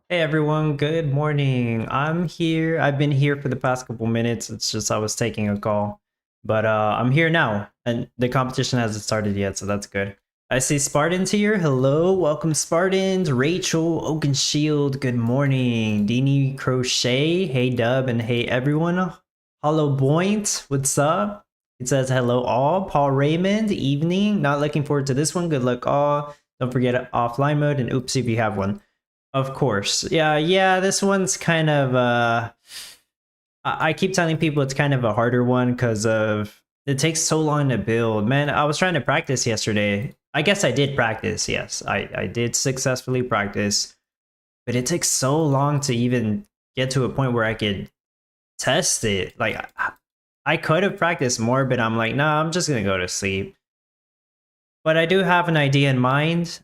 Hey everyone, good morning. I'm here. I've been here for the past couple minutes. It's just I was taking a call. But I'm here now and the competition hasn't started yet, so that's good. I see Spartans here. Hello, welcome Spartans. Rachel, Oakenshield, good morning. Dini Crochet, hey Dub, and hey everyone. Hollow Boint, what's up? It says hello all. Paul Raymond, evening. Not looking forward to this one. Good luck all. Don't forget offline mode and oops if you have one. Of course. Yeah, this one's kind of I keep telling people it's kind of a harder one because of it takes so long to build. Man, I was trying to practice yesterday. I guess I did practice, yes. I did successfully practice, but it takes so long to even get to a point where I could test it. Like I could have practiced more, but I'm like, nah, I'm just gonna go to sleep. But I do have an idea in mind.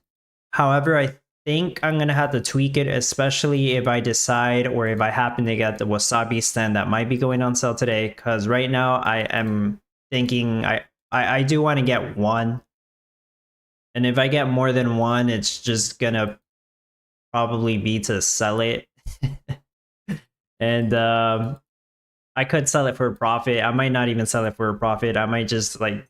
However, I think I'm gonna have to tweak it, especially if I decide or if I happen to get the Wasabi stand that might be going on sale today. Because right now I am thinking I do want to get one, and if I get more than one, it's just gonna probably be to sell it, and I could sell it for a profit. I might not even sell it for a profit. I might just like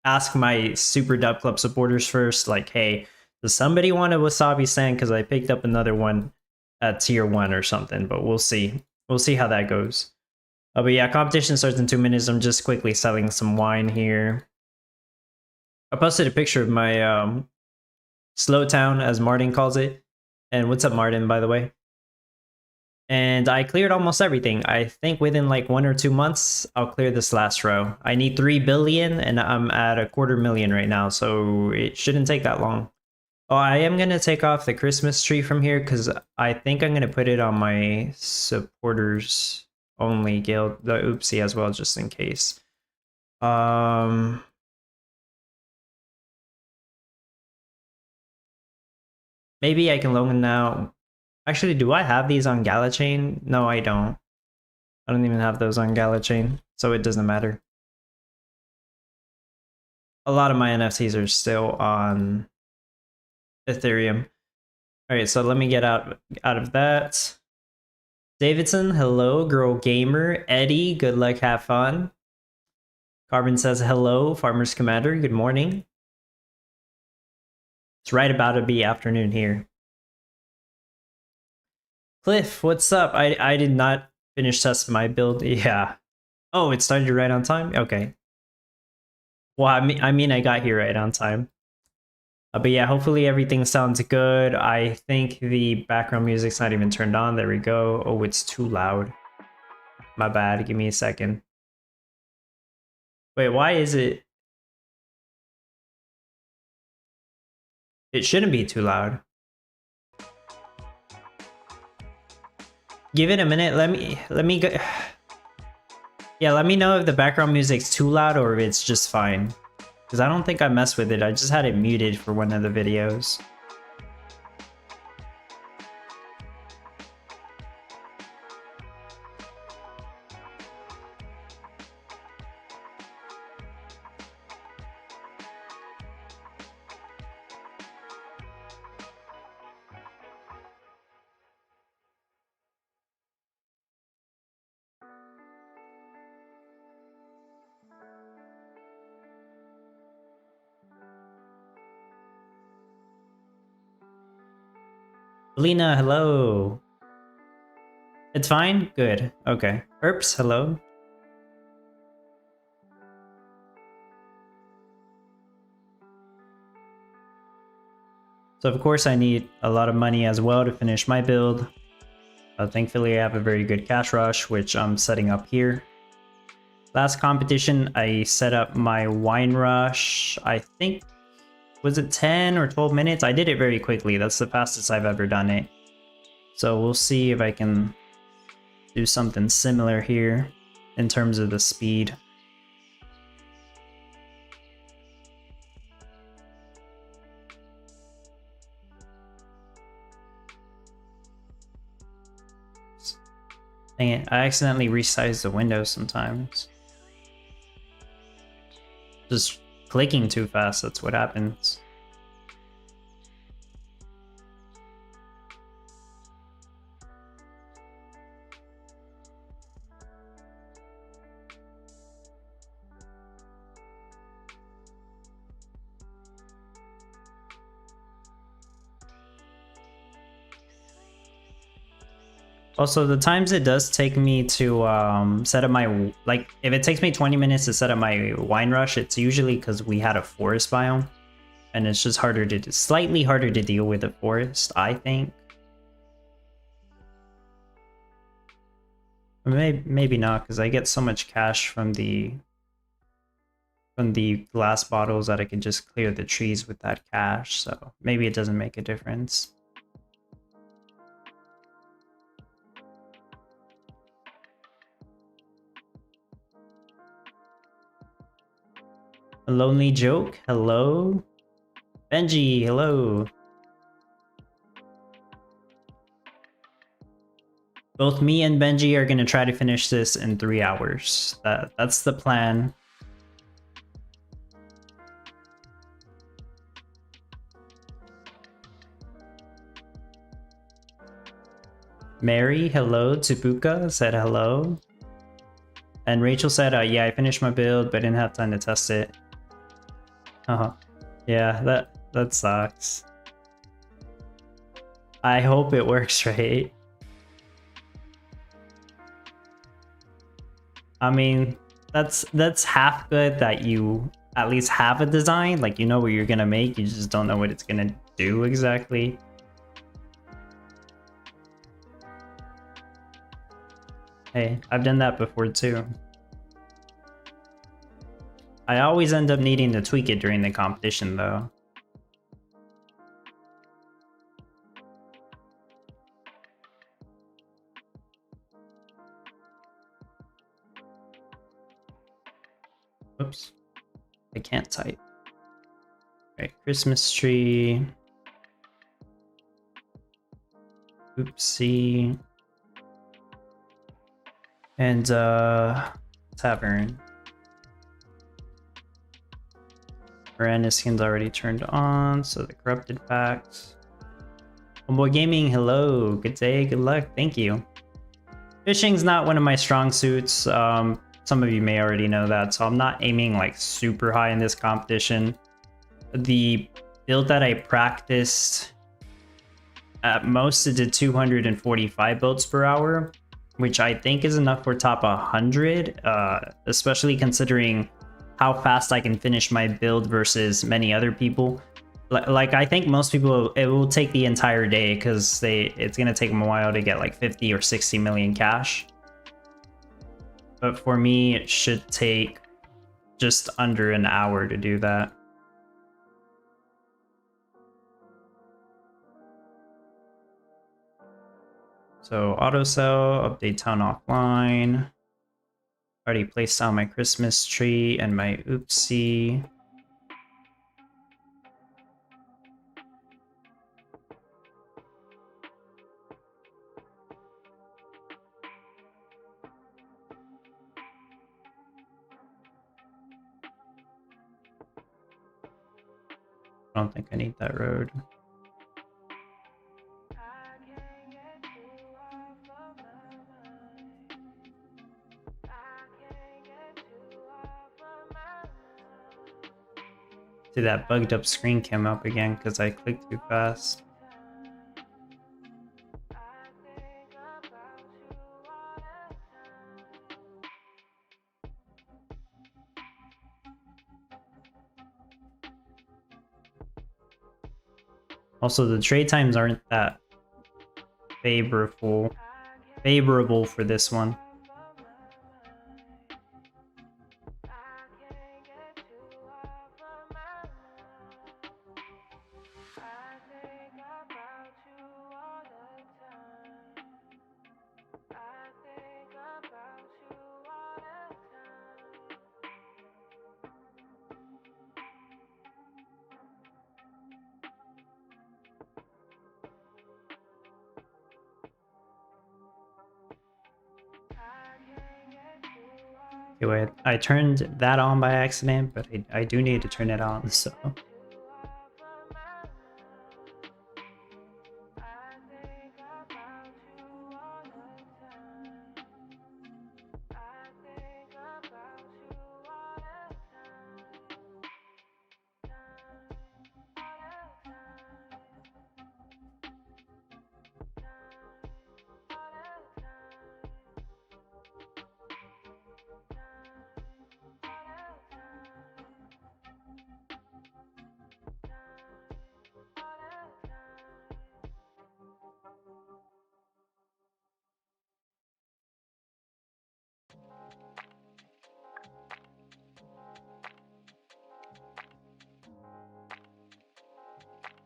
ask my Super Dub Club supporters first, like, hey, does somebody want a Wasabi stand? Because I picked up another one at tier 1 or something, but we'll see. We'll see how that goes. But yeah, competition starts in 2 minutes. I'm just quickly selling some wine here. I posted a picture of my slow town, as Martin calls it. And what's up, Martin, by the way? And I cleared almost everything. I think within like 1 or 2 months, I'll clear this last row. I need 3 billion and I'm at a 250,000 right now, so it shouldn't take that long. Oh, I am going to take off the Christmas tree from here because I think I'm going to put it on my supporters only guild, the oopsie as well, just in case. Maybe I can loan now. Actually, do I have these on Gala chain? No, I don't. I don't even have those on Gala chain, so it doesn't matter. A lot of my NFTs are still on Ethereum. All right, so let me get out of that. Davidson, hello, girl gamer. Eddie, good luck, have fun. Carbon says hello, Farmers Commander, good morning. It's right about to be afternoon here. Cliff, what's up? I did not finish testing my build. Yeah. Oh, it started right on time? Okay. Well, I mean I got here right on time. But yeah, hopefully everything sounds good. I think the background music's not even turned on. There we go. Oh, it's too loud. My bad. Give me a second. Wait, why is it? It shouldn't be too loud. Give it a minute. Let me go. Yeah, let me know if the background music's too loud or if it's just fine. Because I don't think I messed with it. I just had it muted for one of the videos. Lena, hello. It's fine? Good. Okay. Erps, hello. So of course I need a lot of money as well to finish my build. Thankfully I have a very good cash rush, which I'm setting up here. Last competition, I set up my wine rush. I think, was it 10 or 12 minutes? I did it very quickly. That's the fastest I've ever done it. So we'll see if I can do something similar here in terms of the speed. Dang it, I accidentally resized the window sometimes. Just clicking too fast, that's what happens. Also, the times it does take me to set up my, like, if it takes me 20 minutes to set up my wine rush, it's usually because we had a forest biome. And it's just harder to, slightly harder to deal with the forest, I think. Maybe not, because I get so much cash from the glass bottles that I can just clear the trees with that cash, so maybe it doesn't make a difference. A lonely joke? Hello? Benji, hello. Both me and Benji are gonna try to finish this in 3 hours. That's the plan. Mary, hello. Tubuka said hello. And Rachel said, yeah, I finished my build, but I didn't have time to test it. Yeah, that sucks. I hope it works, right? I mean, that's half good that you at least have a design, like you know what you're gonna make, you just don't know what it's gonna do exactly. Hey, I've done that before too. I always end up needing to tweak it during the competition though. Oops. I can't type. Alright, Christmas tree. Oopsie. And tavern. Miranda skin's already turned on, so the corrupted packs. Homeboy Gaming, hello. Good day, good luck, thank you. Fishing's not one of my strong suits. Some of you may already know that, so I'm not aiming like super high in this competition. The build that I practiced, at most it did 245 boats per hour, which I think is enough for top 100, especially considering how fast I can finish my build versus many other people. Like, I think most people, it will take the entire day because it's going to take them a while to get like 50 or 60 million cash. But for me, it should take just under an hour to do that. So auto sell, update town offline. Already placed down my Christmas tree and my oopsie. I don't think I need that road. See, that bugged up screen came up again because I clicked too fast. Also, the trade times aren't that favorable for this one. Anyway, I turned that on by accident, but I do need to turn it on, so.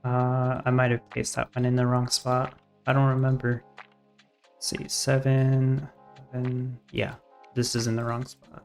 I might have placed that one in the wrong spot. I don't remember. Let's see, 7, 7. Yeah, this is in the wrong spot.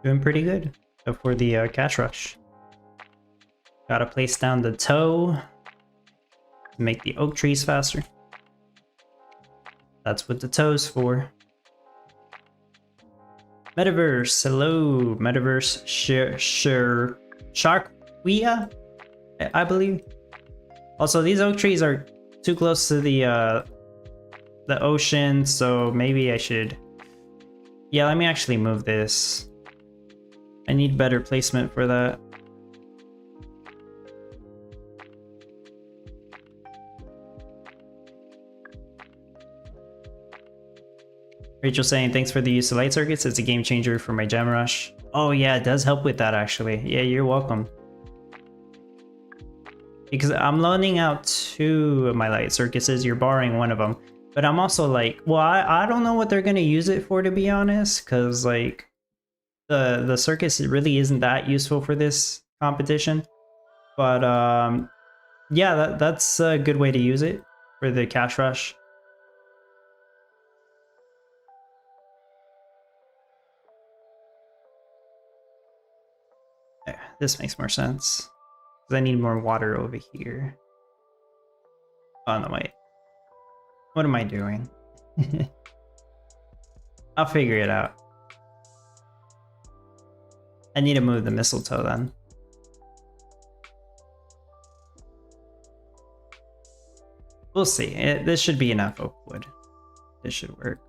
Doing pretty good before the cash rush. Gotta place down the toe to make the oak trees faster. That's what the toe's for. Metaverse, hello, Metaverse, Sharkwia, I believe. Also, these oak trees are too close to the ocean, so maybe I should. Yeah, let me actually move this. I need better placement for that. Rachel saying, thanks for the use of light circuits. It's a game changer for my gem rush. Oh yeah, it does help with that actually. Yeah, you're welcome. Because I'm loaning out 2 of my light circuits, you're borrowing 1 of them. But I'm also like, well, I don't know what they're gonna use it for, to be honest, because like the circus really isn't that useful for this competition. But yeah, that's a good way to use it for the cash rush. There, this makes more sense. Because I need more water over here. Oh no, wait. What am I doing? I'll figure it out. I need to move the mistletoe then. We'll see. This should be enough oak wood. This should work.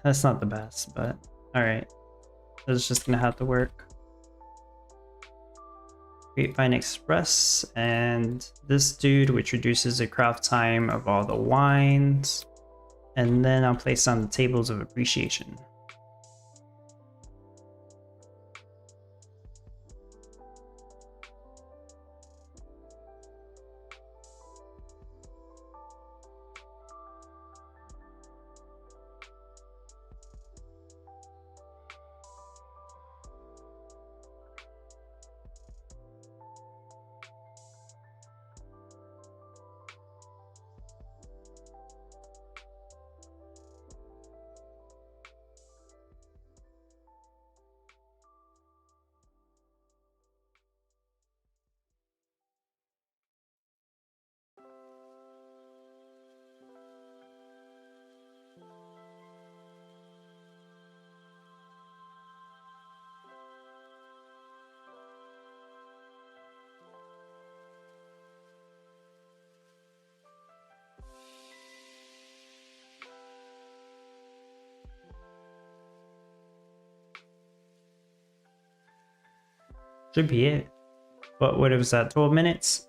That's not the best, but alright. It's just gonna have to work. Grapevine Express, and this dude, which reduces the craft time of all the wines. And then I'll place on the tables of appreciation. Should be it. But what was that, 12 minutes?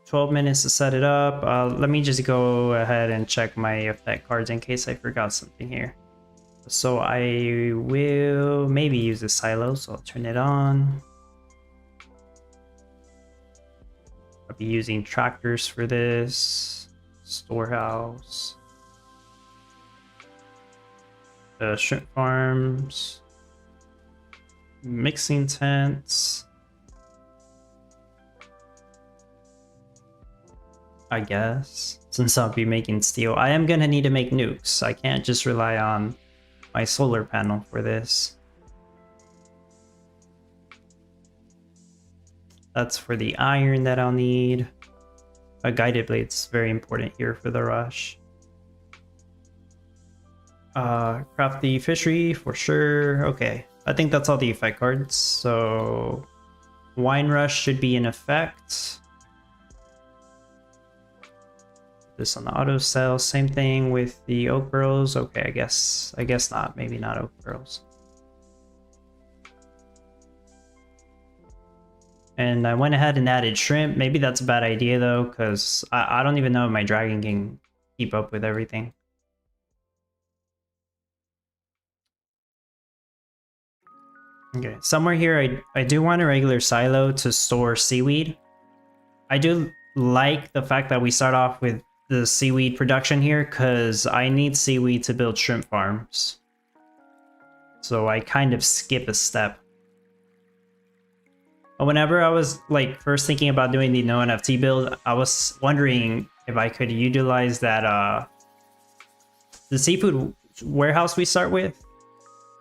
12 minutes to set it up. Let me just go ahead and check my effect cards in case I forgot something here. So I will maybe use the silo, so I'll turn it on. I'll be using tractors for this. Storehouse. Shrimp farms. Mixing tents. I guess. Since I'll be making steel. I am gonna need to make nukes. I can't just rely on my solar panel for this. That's for the iron that I'll need. A guided blade's very important here for the rush. Craft the fishery for sure. Okay, I think that's all the effect cards. So wine rush should be in effect. This on the auto sell. Same thing with the oak burrows. Okay, I guess not. Maybe not oak burrows. And I went ahead and added shrimp. Maybe that's a bad idea though, because I don't even know if my dragon can keep up with everything. Okay, somewhere here I do want a regular silo to store seaweed. I do like the fact that we start off with the seaweed production here, because I need seaweed to build shrimp farms. So I kind of skip a step. Whenever I was like first thinking about doing the no NFT build, I was wondering if I could utilize that the seafood warehouse we start with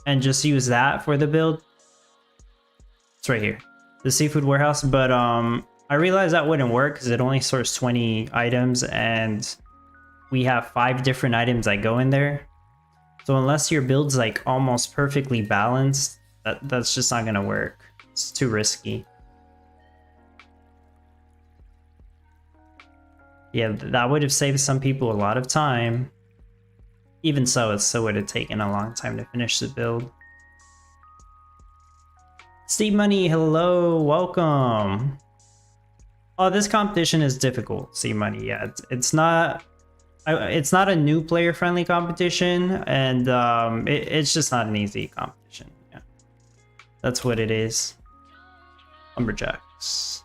and just use that for the build. It's right here, the seafood warehouse, but I realized that wouldn't work because it only stores 20 items and we have 5 different items that go in there. So unless your build's like almost perfectly balanced, that's just not gonna work. It's too risky. Yeah, that would have saved some people a lot of time. Even so, it still would have taken a long time to finish the build. Steve Money, hello, welcome. Oh, this competition is difficult, Steve Money. Yeah, it's not a new player friendly competition, and it's just not an easy competition. Yeah, that's what it is. Lumberjacks.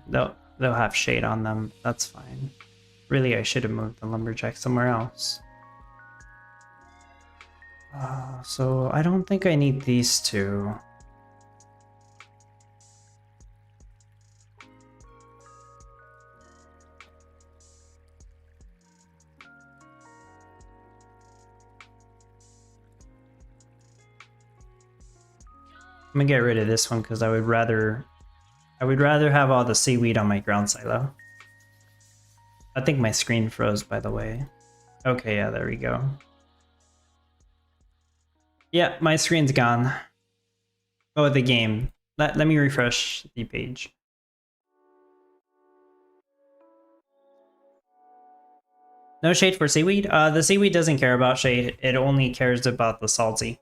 They'll have shade on them. That's fine. Really, I should have moved the lumberjack somewhere else. So I don't think I need these two. I'm gonna get rid of this one because I would rather have all the seaweed on my ground silo. I think my screen froze, by the way. Okay, yeah, there we go. Yeah, my screen's gone. Oh, the game. Let me refresh the page. No shade for seaweed? The seaweed doesn't care about shade. It only cares about the salty.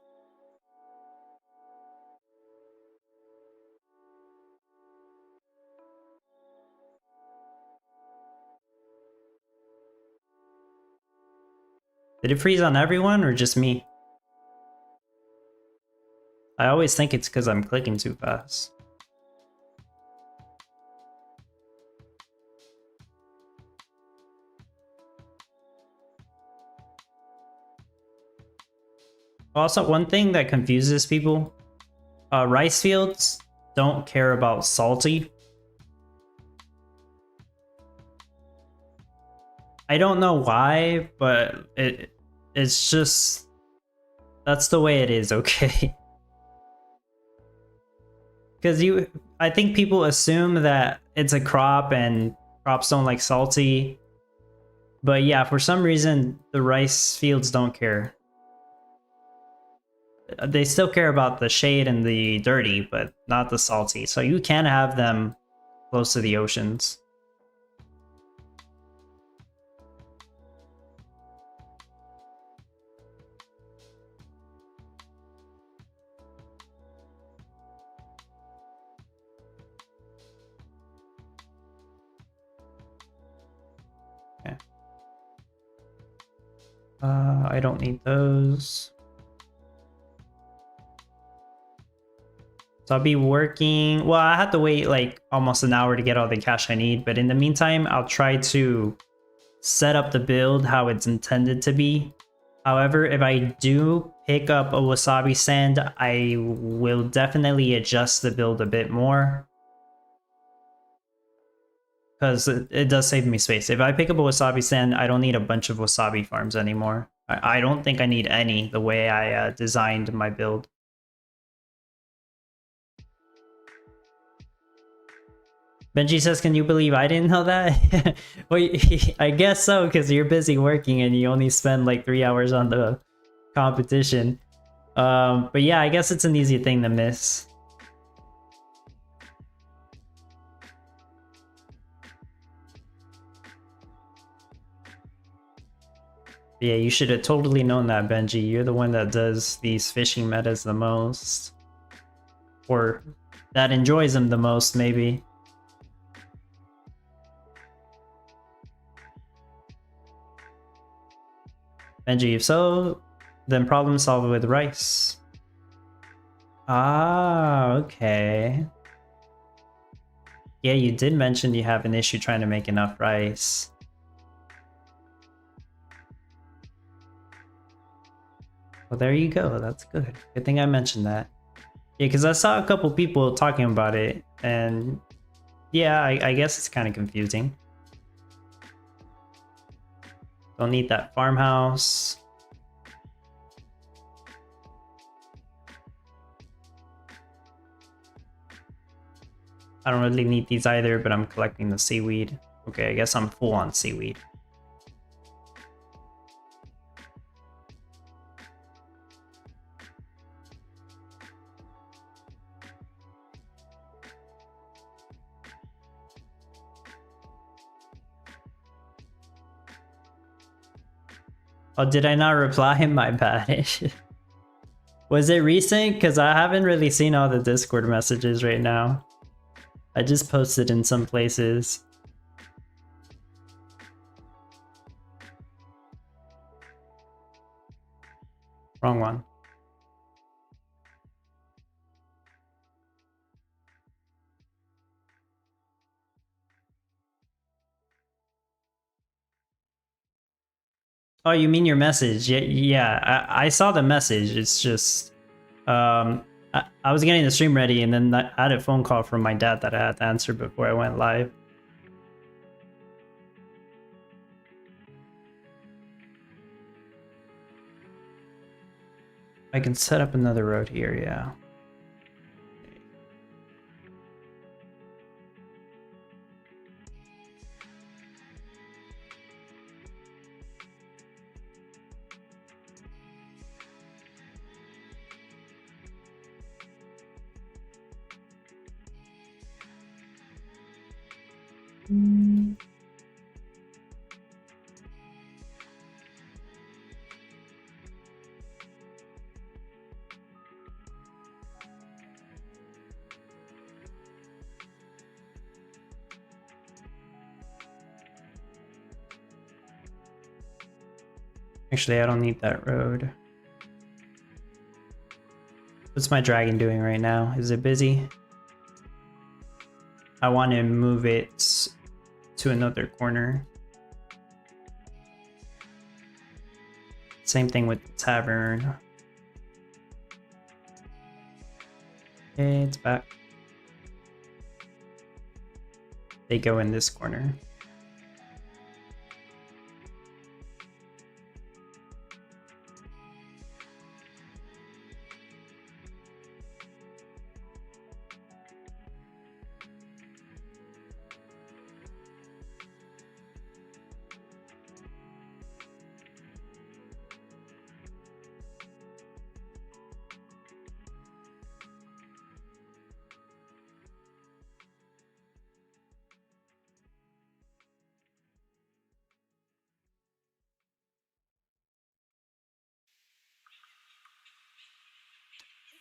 Did it freeze on everyone or just me? I always think it's because I'm clicking too fast. Also, one thing that confuses people, rice fields don't care about salty. I don't know why, but it's just, that's the way it is, okay? Because I think people assume that it's a crop and crops don't like salty. But yeah, for some reason, the rice fields don't care. They still care about the shade and the dirty, but not the salty. So you can have them close to the oceans. Okay. I don't need those. So I'll be working. Well, I had to wait like almost an hour to get all the cash I need, but in the meantime, I'll try to set up the build how it's intended to be. However, if I do pick up a wasabi sand, I will definitely adjust the build a bit more, because it does save me space. If I pick up a wasabi stand, I don't need a bunch of wasabi farms anymore. I don't think I need any the way I designed my build. Benji says, can you believe I didn't know that? Well, I guess so, because you're busy working and you only spend like 3 hours on the competition. But yeah, I guess it's an easy thing to miss. Yeah, you should have totally known that, Benji. You're the one that does these fishing metas the most. Or that enjoys them the most, maybe. Benji, if so, then problem solve with rice. Ah, okay. Yeah, you did mention you have an issue trying to make enough rice. Well, there you go. That's good. Good thing I mentioned that. Yeah, because I saw a couple people talking about it, and yeah, I guess it's kind of confusing. Don't need that farmhouse. I don't really need these either, but I'm collecting the seaweed. Okay, I guess I'm full on seaweed. Oh, did I not reply? My bad. Was it recent? Because I haven't really seen all the Discord messages right now. I just posted in some places. Wrong one. Oh, you mean your message? Yeah, I saw the message. It's just, I was getting the stream ready, and then I had a phone call from my dad that I had to answer before I went live. I can set up another road here, yeah. Actually, I don't need that road. What's my dragon doing right now? Is it busy? I want to move it to another corner. Same thing with the tavern. Okay, it's back. They go in this corner.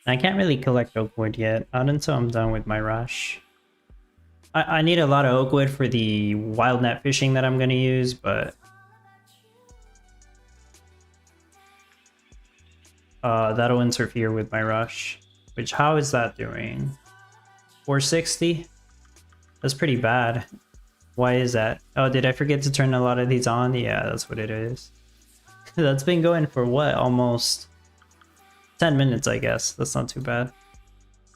I can't really collect oak wood yet, not until I'm done with my rush. I need a lot of oak wood for the wild net fishing that I'm going to use, but That'll interfere with my rush. Which, how is that doing? 460? That's pretty bad. Why is that? Oh, did I forget to turn a lot of these on? Yeah, that's what it is. That's been going for what? Almost 10 minutes, I guess. That's not too bad.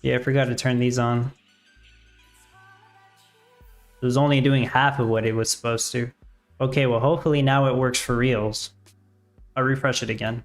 Yeah, I forgot to turn these on. It was only doing half of what it was supposed to. Okay, well, hopefully now it works for reals. I'll refresh it again.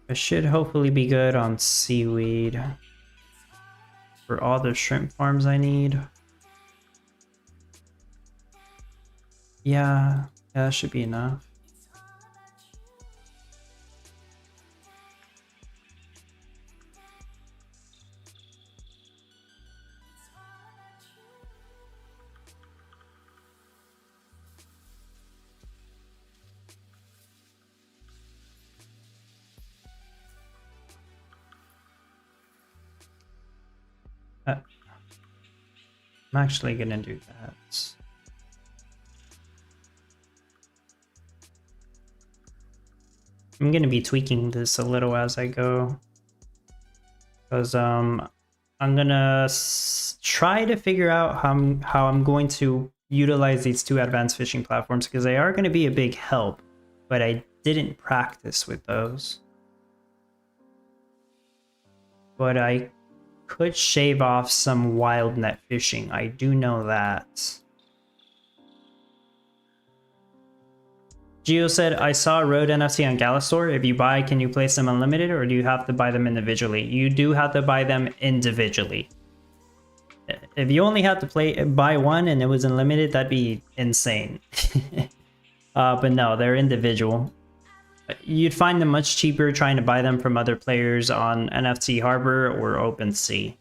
I should hopefully be good on seaweed for all the shrimp farms I need. Yeah, that should be enough. I'm actually gonna do that. I'm gonna be tweaking this a little as I go, because I'm gonna try to figure out how I'm going to utilize these two advanced fishing platforms, because they are going to be a big help, but I didn't practice with those. But I could shave off some wild net fishing. I do know that. Gio said, I saw a Road NFC on Gala store. If you buy, can you place them unlimited, or do you have to buy them individually? You do have to buy them individually. If you only had to buy one and it was unlimited, that'd be insane. But no, they're individual. You'd find them much cheaper trying to buy them from other players on NFT Harbor or OpenSea.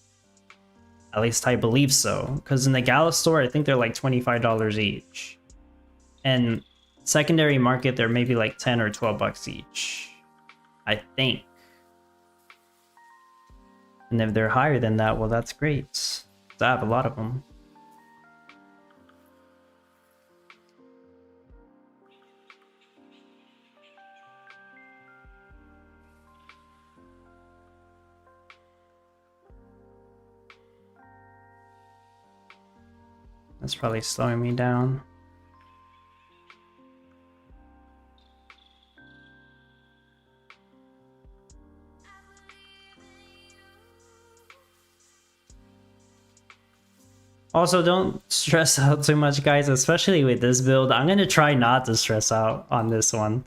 At least I believe so. Because in the Gala store, I think they're like $25 each. And secondary market, they're maybe like 10 or 12 bucks each, I think. And if they're higher than that, well, that's great. I have a lot of them. That's probably slowing me down. Also, don't stress out too much, guys, especially with this build. I'm gonna try not to stress out on this one.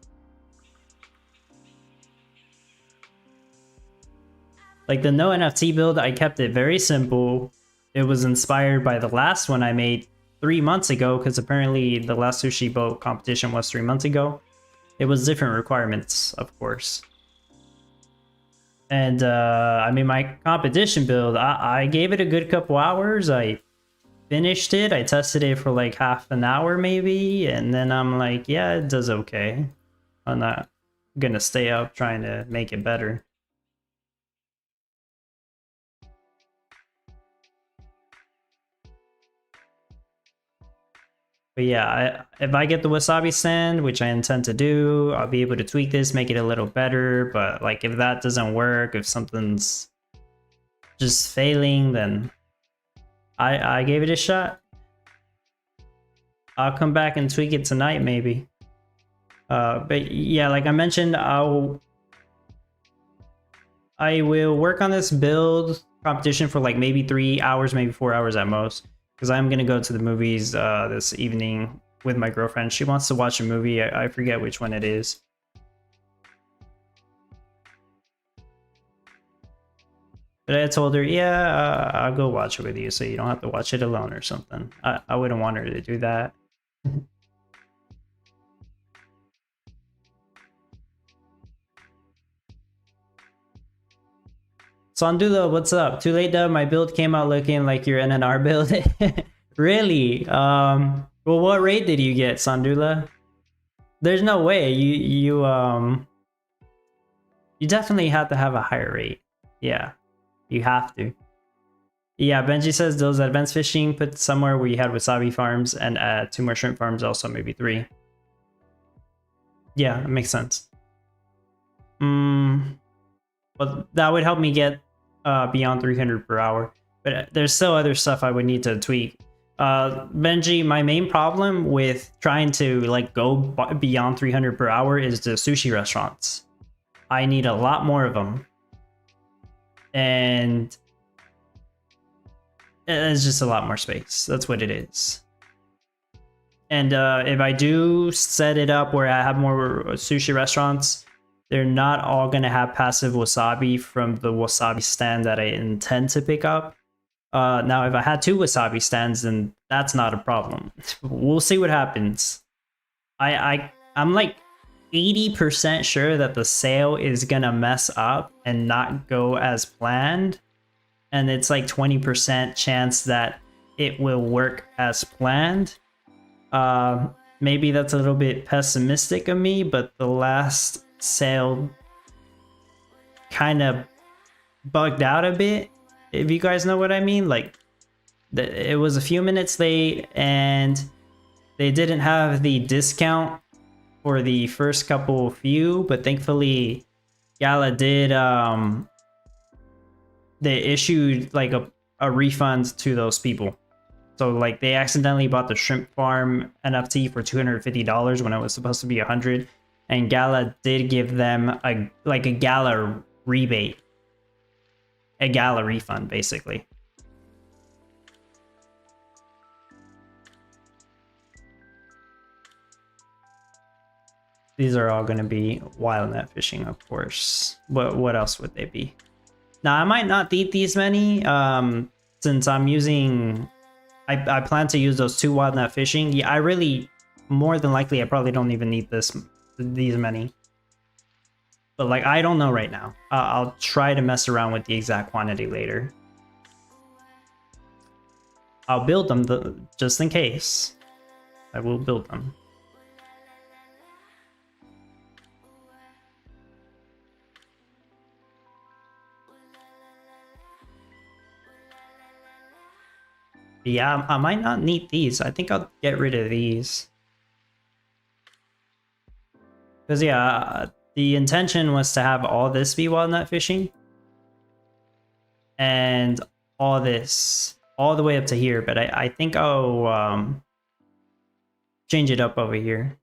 Like the no NFT build, I kept it very simple. It was inspired by the last one I made 3 months ago, because apparently the last sushi boat competition was 3 months ago. It was different requirements, of course. And I mean, my competition build, I gave it a good couple hours. I finished it. I tested it for like half an hour maybe, and then I'm like, yeah, it does okay. I'm not gonna stay up trying to make it better. But yeah, if I get the wasabi stand, which I intend to do, I'll be able to tweak this, make it a little better. But like if that doesn't work, if something's just failing, then I gave it a shot. I'll come back and tweak it tonight maybe. But yeah, like I mentioned, I will work on this build competition for like maybe 3 hours, maybe 4 hours at most. Because I'm gonna go to the movies this evening with my girlfriend. She wants to watch a movie. I forget which one it is. But I told her, yeah, I'll go watch it with you, so you don't have to watch it alone or something. I wouldn't want her to do that. Sandulo, what's up? Too late, Dub. My build came out looking like your NNR build. Really? Well, what rate did you get, Sandula? There's no way you definitely have to have a higher rate. Yeah, you have to. Yeah, Benji says those advanced fishing put somewhere where you had wasabi farms and add 2 more shrimp farms, also maybe 3. Yeah, it makes sense. But that would help me get beyond 300 per hour. But there's still other stuff I would need to tweak. Benji, my main problem with trying to like go beyond 300 per hour is the sushi restaurants. I need a lot more of them. And it's just a lot more space. That's what it is. And if I do set it up where I have more sushi restaurants, they're not all going to have passive wasabi from the wasabi stand that I intend to pick up. Now, if I had 2 wasabi stands, then that's not a problem. We'll see what happens. I'm like 80% sure that the sale is going to mess up and not go as planned. And it's like 20% chance that it will work as planned. Maybe that's a little bit pessimistic of me, but the last sale kind of bugged out a bit, if you guys know what I mean. Like, it was a few minutes late and they didn't have the discount for the first couple few, but thankfully Gala did they issued like a refund to those people. So like they accidentally bought the shrimp farm NFT for $250 when it was supposed to be 100, and Gala did give them a Gala rebate, a Gala refund basically. These are all going to be wild net fishing, of course. What else would they be? Now I might not need these many since I'm using. I plan to use those 2 wild net fishing. Yeah, I really, more than likely, I probably don't even need these many. But like, I don't know right now. I'll try to mess around with the exact quantity later. I'll build them just in case. I will build them. Yeah, I might not need these. I think I'll get rid of these. Because yeah, the intention was to have all this be wild net fishing. And all this, all the way up to here. But I think I'll change it up over here.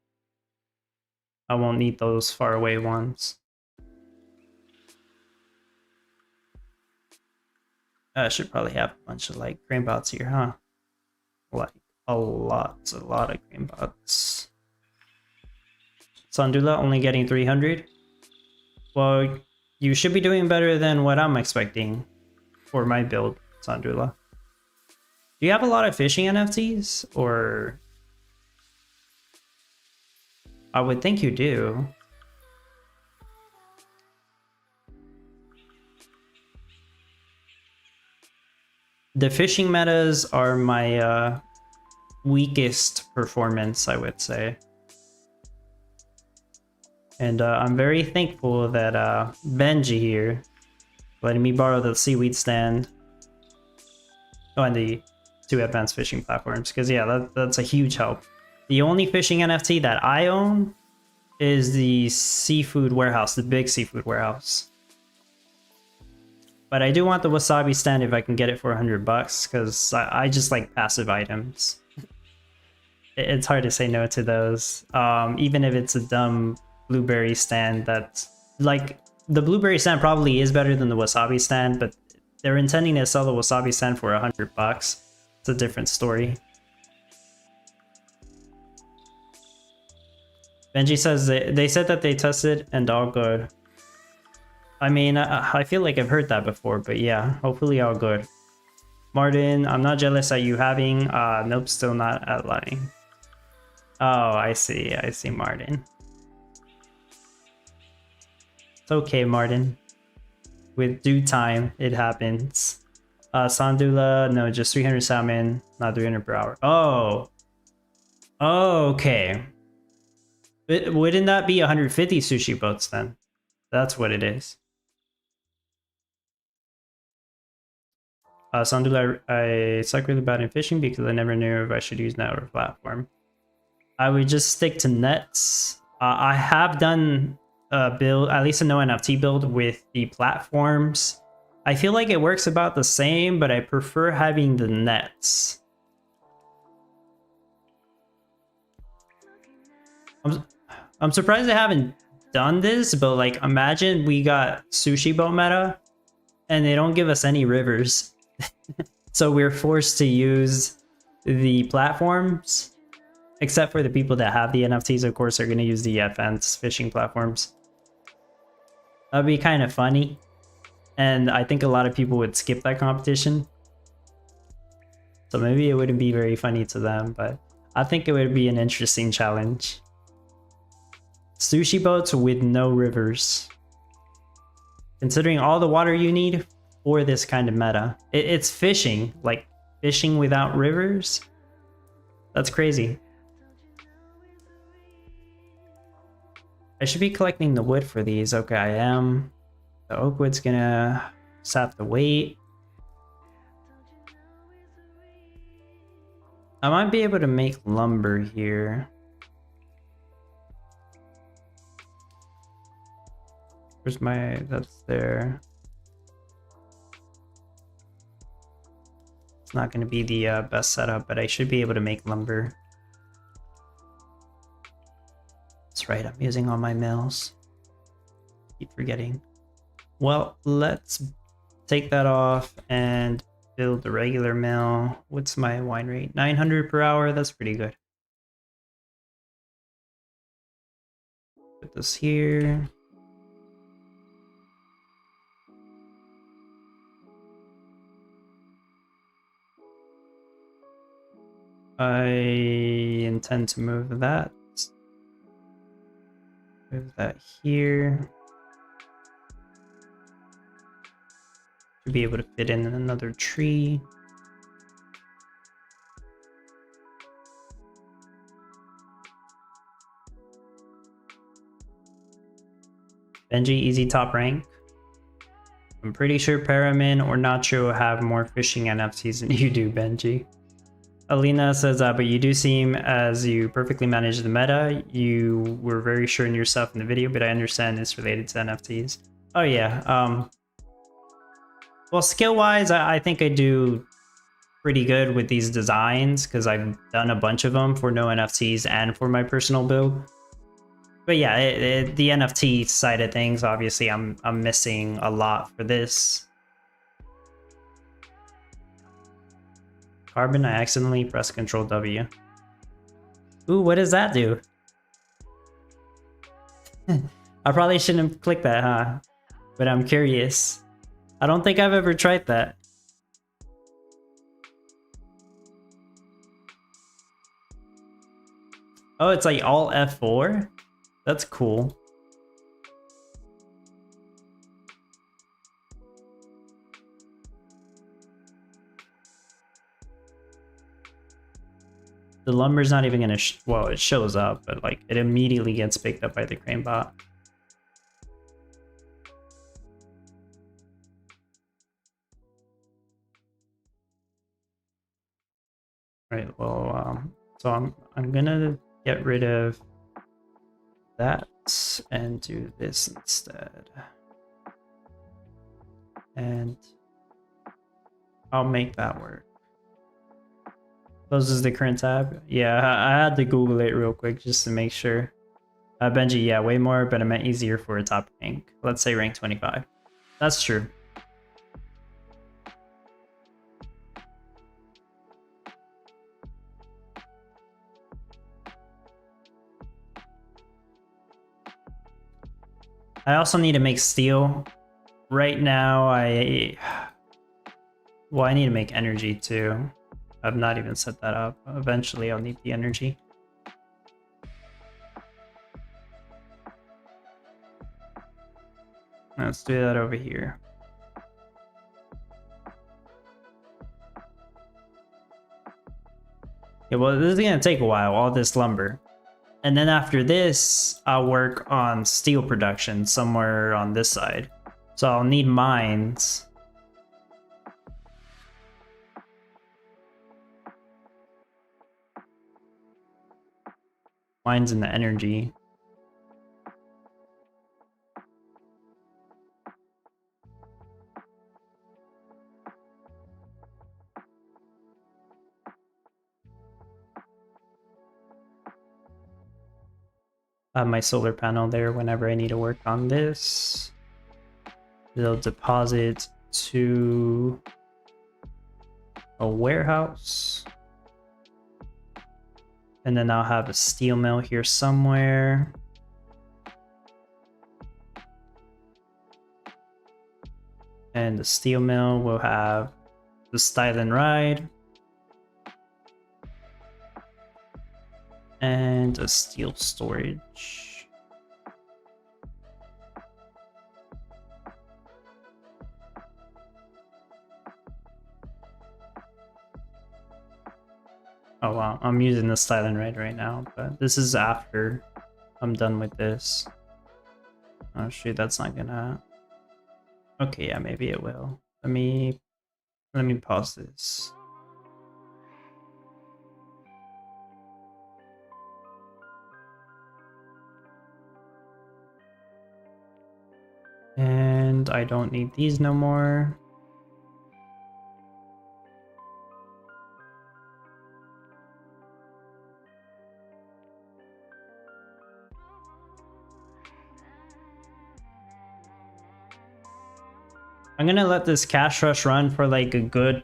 I won't need those far away ones. I should probably have a bunch of like grain bots here, huh? Like a lot of grain bots. Sandula only getting 300. Well, you should be doing better than what I'm expecting for my build, Sandula. Do you have a lot of fishing NFTs, or? I would think you do. The fishing metas are my weakest performance, I would say. And I'm very thankful that Benji here letting me borrow the seaweed stand. Oh, and the 2 advanced fishing platforms, because yeah, that's a huge help. The only fishing NFT that I own is the seafood warehouse, the big seafood warehouse. But I do want the wasabi stand if I can get it for $100, because I just like passive items. It's hard to say no to those, even if it's a dumb blueberry stand. That's like, the blueberry stand probably is better than the wasabi stand, but they're intending to sell the wasabi stand for $100. It's a different story. Benji says they said that they tested and all good. I mean, I feel like I've heard that before, but yeah, hopefully all good. Martin, I'm not jealous at you having. Nope, still not outlining. Oh, I see, Martin. It's okay, Martin. With due time, it happens. Sandula, no, just 300 salmon, not 300 per hour. Oh, Oh, okay. Wouldn't that be 150 sushi boats then? That's what it is. Sometimes I suck really bad in fishing because I never knew if I should use net or platform. I would just stick to nets. I have done a build, at least a no NFT build with the platforms. I feel like it works about the same, but I prefer having the nets. I'm surprised I haven't done this, but like imagine we got sushi boat meta and they don't give us any rivers. So we're forced to use the platforms, except for the people that have the NFTs, of course, are going to use the fence fishing platforms. That'd be kind of funny. And I think a lot of people would skip that competition. So maybe it wouldn't be very funny to them, but I think it would be an interesting challenge. Sushi boats with no rivers. Considering all the water you need for this kind of meta. It's fishing, like fishing without rivers. That's crazy. I should be collecting the wood for these. Okay, I am. The oak wood's gonna just have to wait. I might be able to make lumber here. Where's my... that's there. It's not going to be the best setup, but I should be able to make lumber. That's right, I'm using all my mills. Keep forgetting. Well, let's take that off and build the regular mill. What's my wine rate? 900 per hour, that's pretty good. Put this here. I intend to move that. Move that here. To be able to fit in another tree. Benji, easy top rank. I'm pretty sure Paramin or Nacho have more fishing NFTs than you do, Benji. Alina says, but you do seem as you perfectly manage the meta. You were very sure in yourself in the video, but I understand it's related to NFTs. Oh yeah. Well, skill-wise, I think I do pretty good with these designs because I've done a bunch of them for no NFTs and for my personal build. But yeah, the NFT side of things, obviously, I'm missing a lot for this. Carbon, I accidentally pressed Control W. Ooh, what does that do? I probably shouldn't have clicked that, huh? But I'm curious. I don't think I've ever tried that. Oh, it's like all F4? That's cool. The lumber's not even gonna, well, it shows up, but like it immediately gets picked up by the crane bot. Right, well, so I'm gonna get rid of that and do this instead. And I'll make that work. Closes the current tab. Yeah, I had to Google it real quick just to make sure. Benji, yeah, way more, but I meant easier for a top rank. Let's say rank 25. That's true. I also need to make steel. Right now, well, I need to make energy too. I've not even set that up. Eventually, I'll need the energy. Let's do that over here. Yeah, well, this is gonna take a while, all this lumber. And then after this, I'll work on steel production somewhere on this side. So I'll need mines. Mines and the energy. I have my solar panel there whenever I need to work on this. They'll deposit to a warehouse. And then I'll have a steel mill here somewhere. And the steel mill will have the Styling Ride. And a steel storage. Oh wow, I'm using the Styling Ride right now, but this is after I'm done with this. Oh shoot, that's not gonna... Okay, yeah, maybe it will. Let me pause this. And I don't need these no more. I'm gonna let this cash rush run for like a good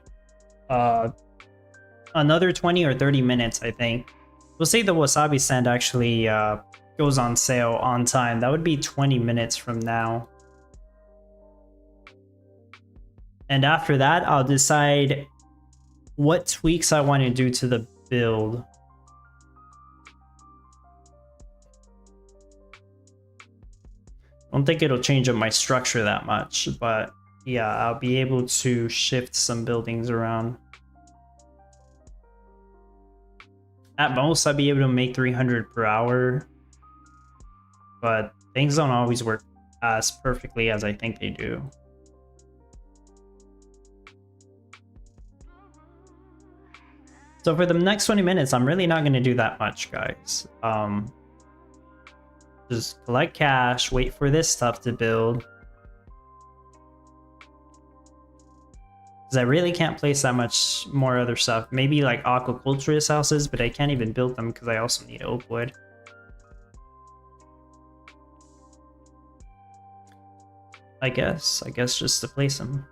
another 20 or 30 minutes, I think. We'll say the Wasabi stand actually goes on sale on time. That would be 20 minutes from now. And after that, I'll decide what tweaks I want to do to the build. I don't think it'll change up my structure that much, but yeah, I'll be able to shift some buildings around. At most, I'll be able to make 300 per hour, but things don't always work as perfectly as I think they do. So for the next 20 minutes, I'm really not going to do that much, guys. Just collect cash, wait for this stuff to build. Because I really can't place that much more other stuff. Maybe like aquaculturist houses, but I can't even build them because I also need oak wood. I guess just to place them.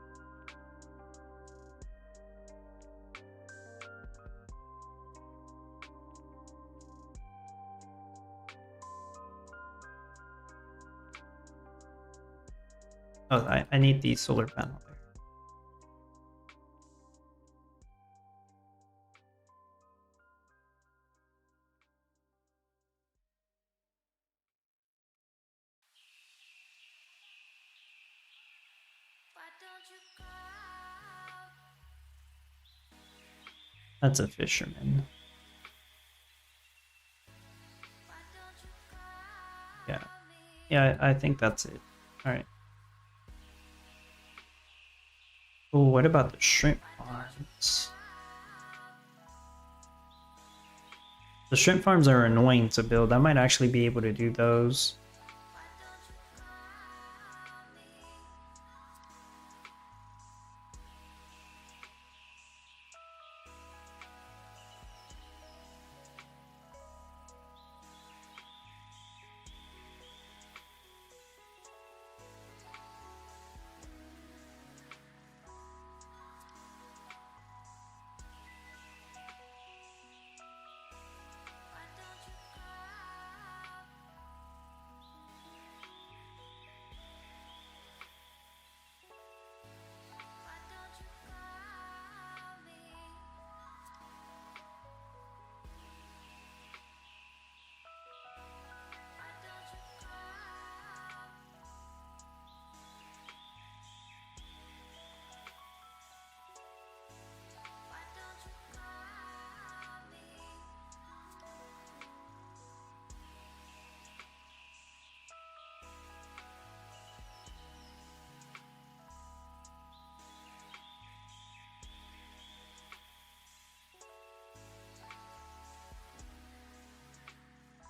Oh, I need the solar panel there. That's a fisherman. Yeah, I think that's it. All right. Oh, what about the shrimp farms? The shrimp farms are annoying to build. I might actually be able to do those.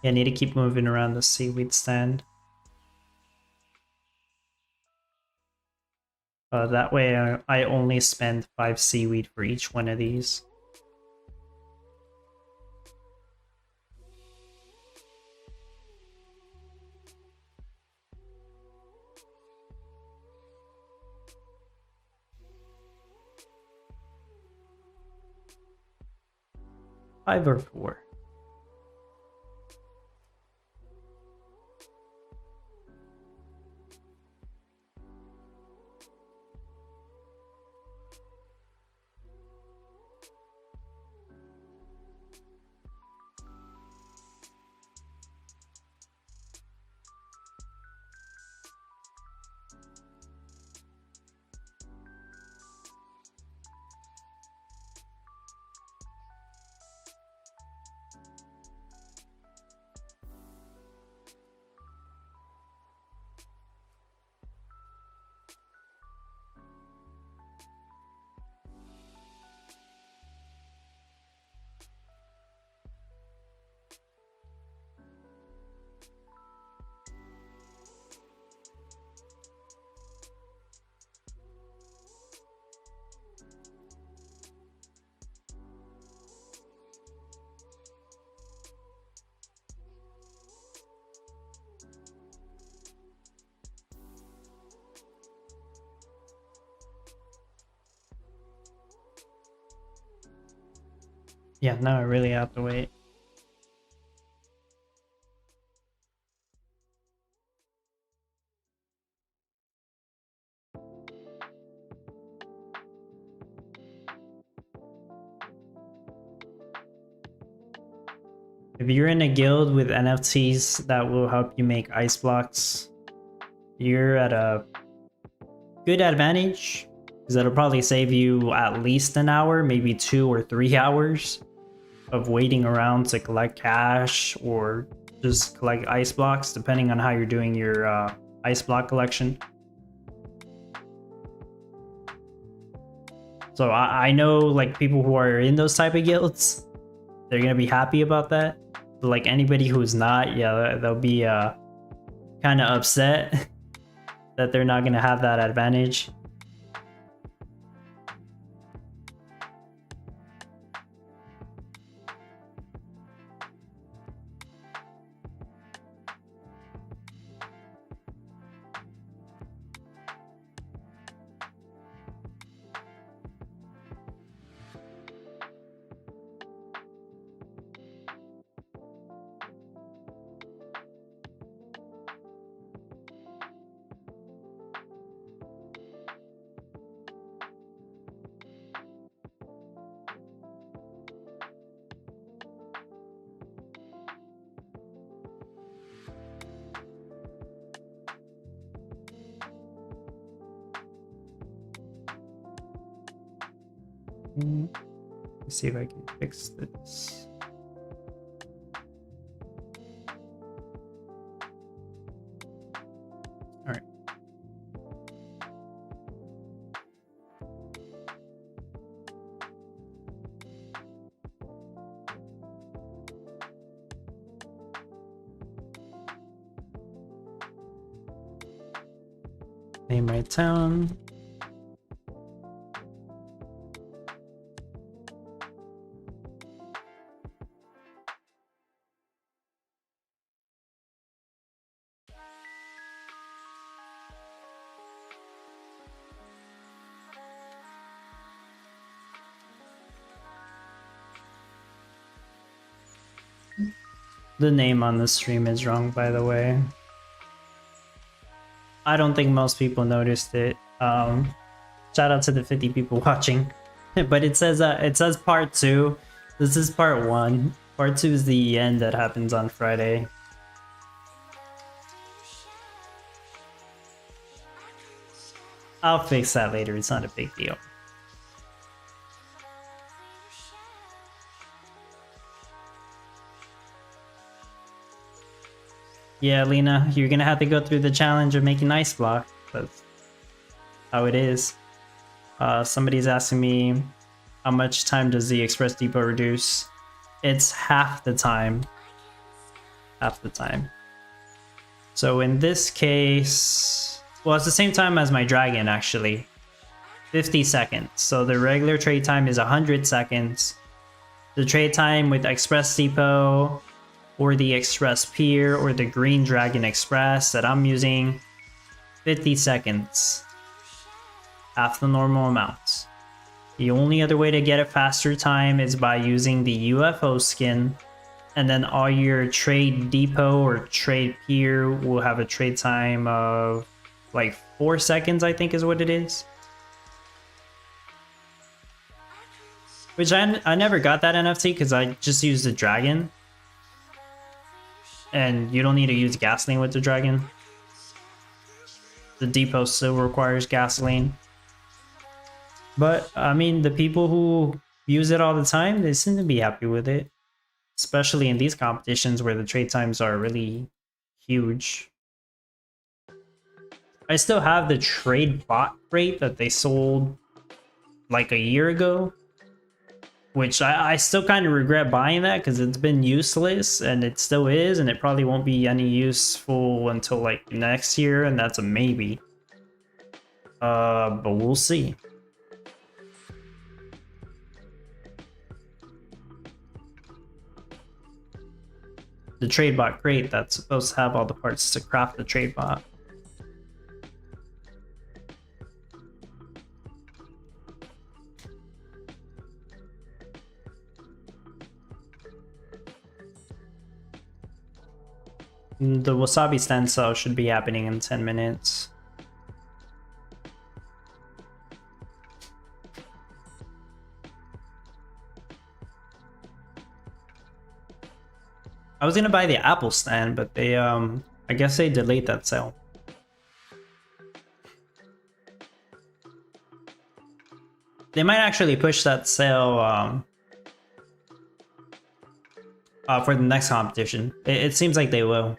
Yeah, I need to keep moving around the seaweed stand. That way I only spend 5 seaweed for each one of these. Five or four. Yeah, now I really have to wait. If you're in a guild with NFTs that will help you make ice blocks, you're at a good advantage because that'll probably save you at least an hour, maybe 2 or 3 hours of waiting around to collect cash or just collect ice blocks, depending on how you're doing your ice block collection. So I know like people who are in those type of guilds, they're gonna be happy about that. But like anybody who's not, yeah, they'll be kind of upset that they're not gonna have that advantage. Let's see if I can fix this. All right. Name my town. The name on the stream is wrong, by the way. I don't think most people noticed it. Shout out to the 50 people watching. But it says part 2. This is part 1. Part 2 is the end that happens on Friday. I'll fix that later. It's not a big deal. Yeah, Lena, you're gonna have to go through the challenge of making ice block. That's how it is. Somebody's asking me how much time does the Express Depot reduce? It's half the time. half the time. So in this case, well, it's the same time as my dragon actually, 50 seconds. So the regular trade time is 100 seconds. The trade time with Express Depot or the Express Pier or the Green Dragon Express that I'm using, 50 seconds. Half the normal amount. The only other way to get a faster time is by using the UFO skin, and then all your trade depot or trade pier will have a trade time of like 4 seconds, I think is what it is. Which I never got that NFT because I just used the dragon. And you don't need to use gasoline with the dragon. The depot still requires gasoline. But, I mean, the people who use it all the time, they seem to be happy with it. Especially in these competitions where the trade times are really huge. I still have the trade bot rate that they sold like a year ago. Which I still kind of regret buying that because it's been useless and it still is, and it probably won't be any useful until like next year, and that's a maybe. But we'll see. The trade bot crate that's supposed to have all the parts to craft the trade bot. The Wasabi stand sale should be happening in 10 minutes. I was gonna buy the Apple stand, but they I guess they delayed that sale. They might actually push that sale for the next competition. It seems like they will.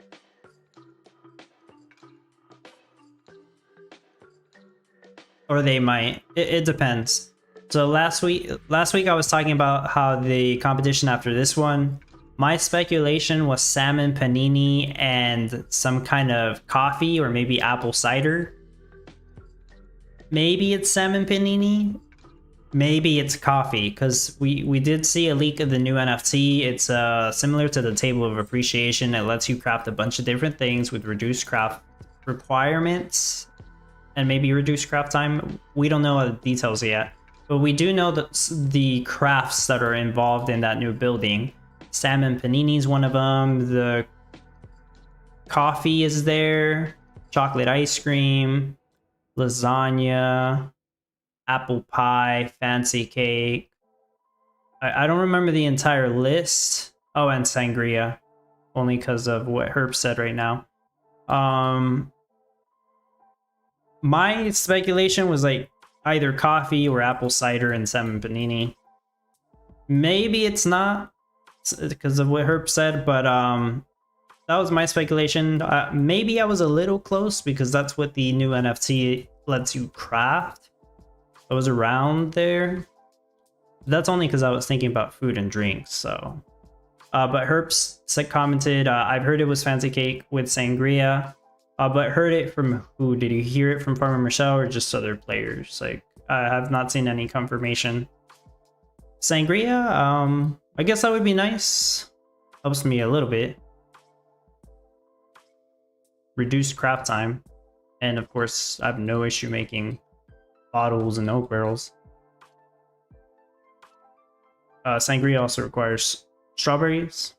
Or they might. It depends. So last week I was talking about how the competition after this one, my speculation was salmon panini and some kind of coffee or maybe apple cider. Maybe it's salmon panini. Maybe it's coffee, because we did see a leak of the new NFT. It's similar to the Table of Appreciation. It lets you craft a bunch of different things with reduced craft requirements and maybe reduced craft time. We don't know the details yet, but we do know that the crafts that are involved in that new building. Salmon panini is one of them. The coffee is there. Chocolate ice cream. Lasagna. Apple pie, fancy cake. I don't remember the entire list. Oh, and sangria, only because of what Herb said right now. My speculation was like either coffee or apple cider and salmon panini. Maybe it's not because of what Herb said, but that was my speculation. Maybe I was a little close because that's what the new NFT lets you craft. I was around there. That's only because I was thinking about food and drinks, so. But Herps commented, I've heard it was fancy cake with sangria, but heard it from who? Did you hear it from Farmer Michelle or just other players? Like, I have not seen any confirmation. Sangria, I guess that would be nice. Helps me a little bit. Reduced craft time. And of course, I have no issue making bottles and oak barrels. Sangria also requires strawberries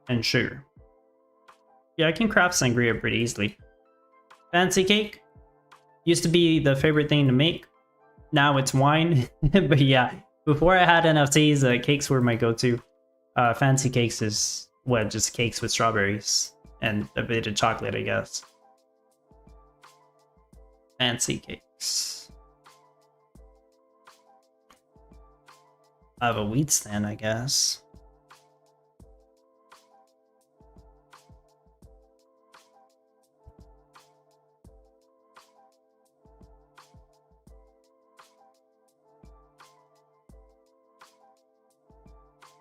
and sugar. Yeah, I can craft sangria pretty easily. Fancy cake used to be the favorite thing to make. Now it's wine. But yeah, before I had NFTs, cakes were my go-to. Fancy cakes is, what, just cakes with strawberries and a bit of chocolate, I guess. Fancy cakes. I have a wheat stand, I guess.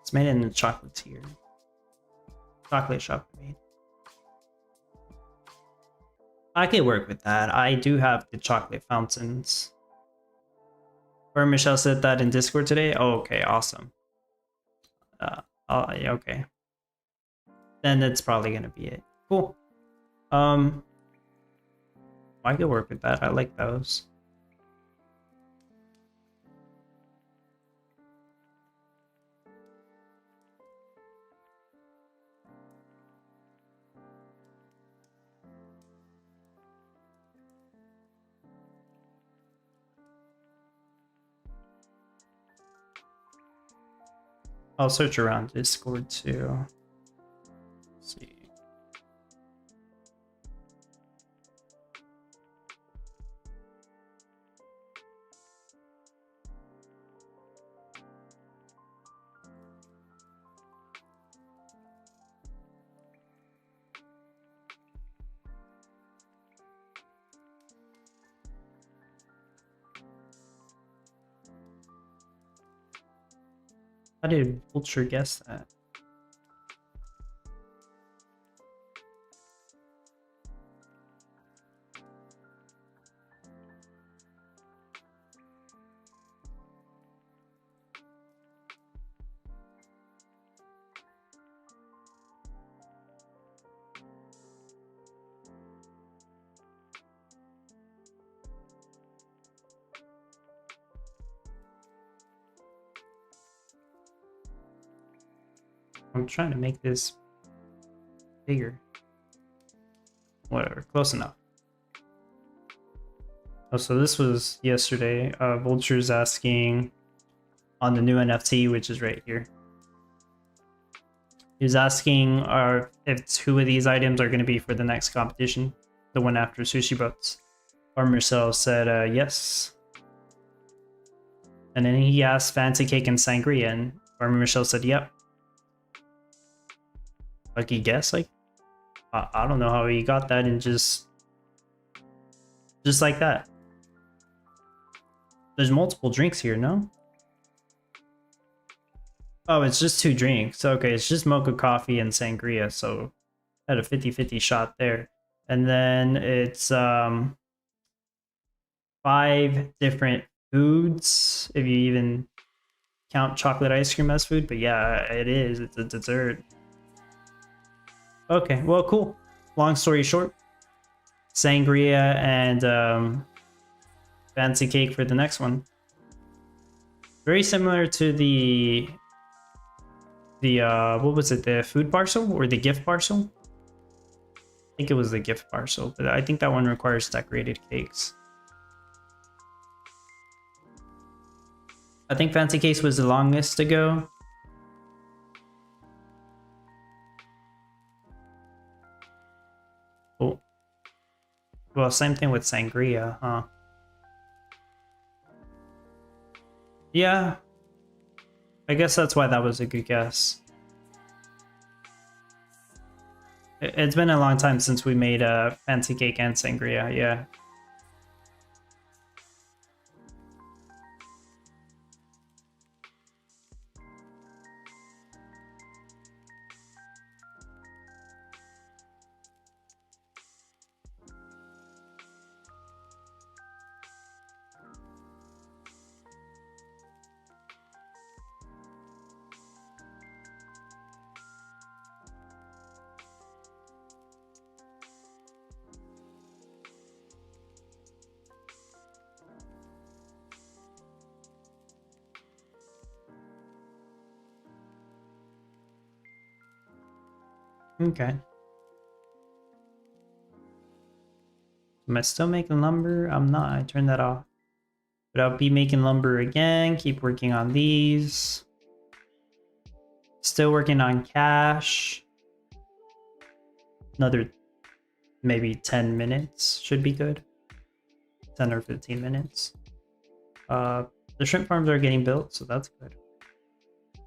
It's made in the chocolatier. Chocolate shop made. I could work with that. I do have the chocolate fountains. Or Michelle said that in Discord today. Oh, okay, awesome. Yeah, okay. Then that's probably gonna be it. Cool. I could work with that. I like those. I'll search around Discord too. Let's see. How did Vulture guess that? I'm trying to make this bigger. Whatever, close enough. Oh, so this was yesterday. Vulture's asking on the new NFT, which is right here. He was asking if 2 of these items are going to be for the next competition, the one after Sushi Boats. Marcel said yes. And then he asked Fancy Cake and Sangria, and Michelle said yep. Lucky guess, like I don't know how he got that, and just like that. There's multiple drinks here, no? Oh, it's just 2 drinks. Okay, it's just mocha coffee and sangria, so had a 50-50 shot there. And then it's 5 different foods, if you even count chocolate ice cream as food. But yeah, it is. It's a dessert. Okay, well, cool. Long story short, sangria and fancy cake for the next one. Very similar to the what was it, the food parcel or the gift parcel? I think it was the gift parcel, but I think that one requires decorated cakes. I think fancy cakes was the longest to go. Oh, well, same thing with sangria, huh? Yeah, I guess that's why that was a good guess. It's been a long time since we made a fancy cake and sangria, yeah. Okay. Am I still making lumber? I'm not. I turned that off. But I'll be making lumber again. Keep working on these. Still working on cash. Another maybe 10 minutes should be good. 10 or 15 minutes. The shrimp farms are getting built, so that's good.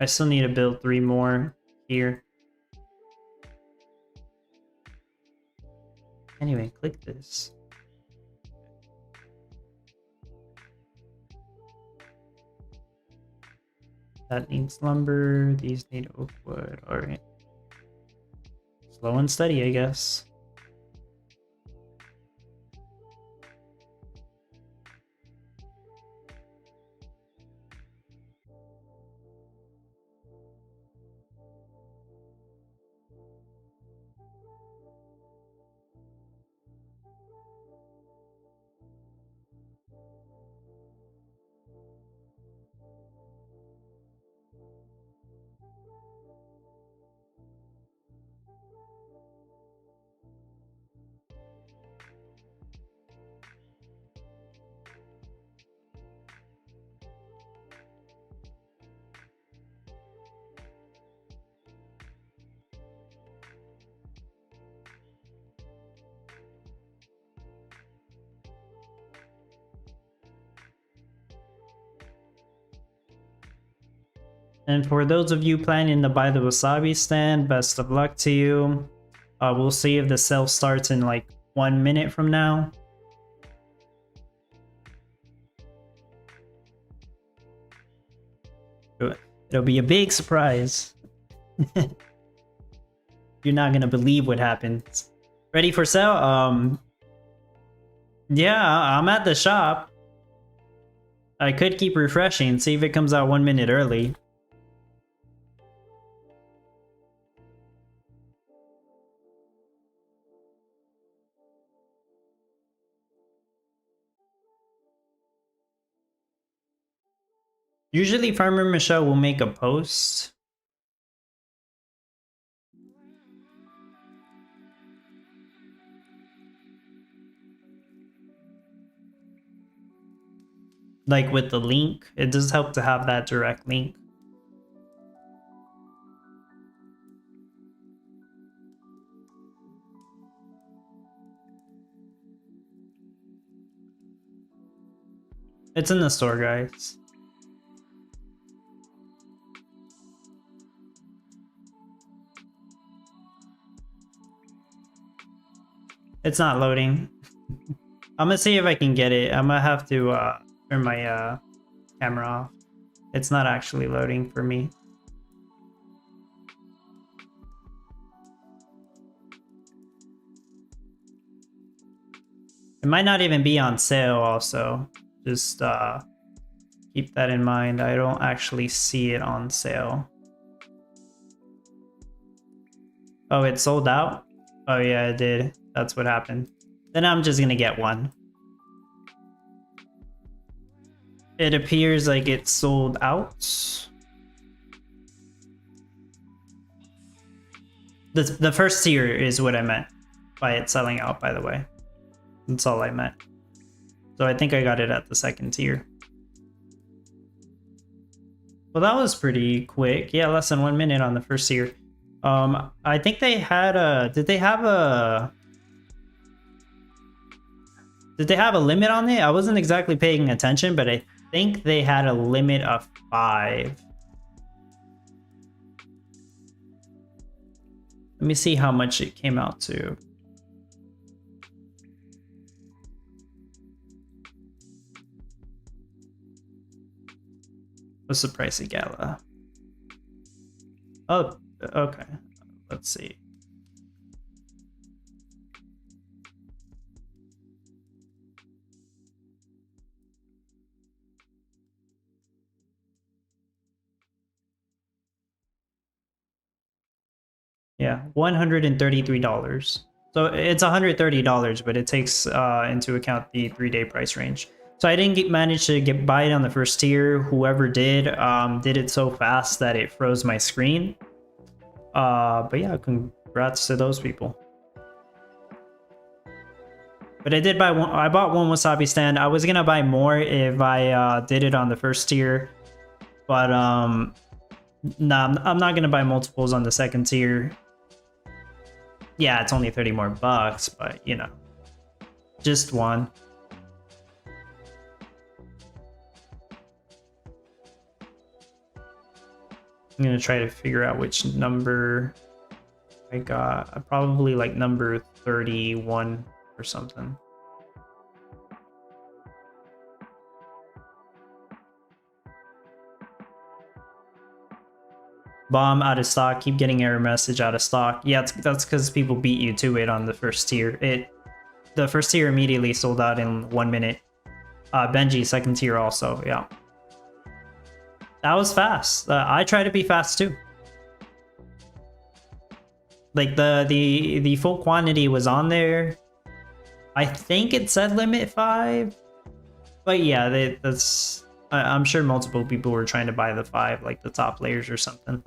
I still need to build 3 more here. Anyway, click this. That needs lumber. These need oak wood. Alright. Slow and steady, I guess. And for those of you planning to buy the Wasabi stand, best of luck to you. We'll see if the sale starts in like 1 minute from now. It'll be a big surprise. You're not gonna believe what happens. Ready for sale? Yeah, I'm at the shop. I could keep refreshing, see if it comes out 1 minute early. Usually Farmer Michelle will make a post. Like with the link, it does help to have that direct link. It's in the store, guys. It's not loading. I'm gonna see if I can get it. I'm gonna have to turn my camera off. It's not actually loading for me. It might not even be on sale also. Just keep that in mind. I don't actually see it on sale. Oh, it sold out? Oh yeah, it did. That's what happened. Then I'm just gonna get one. It appears like it sold out. The first tier is what I meant by it selling out, by the way. That's all I meant. So I think I got it at the second tier. Well, that was pretty quick. Yeah, less than 1 minute on the first tier. I think they had a... Did they have a limit on it? I wasn't exactly paying attention, but I think they had a limit of 5. Let me see how much it came out to. What's the price of Gala? Oh, okay. Let's see. Yeah, $133. So it's $130, but it takes into account the 3-day price range. So I didn't manage to buy it on the first tier. Whoever did it so fast that it froze my screen. But yeah, congrats to those people. But I did buy one. I bought one Wasabi stand. I was gonna buy more if I did it on the first tier, but nah, I'm not gonna buy multiples on the second tier. Yeah, it's only 30 more bucks, but you know, just one. I'm gonna try to figure out which number I got. Probably like number 31 or something. Bomb out of stock. Keep getting error message out of stock. Yeah, that's because people beat you to it on the first tier. The first tier immediately sold out in 1 minute. Benji, second tier also. Yeah, that was fast. I try to be fast too. Like the full quantity was on there. I think it said limit 5, but yeah, that's. I'm sure multiple people were trying to buy the 5, like the top layers or something.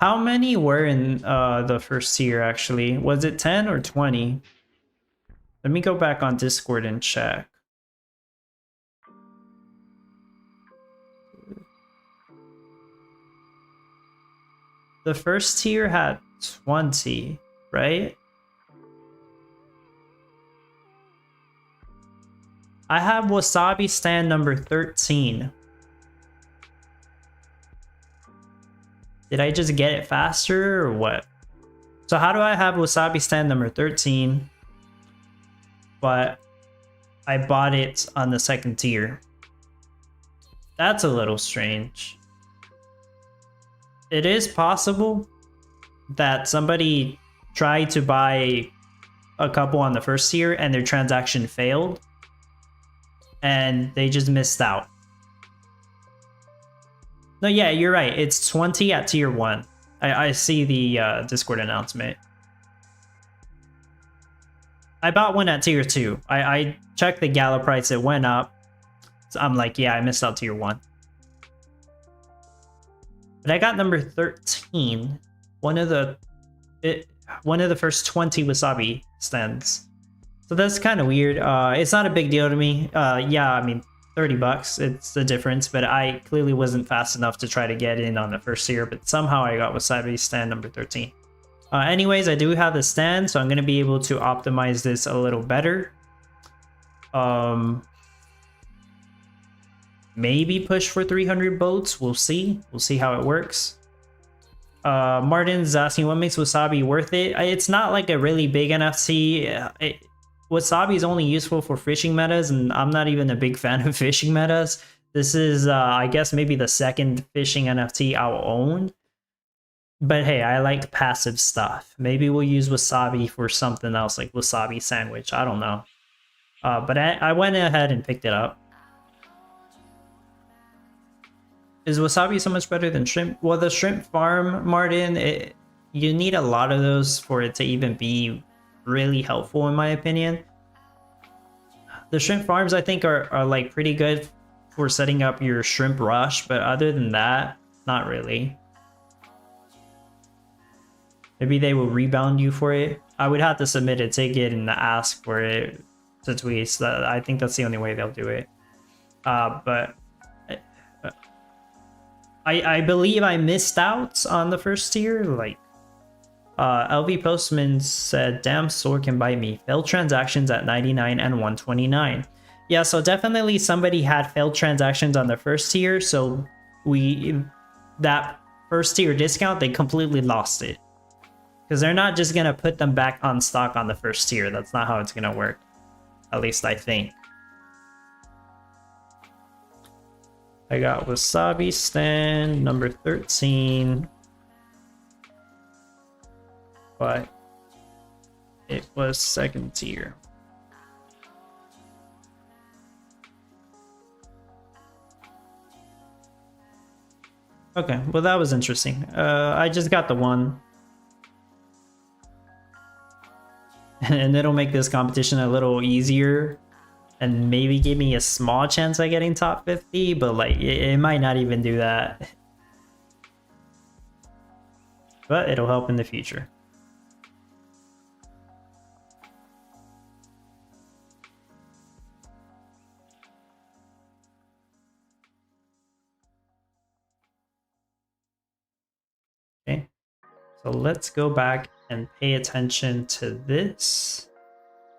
How many were in the first tier actually? Was it 10 or 20? Let me go back on Discord and check. The first tier had 20, right? I have wasabi stand number 13. Did I just get it faster or what? So how do I have wasabi stand number 13, but I bought it on the second tier? That's a little strange. It is possible that somebody tried to buy a couple on the first tier and their transaction failed and they just missed out. No, yeah, you're right. It's 20 at tier 1. I see the Discord announcement. I bought one at tier 2. I checked the Gala price, it went up. So I'm like, yeah, I missed out tier 1. But I got number 13. One of the first 20 wasabi stands. So that's kind of weird. It's not a big deal to me. Yeah, I mean, $30, it's the difference, but I clearly wasn't fast enough to try to get in on the first tier, but somehow I got wasabi stand number 13. Anyways, I do have the stand, so I'm going to be able to optimize this a little better. Maybe push for 300 boats. We'll see. We'll see how it works. Martin's asking, what makes wasabi worth it? It's not like a really big NFT. Wasabi is only useful for fishing metas, and I'm not even a big fan of fishing metas. This is, I guess, maybe the second fishing NFT I'll own. But hey, I like passive stuff. Maybe we'll use wasabi for something else, like wasabi sandwich. I don't know. But I went ahead and picked it up. Is wasabi so much better than shrimp? Well, the shrimp farm, Martin, you need a lot of those for it to even be really helpful, in my opinion. The shrimp farms, I think, are like pretty good for setting up your shrimp rush, but other than that, not really. Maybe they will rebound you for it. I would have to submit a ticket and ask for it to tweet. So I think that's the only way they'll do it. But I believe I missed out on the first tier. Like, LV Postman said, damn, sword can bite me. Failed transactions at 99 and 129. Yeah, so definitely somebody had failed transactions on the first tier. So that first tier discount, they completely lost it. Because they're not just going to put them back on stock on the first tier. That's not how it's going to work. At least I think. I got wasabi stand number 13. But it was second tier. Okay, well that was interesting. I just got the one. And it'll make this competition a little easier and maybe give me a small chance at getting top 50, but like it might not even do that. But it'll help in the future. Okay, so let's go back and pay attention to this.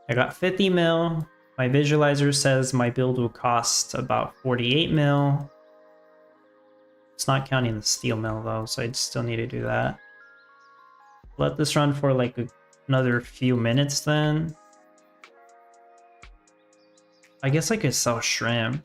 I got 50 mil. My visualizer says my build will cost about 48 mil. It's not counting the steel mill though, so I'd still need to do that. Let this run for like another few minutes then. I guess I could sell shrimp.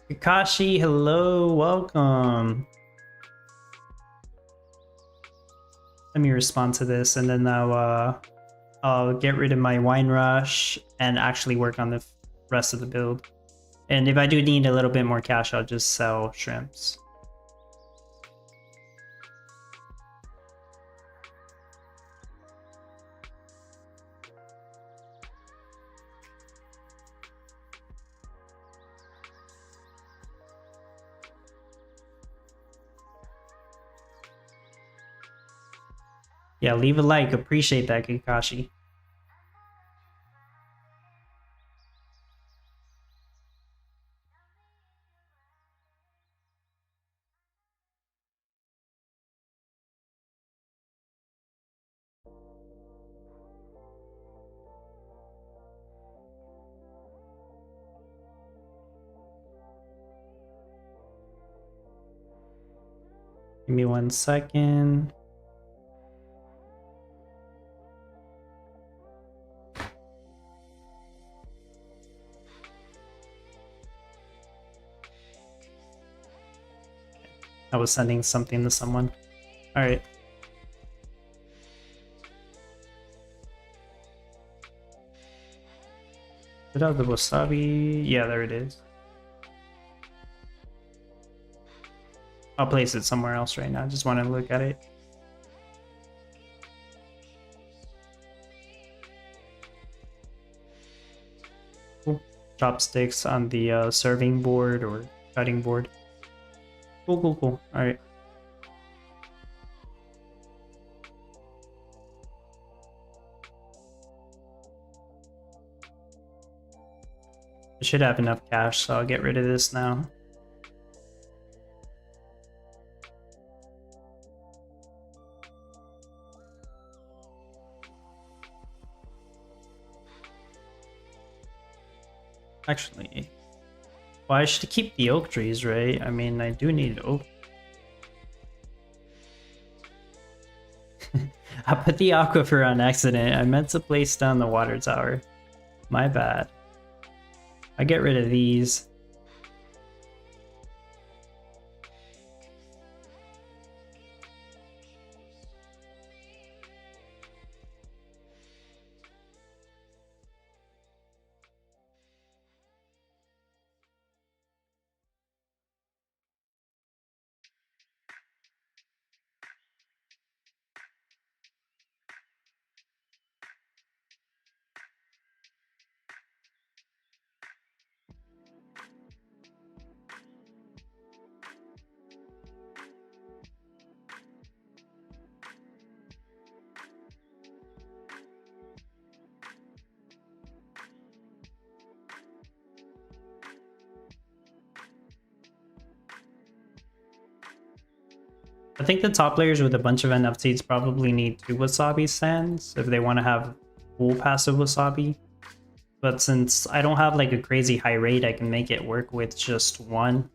Kakashi, hello, welcome. Let me respond to this, and then I'll get rid of my wine rush and actually work on the rest of the build. And if I do need a little bit more cash, I'll just sell shrimps. Yeah, leave a like. Appreciate that, Kakashi. Give me 1 second. I was sending something to someone. All right. Did I have the wasabi? Yeah, there it is. I'll place it somewhere else right now. I just want to look at it. Cool. Chopsticks on the serving board or cutting board. Cool, cool, cool. All right. I should have enough cash, so I'll get rid of this now. Actually, well, I should keep the oak trees, right? I mean, I do need oak. I put the aquifer on accident. I meant to place down the water tower. My bad. I get rid of these. I think the top players with a bunch of NFTs probably need 2 wasabi stands if they want to have full passive wasabi. But since I don't have like a crazy high rate, I can make it work with just 1.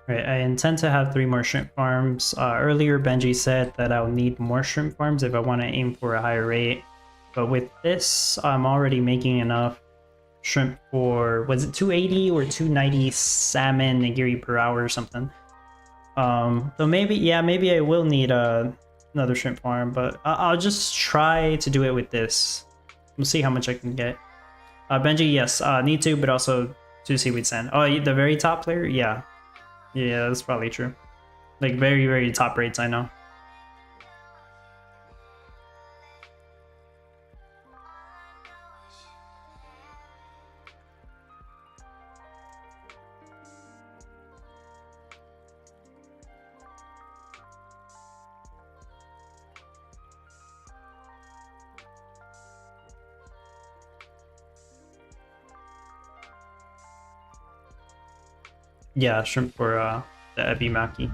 Right, I intend to have 3 more shrimp farms. Earlier, Benji said that I'll need more shrimp farms if I want to aim for a higher rate. But with this, I'm already making enough shrimp for, was it 280 or 290 salmon nigiri per hour or something? So maybe, yeah, maybe I will need another shrimp farm, but I'll just try to do it with this. We'll see how much I can get. Benji, yes, need to, but also 2 seaweed sand. Oh, the very top player? Yeah. Yeah, that's probably true. Like, very, very top rates, I know. Yeah, shrimp for the ebimaki.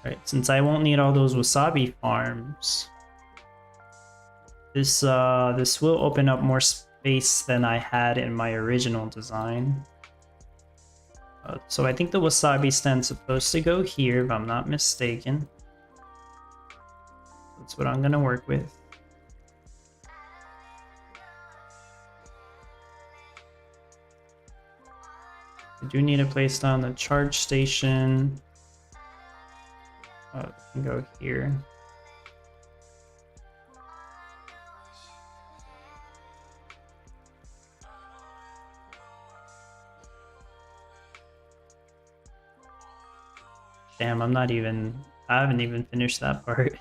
Right, since I won't need all those wasabi farms, this will open up more space than I had in my original design. So I think the wasabi stand's supposed to go here, if I'm not mistaken. That's what I'm gonna work with. I do need a place down the charge station. Can go here. Damn, I haven't even finished that part.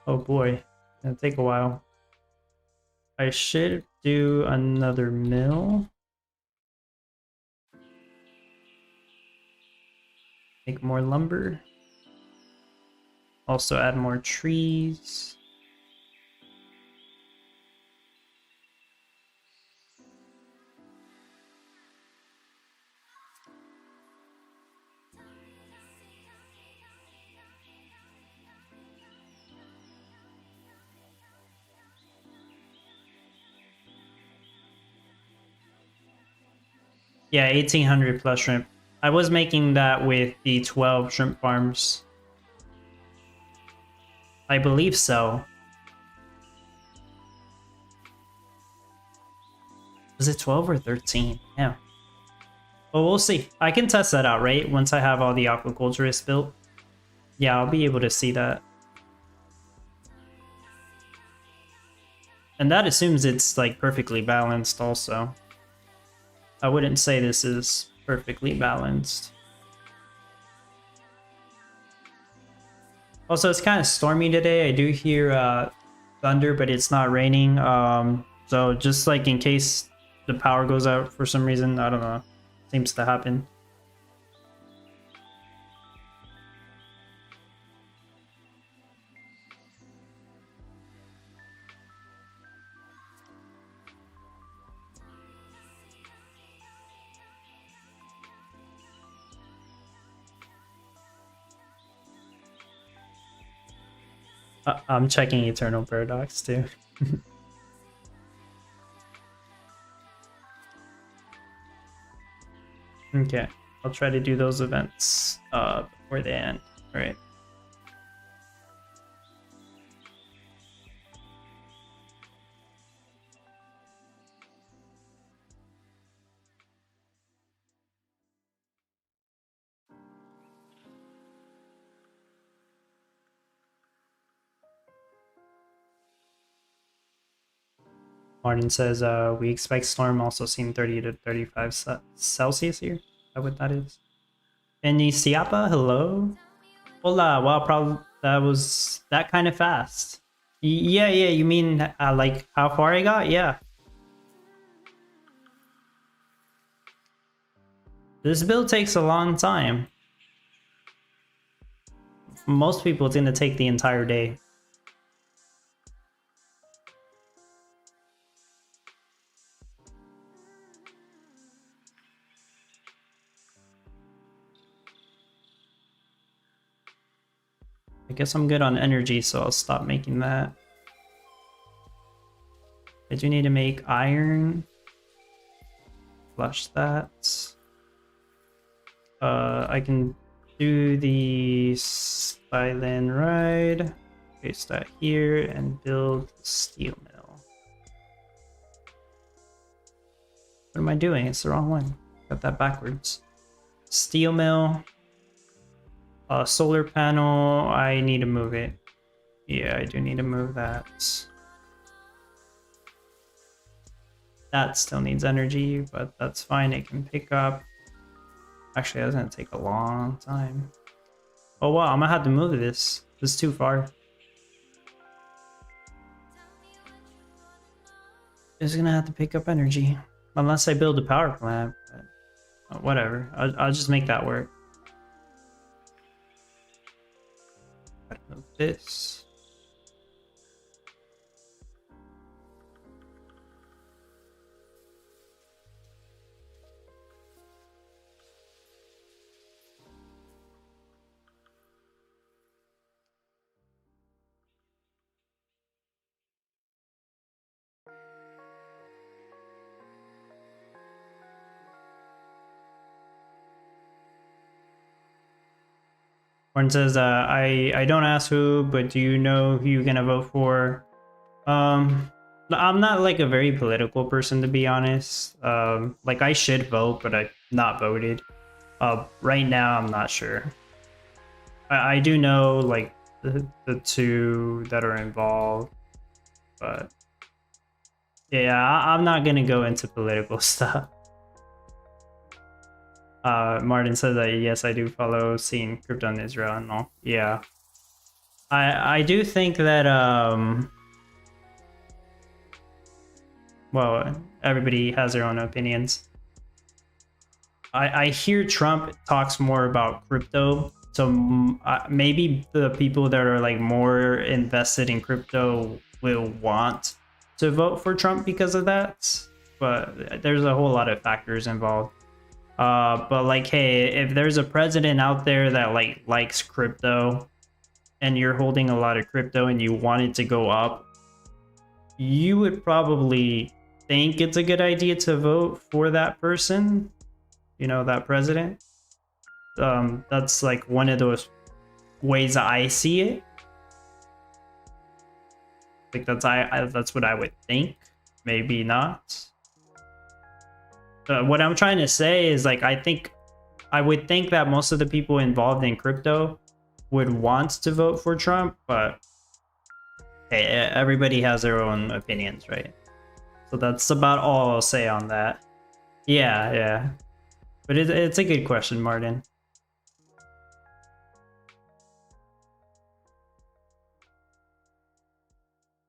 Oh boy, it'll take a while. I should do another mill. Make more lumber. Also add more trees. Yeah, 1800 plus shrimp. I was making that with the 12 shrimp farms. I believe so. Was it 12 or 13? Yeah. Well, we'll see. I can test that out, right? Once I have all the aquaculturists built. Yeah, I'll be able to see that. And that assumes it's like perfectly balanced also. I wouldn't say this is perfectly balanced. Also, it's kind of stormy today. I do hear thunder, but it's not raining. So just like in case the power goes out for some reason, I don't know. Seems to happen. I'm checking Eternal Paradox too. Okay, I'll try to do those events before they end. All right. Martin says, we expect storm also seen 30 to 35 Celsius here. Is that what that is? Siapa, hello? Hola, wow, probably that was that kind of fast. Yeah, yeah, you mean like how far I got? Yeah. This build takes a long time. Most people, it's gonna take the entire day. guess I'm good on energy, so I'll stop making that. I do need to make iron. Flush that. I can do the silent ride. Paste that here and build the steel mill. What am I doing? It's the wrong one. Got that backwards. Steel mill. Solar panel. I need to move it. Yeah, I do need to move that. That still needs energy, but that's fine. It can pick up. Actually, that's gonna take a long time. Oh wow, I'm gonna have to move this. This is too far. It's gonna have to pick up energy. Unless I build a power plant. But whatever. I'll just make that work. Gotta move this. Warren says, I don't ask who, but do you know who you're gonna vote for? I'm not like a very political person, to be honest. Like I should vote, but I've not voted. Right now, I'm not sure. I do know like the two that are involved, but yeah, I'm not gonna go into political stuff. Martin says that yes, I do follow seeing crypto in Israel and all. Yeah, I do think that well, everybody has their own opinions. I hear Trump talks more about crypto, so maybe the people that are like more invested in crypto will want to vote for Trump because of that. But there's a whole lot of factors involved. But like, hey, if there's a president out there that like likes crypto, and you're holding a lot of crypto and you want it to go up, you would probably think it's a good idea to vote for that person, you know, that president. That's like one of those ways I see it. Like that's what I would think. Maybe not. What I'm trying to say is like I would think that most of the people involved in crypto would want to vote for Trump, but hey, everybody has their own opinions, right? So that's about all I'll say on that. Yeah, yeah. But it's a good question, Martin.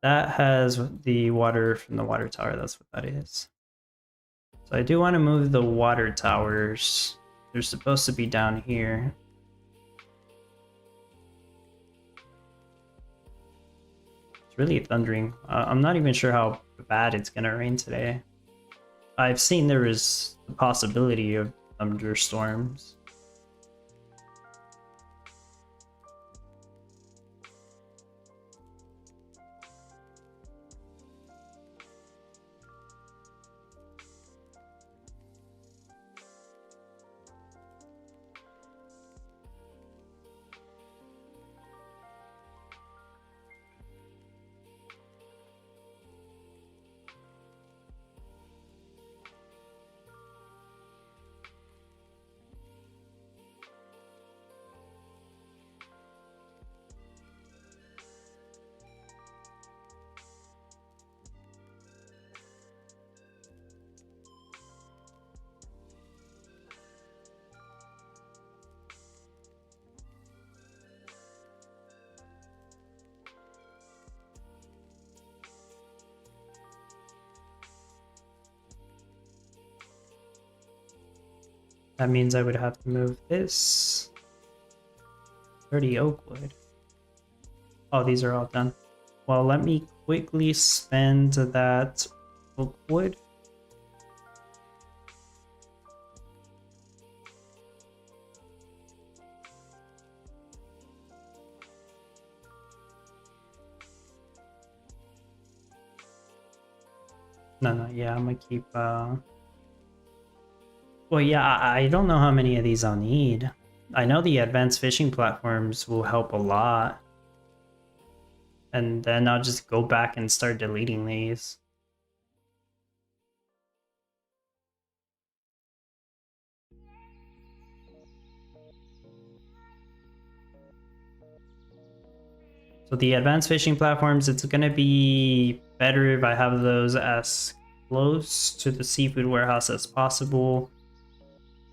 That has the water from the water tower. That's what that is. So I do want to move the water towers. They're supposed to be down here. It's really thundering. I'm not even sure how bad it's gonna rain today. I've seen there is the possibility of thunderstorms. That means I would have to move this. 30 oak wood. Oh, these are all done. Well, let me quickly spend that oak wood. No, yeah, I'm gonna keep, well, yeah, I don't know how many of these I'll need. I know the advanced fishing platforms will help a lot. And then I'll just go back and start deleting these. So the advanced fishing platforms, it's gonna be better if I have those as close to the seafood warehouse as possible.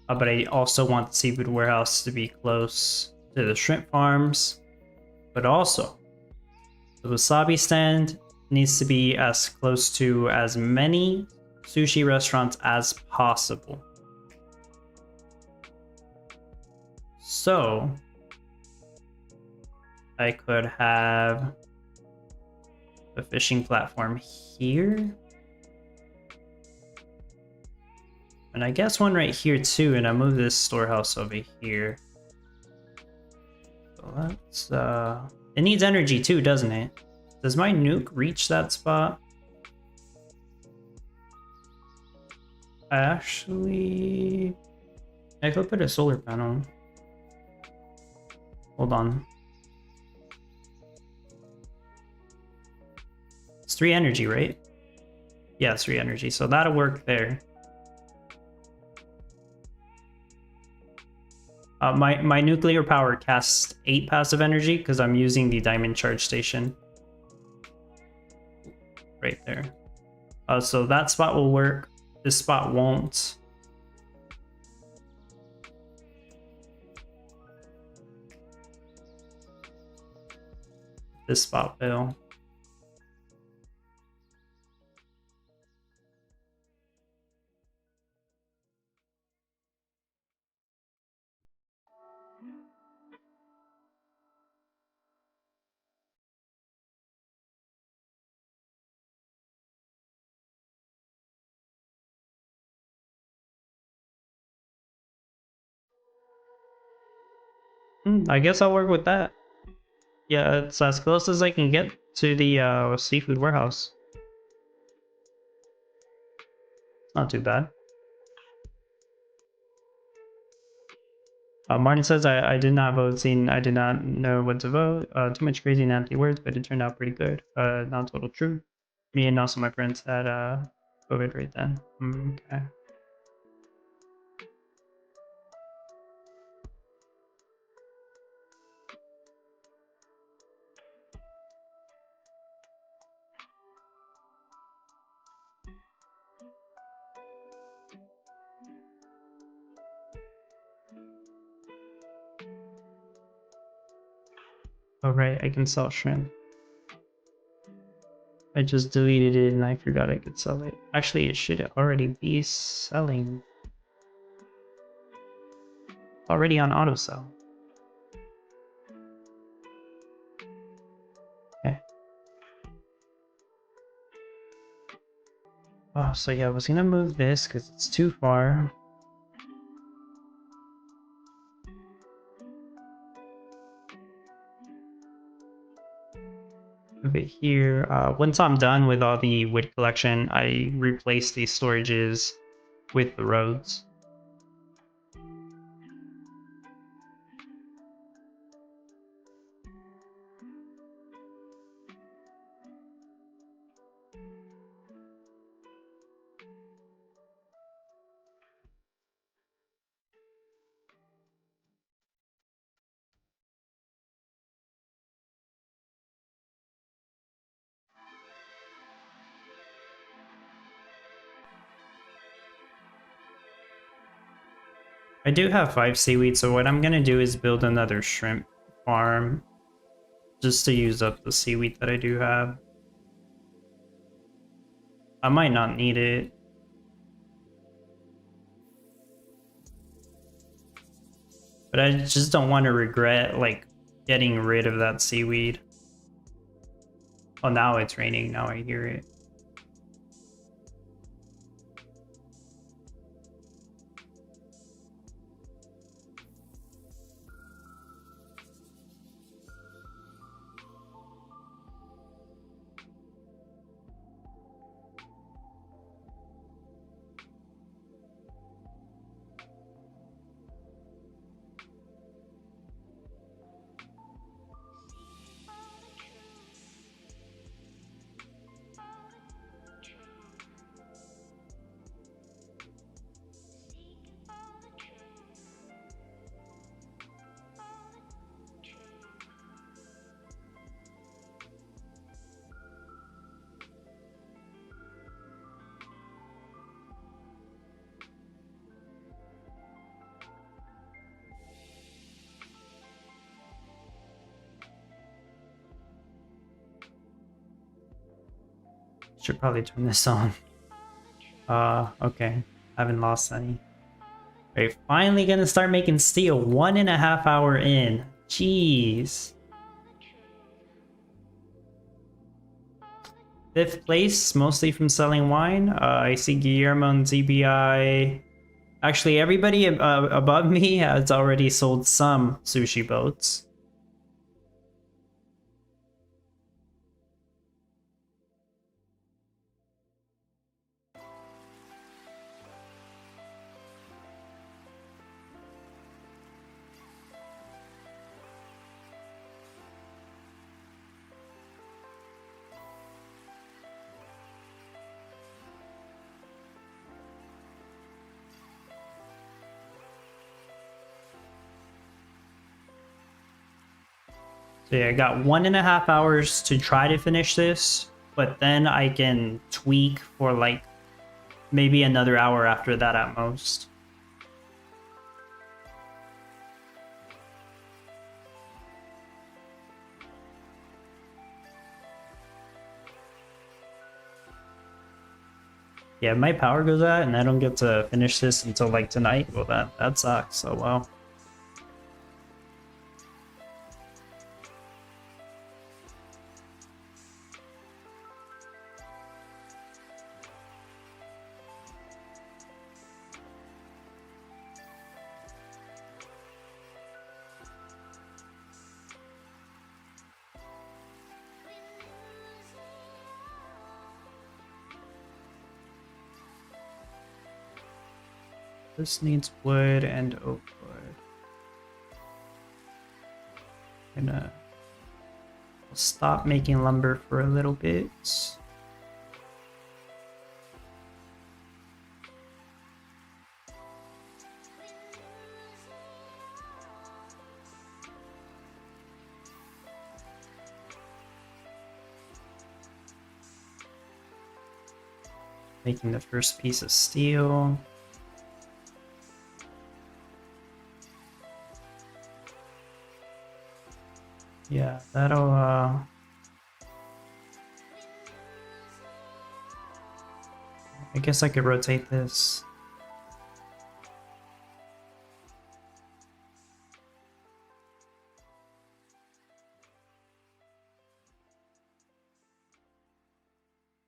But I also want the seafood warehouse to be close to the shrimp farms. But also, the wasabi stand needs to be as close to as many sushi restaurants as possible. So I could have a fishing platform here. And I guess one right here too, and I move this storehouse over here. So let's, it needs energy too, doesn't it? Does my nuke reach that spot? Actually, I could put a solar panel. Hold on. It's 3 energy, right? Yeah, it's 3 energy, so that'll work there. My nuclear power casts 8 passive energy because I'm using the diamond charge station. Right there. So that spot will work. This spot won't. This spot will. I guess I'll work with that. Yeah, it's as close as I can get to the seafood warehouse. Not too bad. Martin says, I did not vote, seeing I did not know what to vote. Too much crazy and empty words, but it turned out pretty good. Not total true. Me and also my friends had voted right then. Okay. Oh right, I can sell shrimp. I just deleted it and I forgot I could sell it. Actually, it should already be selling. Already on auto sell. Okay. Oh, so yeah, I was gonna move this because it's too far. Move it here. Once I'm done with all the wood collection, I replace these storages with the roads. I do have 5 seaweed, so what I'm gonna do is build another shrimp farm just to use up the seaweed that I do have. I might not need it. But I just don't want to regret, like, getting rid of that seaweed. Oh, now it's raining. Now I hear it. Should probably turn this on. Okay. Haven't lost any. We're finally gonna start making steel 1.5 hour in. Jeez. 5th place, mostly from selling wine. I see Guillermo and ZBI. Actually, everybody above me has already sold some sushi boats. So yeah, I got 1.5 hours to try to finish this, but then I can tweak for like maybe another hour after that at most. Yeah, my power goes out and I don't get to finish this until like tonight. Well, that sucks. So well. This needs wood and oak wood. Gonna stop making lumber for a little bit. Making the first piece of steel. Yeah, that'll I guess I could rotate this.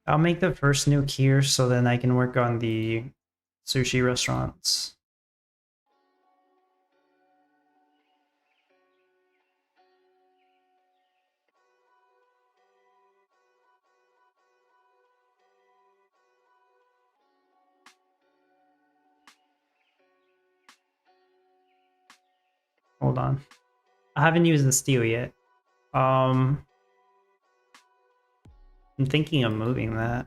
I'll make the first nuke here so then I can work on the sushi restaurants. Hold on. I haven't used the steel yet. I'm thinking of moving that.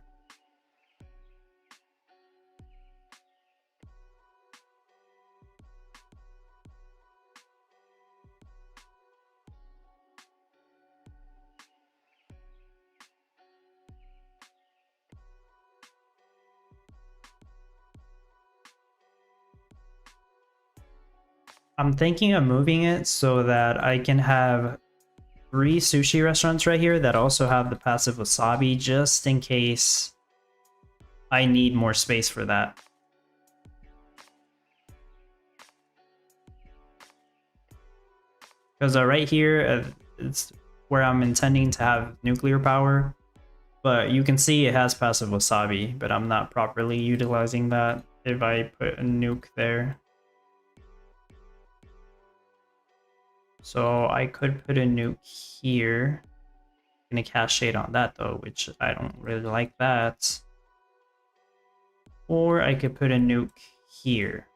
I'm thinking of moving it so that I can have 3 sushi restaurants right here that also have the passive wasabi, just in case I need more space for that. Because right here, it's where I'm intending to have nuclear power, but you can see it has passive wasabi, but I'm not properly utilizing that if I put a nuke there. So I could put a nuke here. I'm gonna cast shade on that though, which I don't really like that. Or I could put a nuke here.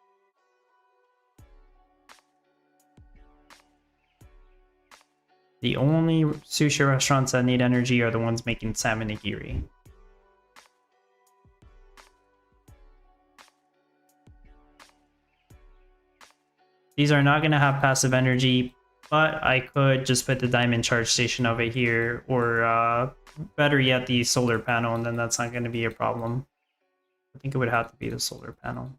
The only sushi restaurants that need energy are the ones making salmon nigiri. These are not going to have passive energy, but I could just put the diamond charge station over here, or better yet, the solar panel, and then that's not going to be a problem. I think it would have to be the solar panel.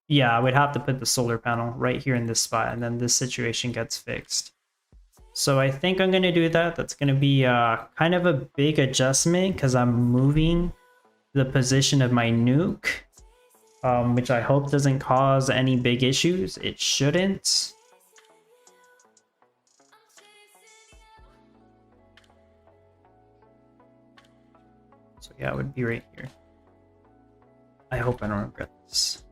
Yeah, I would have to put the solar panel right here in this spot, and then this situation gets fixed. So I think I'm gonna do that. That's gonna be kind of a big adjustment because I'm moving the position of my nuke, which I hope doesn't cause any big issues. It shouldn't. So yeah, it would be right here. I hope I don't regret this.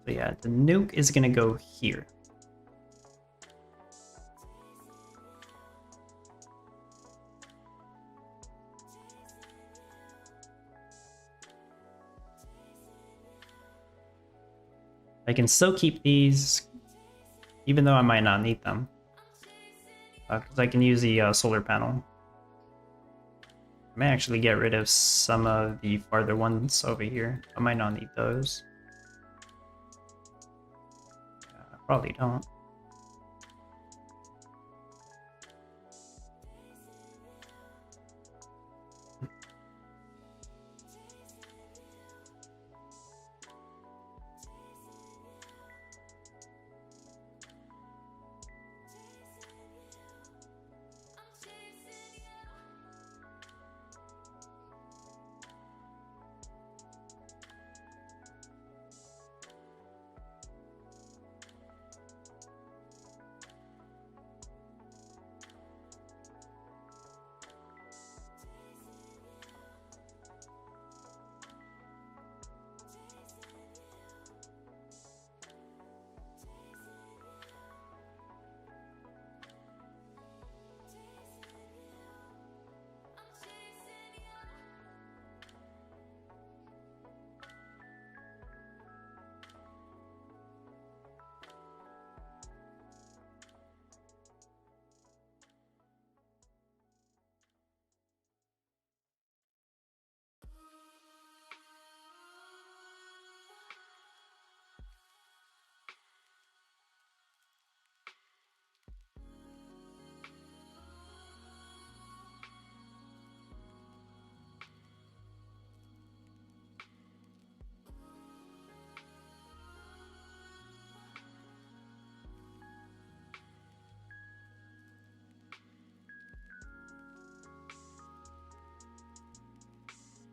So yeah, the nuke is gonna go here. I can still keep these, even though I might not need them. Because I can use the solar panel. I may actually get rid of some of the farther ones over here. I might not need those. I probably don't.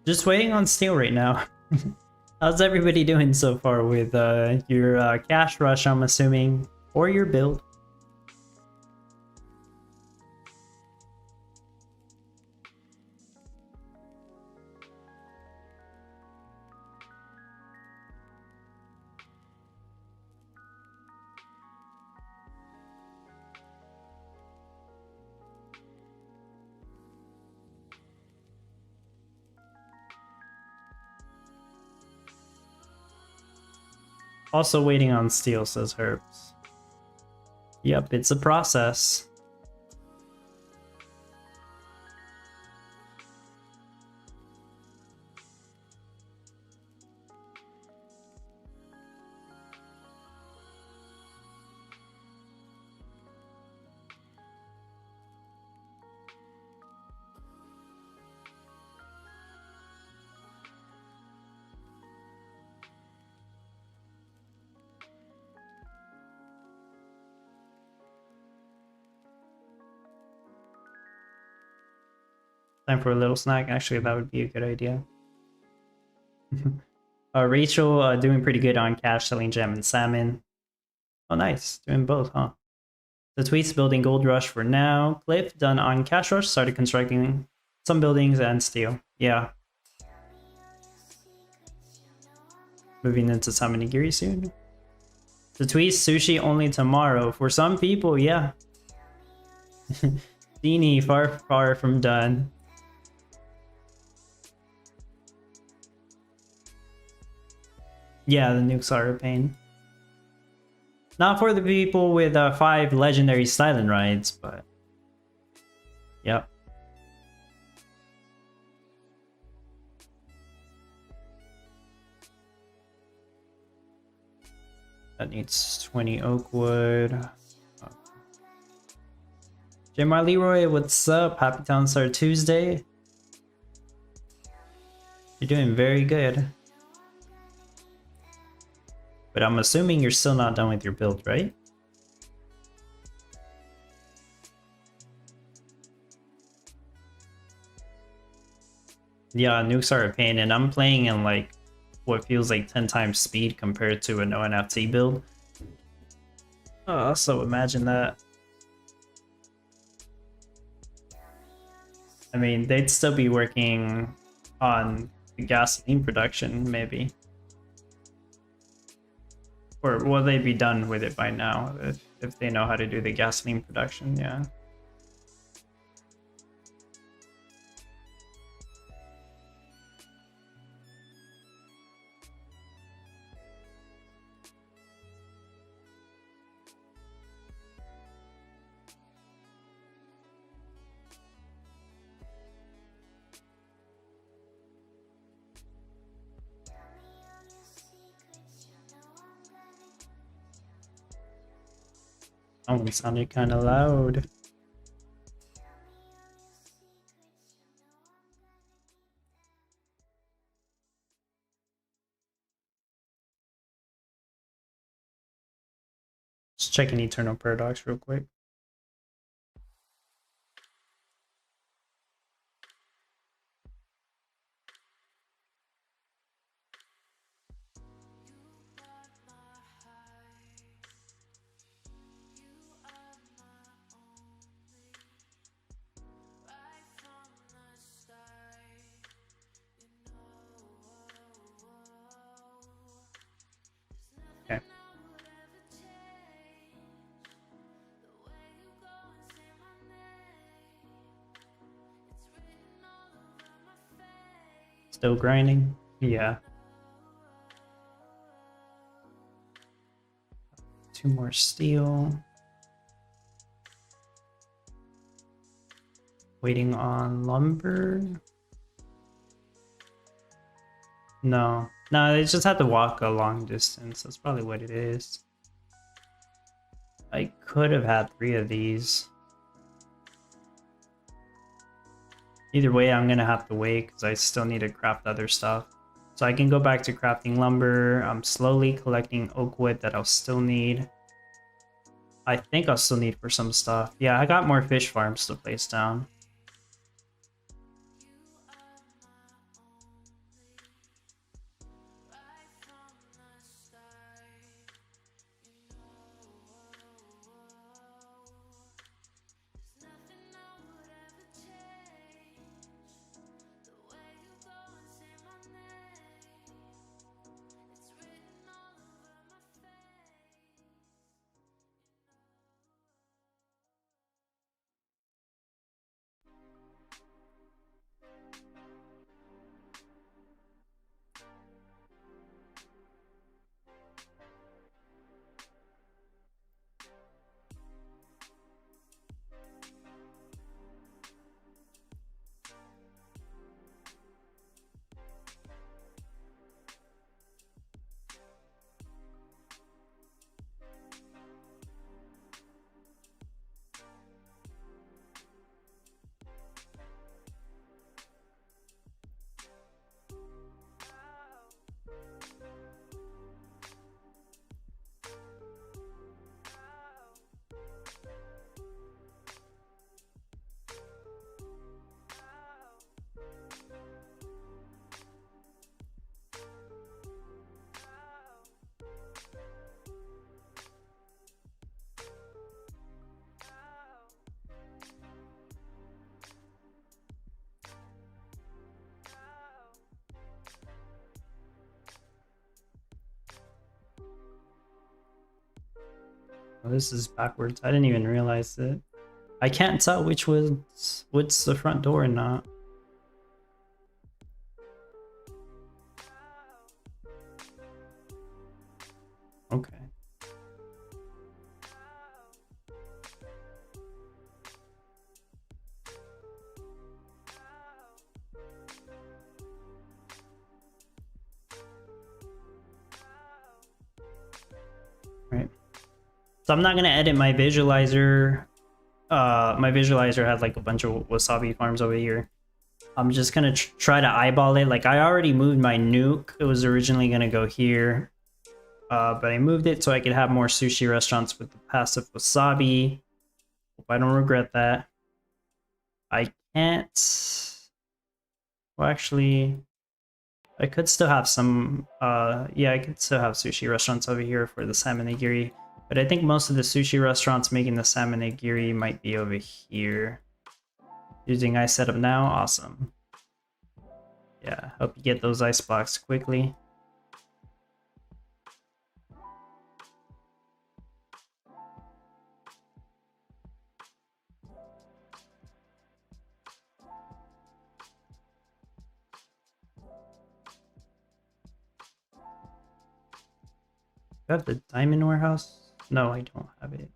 Just waiting on steel right now. How's everybody doing so far with your cash rush, I'm assuming, or your build? Also waiting on steel, says Herbs. Yep, it's a process. Time for a little snack. Actually, that would be a good idea. Rachel doing pretty good on cash, selling gem and salmon. Oh, nice. Doing both, huh? The tweets building Gold Rush for now. Cliff done on Cash Rush, started constructing some buildings and steel. Yeah. Moving into Samanigiri soon. The tweets Sushi only tomorrow. For some people, yeah. Dini, far from done. Yeah, the nukes are a pain. Not for the people with 5 legendary silent rides, but... Yep. That needs 20 oak wood. Oh. Jamar Leroy, what's up? Happy Town Star Tuesday. You're doing very good. But I'm assuming you're still not done with your build, right? Yeah, nukes are a pain, and I'm playing in like what feels like 10 times speed compared to an ONFT build. So imagine that. I mean, they'd still be working on the gasoline production, maybe. Or will they be done with it by now if they know how to do the gasoline production? Yeah. Oh, it sounded kind of loud. Just checking Eternal Paradox real quick. Okay. Still grinding? Yeah. 2 more steel. Waiting on lumber. No. No, they just have to walk a long distance. That's probably what it is. I could have had 3 of these. Either way, I'm gonna have to wait because I still need to craft other stuff. So I can go back to crafting lumber. I'm slowly collecting oak wood that I'll still need. I think I'll still need for some stuff. Yeah, I got more fish farms to place down. Oh, this is backwards. I didn't even realize it. I can't tell what's the front door and not. Okay. Right. So I'm not gonna edit my visualizer. My visualizer had like a bunch of wasabi farms over here. I'm just gonna try to eyeball it. Like I already moved my nuke. It was originally gonna go here. But I moved it so I could have more sushi restaurants with the passive wasabi. Hope I don't regret that. I can't. Well, actually, I could still have some, yeah, I could still have sushi restaurants over here for the salmon nigiri, but I think most of the sushi restaurants making the salmon nigiri might be over here. Using ice setup now, awesome. Yeah, hope you get those ice blocks quickly. Do I have the diamond warehouse? No, I don't have it.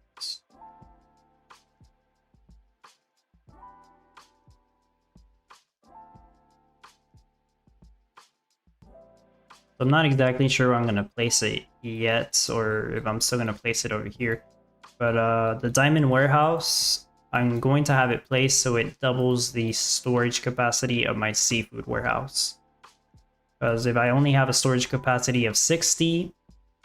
I'm not exactly sure where I'm going to place it yet, or if I'm still going to place it over here. But the diamond warehouse, I'm going to have it placed so it doubles the storage capacity of my seafood warehouse. Because if I only have a storage capacity of 60,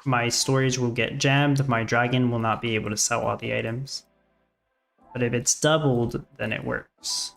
my storage will get jammed, my dragon will not be able to sell all the items. But if it's doubled, then it works.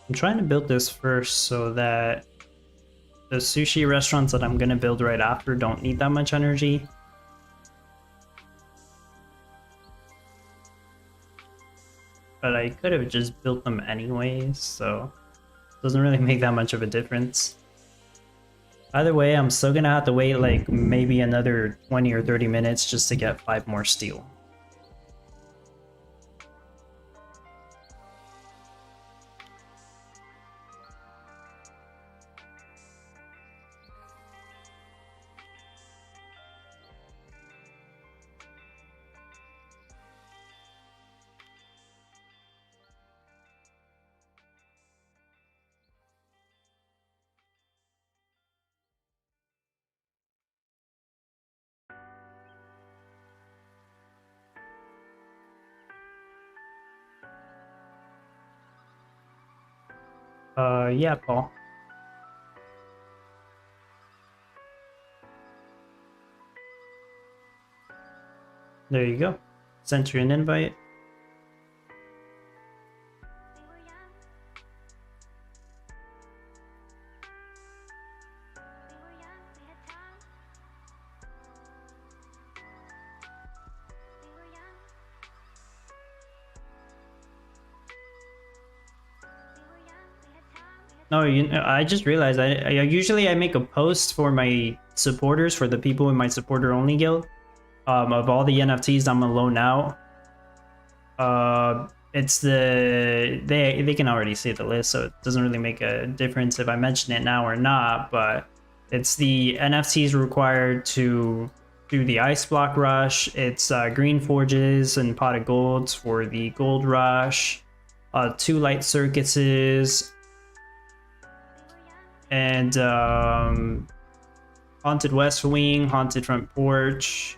I'm trying to build this first so that the sushi restaurants that I'm gonna build right after don't need that much energy. But I could have just built them anyways, so it doesn't really make that much of a difference. Either way, I'm still gonna have to wait like maybe another 20 or 30 minutes just to get 5 more steel. Yeah, Paul. There you go. Sent you an invite. No, I just realized I usually I make a post for my supporters, for the people in my supporter only guild, of all the NFTs I'm gonna loan out. It's they can already see the list, so it doesn't really make a difference if I mention it now or not. But It's the NFTs required to do the Ice Block Rush. It's green forges and pot of golds for the Gold Rush. 2 light circuses. And Haunted West Wing, Haunted Front Porch,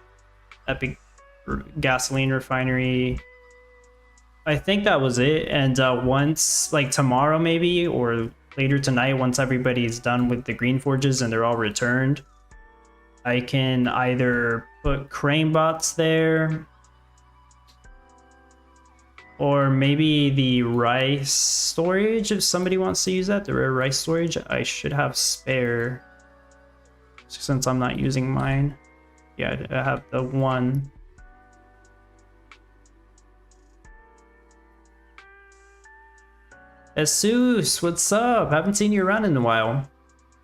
Epic Gasoline Refinery. I think that was it. And once, like tomorrow maybe, or later tonight, once everybody's done with the green forges and they're all returned, I can either put crane bots there, or maybe the rice storage if somebody wants to use that. The rare rice storage, I should have spare since I'm not using mine. Yeah, I have the one. Jesus, what's up? Haven't seen you around in a while.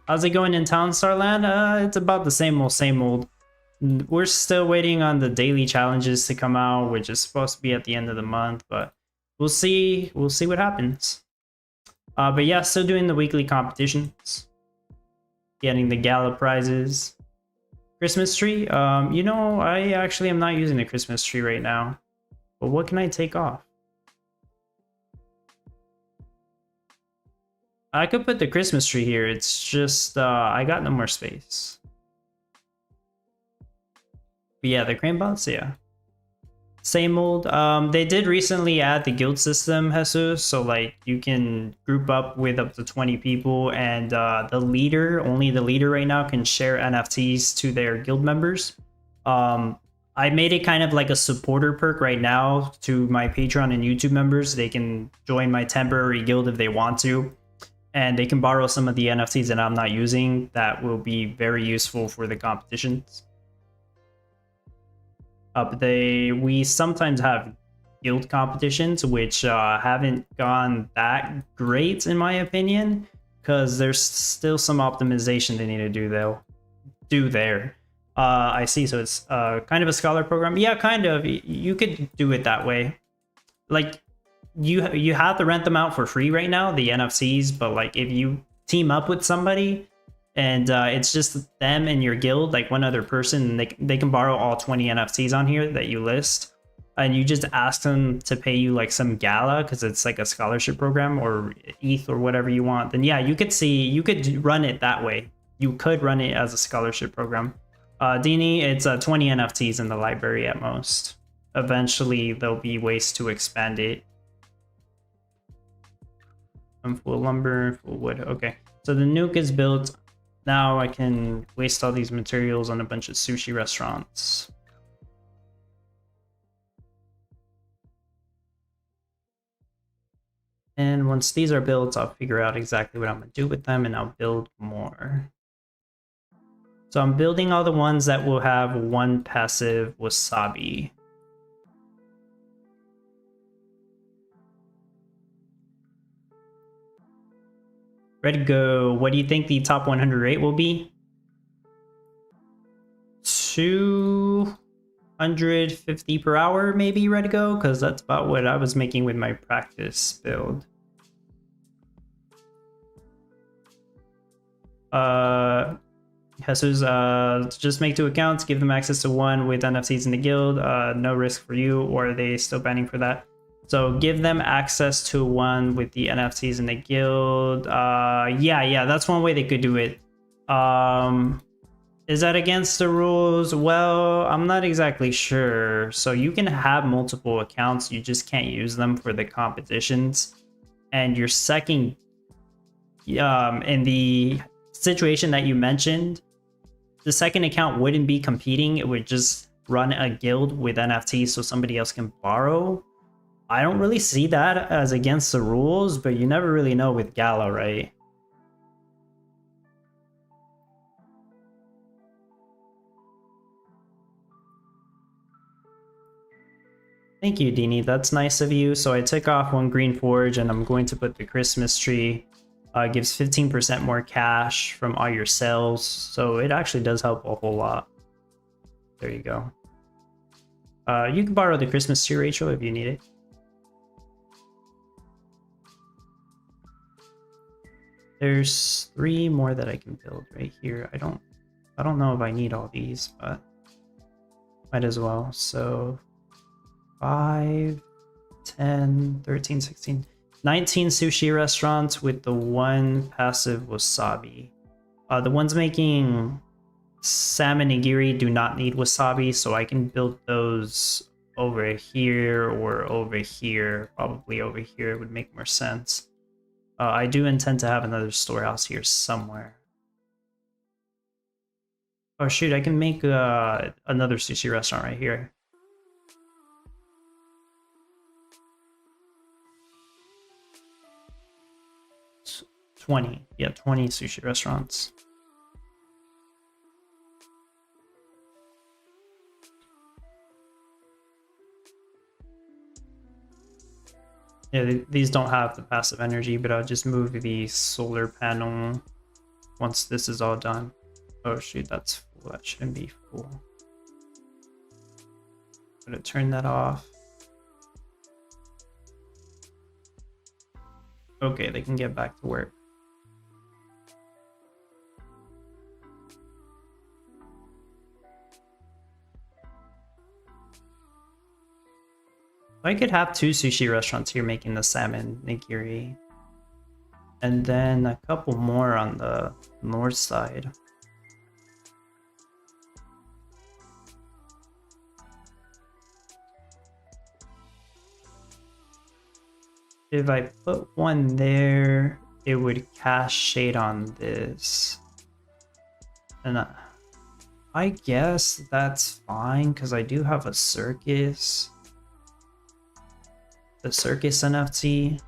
How's it going in town, Starland? It's about the same old, same old. We're still waiting on the daily challenges to come out, which is supposed to be at the end of the month, but we'll see. We'll see what happens. But yeah, still doing the weekly competitions. Getting the Gala prizes. Christmas tree? You know, I actually am not using the Christmas tree right now. But what can I take off? I could put the Christmas tree here. It's just, I got no more space. But yeah, the crane bots, yeah. Same old. They did recently add the guild system, Jesus. So like you can group up with up to 20 people, and the leader, only the leader right now, can share NFTs to their guild members. I made it kind of like a supporter perk right now to my Patreon and YouTube members. They can join my temporary guild if they want to, and they can borrow some of the NFTs that I'm not using. That will be very useful for the competitions. But we sometimes have guild competitions, which haven't gone that great in my opinion, because there's still some optimization they need to do there. I see. So it's kind of a scholar program. Yeah, kind of. You could do it that way. Like you have to rent them out for free right now, the NFCs. But like if you team up with somebody, and it's just them and your guild, like one other person, and they can borrow all 20 NFTs on here that you list, and you just ask them to pay you like some Gala because it's like a scholarship program, or ETH or whatever you want. Then yeah, you could run it that way. You could run it as a scholarship program. Dini, it's 20 NFTs in the library at most. Eventually there'll be ways to expand it. I'm full lumber, full wood. Okay, so the nuke is built. Now I can waste all these materials on a bunch of sushi restaurants. And once these are built, I'll figure out exactly what I'm gonna do with them, and I'll build more. So I'm building all the ones that will have one passive wasabi. Ready to go. What do you think the top 100 rate will be? 250 per hour, maybe, ready to go? Because that's about what I was making with my practice build. Jesus, just make 2 accounts, give them access to one with NFTs in the guild. No risk for you, or are they still banning for that? So give them access to one with the NFTs in the guild. Yeah, that's one way they could do it. Is that against the rules? Well, I'm not exactly sure. So you can have multiple accounts, you just can't use them for the competitions. And your second, in the situation that you mentioned, the second account wouldn't be competing. It would just run a guild with NFTs so somebody else can borrow. I don't really see that as against the rules, but you never really know with Gala, right? Thank you, Dini. That's nice of you. So I took off 1 green forge, and I'm going to put the Christmas tree. Gives 15% more cash from all your sales. So it actually does help a whole lot. There you go. You can borrow the Christmas tree, Rachel, if you need it. There's 3 more that I can build right here. I don't know if I need all these, but might as well. So 5, 10, 13, 16, 19 sushi restaurants with the 1 passive wasabi. The ones making salmon nigiri do not need wasabi, so I can build those over here or over here. Probably over here would make more sense. I do intend to have another storehouse here somewhere. Oh shoot, I can make another sushi restaurant right here. 20. Yeah, 20 sushi restaurants. Yeah, these don't have the passive energy, but I'll just move the solar panel once this is all done. Oh shoot, that's full. That shouldn't be full. I'm gonna turn that off. Okay, they can get back to work. I could have 2 sushi restaurants here making the salmon nigiri. And then a couple more on the north side. If I put one there, it would cast shade on this. And I guess that's fine because I do have a circus. The circus NFT.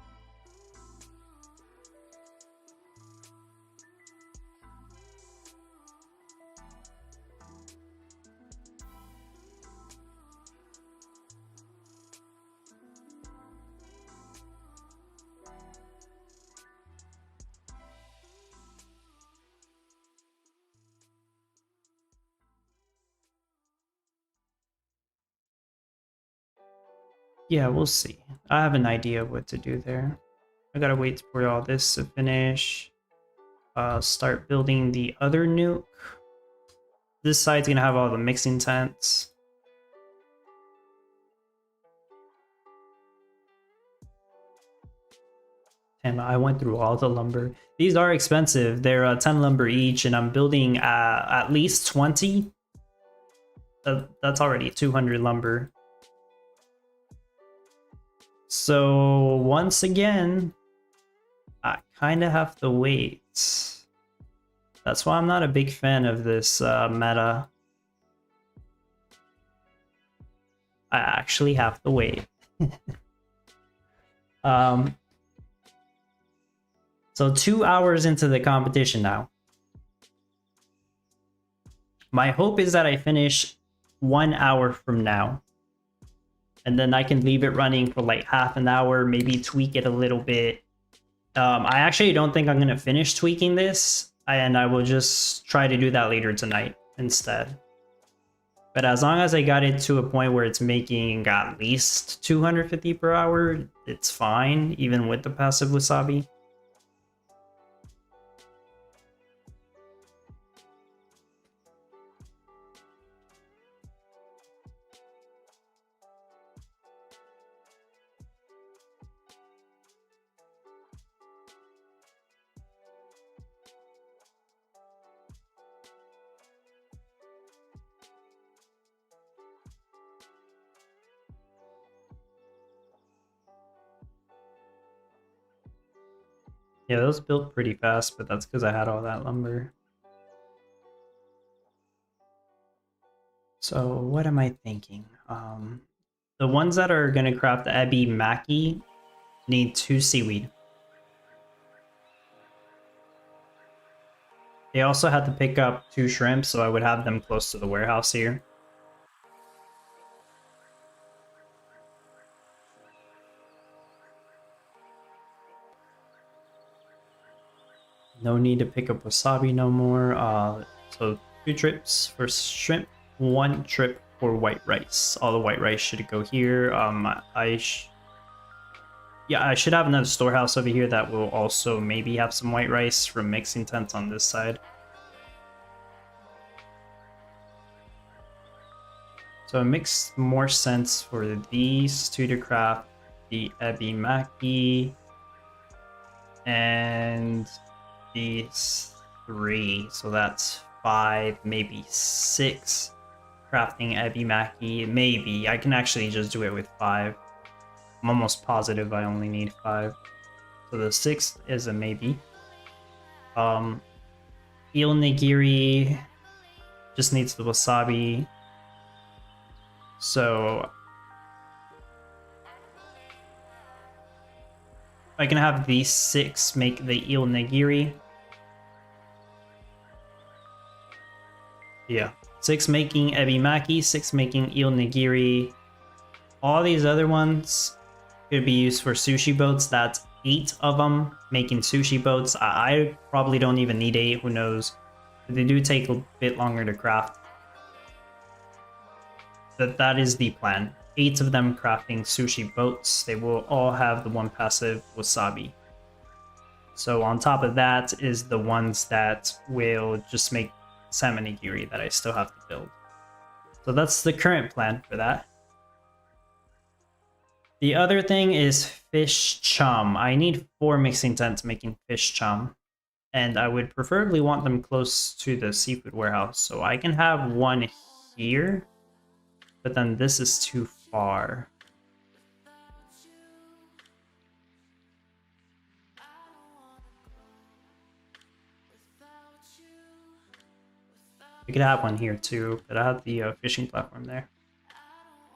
Yeah, we'll see. I have an idea of what to do there. I gotta wait for all this to finish. Start building the other nuke. This side's gonna have all the mixing tents. And I went through all the lumber. These are expensive. They're 10 lumber each, and I'm building at least 20. That's already 200 lumber. So once again, I kind of have to wait. That's why I'm not a big fan of this meta. I actually have to wait. So 2 hours into the competition now. My hope is that I finish 1 hour from now. And then I can leave it running for like half an hour, maybe tweak it a little bit. I actually don't think I'm going to finish tweaking this, and I will just try to do that later tonight instead. But as long as I got it to a point where it's making at least 250 per hour, it's fine, even with the passive wasabi. Yeah, those built pretty fast, but that's because I had all that lumber. So what am I thinking? The ones that are going to craft the Ebi Maki need 2 seaweed. They also had to pick up 2 shrimp, so I would have them close to the warehouse here. No need to pick up wasabi no more. So 2 trips for shrimp, 1 trip for white rice. All the white rice should go here. Yeah, I should have another storehouse over here that will also maybe have some white rice from mixing tents on this side. So it makes more sense for these two to craft the ebimaki and these 3. So that's 5, maybe 6 crafting ebimaki. Maybe I can actually just do it with 5. I'm almost positive I only need 5. So the 6th is a maybe. Eel nigiri just needs the wasabi. So I can have these 6 make the eel nigiri. Yeah. 6 making ebimaki, 6 making eel nigiri. All these other ones could be used for sushi boats. That's 8 of them making sushi boats. I probably don't even need 8, who knows. But they do take a bit longer to craft. That is the plan. 8 of them crafting sushi boats. They will all have the one passive wasabi. So on top of that is the ones that will just make salmon nigiri that I still have to build. So that's the current plan for that. The other thing is fish chum. I need 4 mixing tents making fish chum. And I would preferably want them close to the seafood warehouse. So I can have one here, but then this is too far. We could have one here too, but I have the fishing platform there.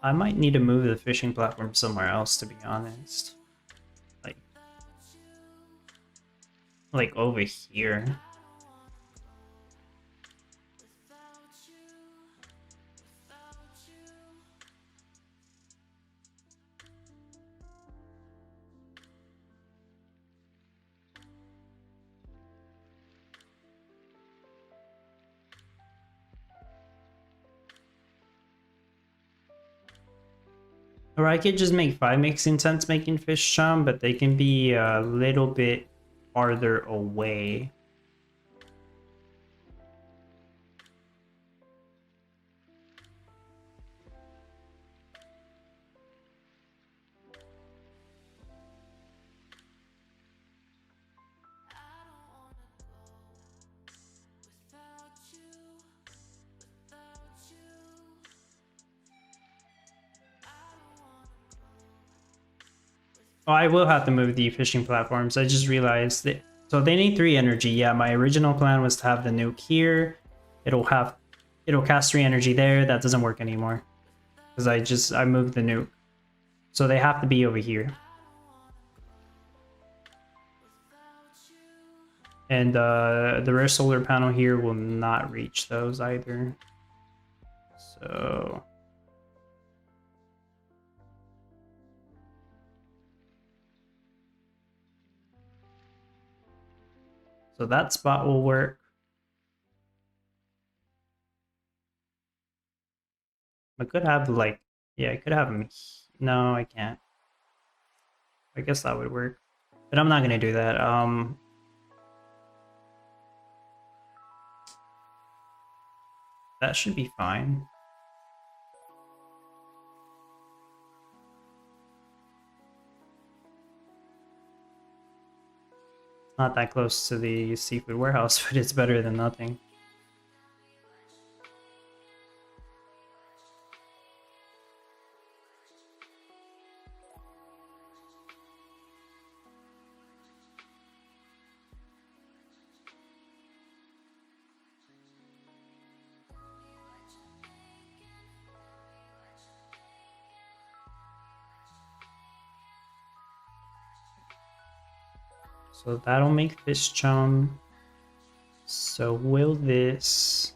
I might need to move the fishing platform somewhere else, to be honest. Like over here. Or I could just make 5 mixing tents making fish chum, but they can be a little bit farther away. Oh, I will have to move the fishing platforms. I just realized that. So they need 3 energy. Yeah, my original plan was to have the nuke here. It'll cast 3 energy there. That doesn't work anymore because I moved the nuke. So they have to be over here. And the rear solar panel here will not reach those either. So that spot will work. I could have like, yeah, I could have him. No, I can't. I guess that would work, but I'm not gonna do that. That should be fine. Not that close to the seafood warehouse, but it's better than nothing. So that'll make fish chum. So will this.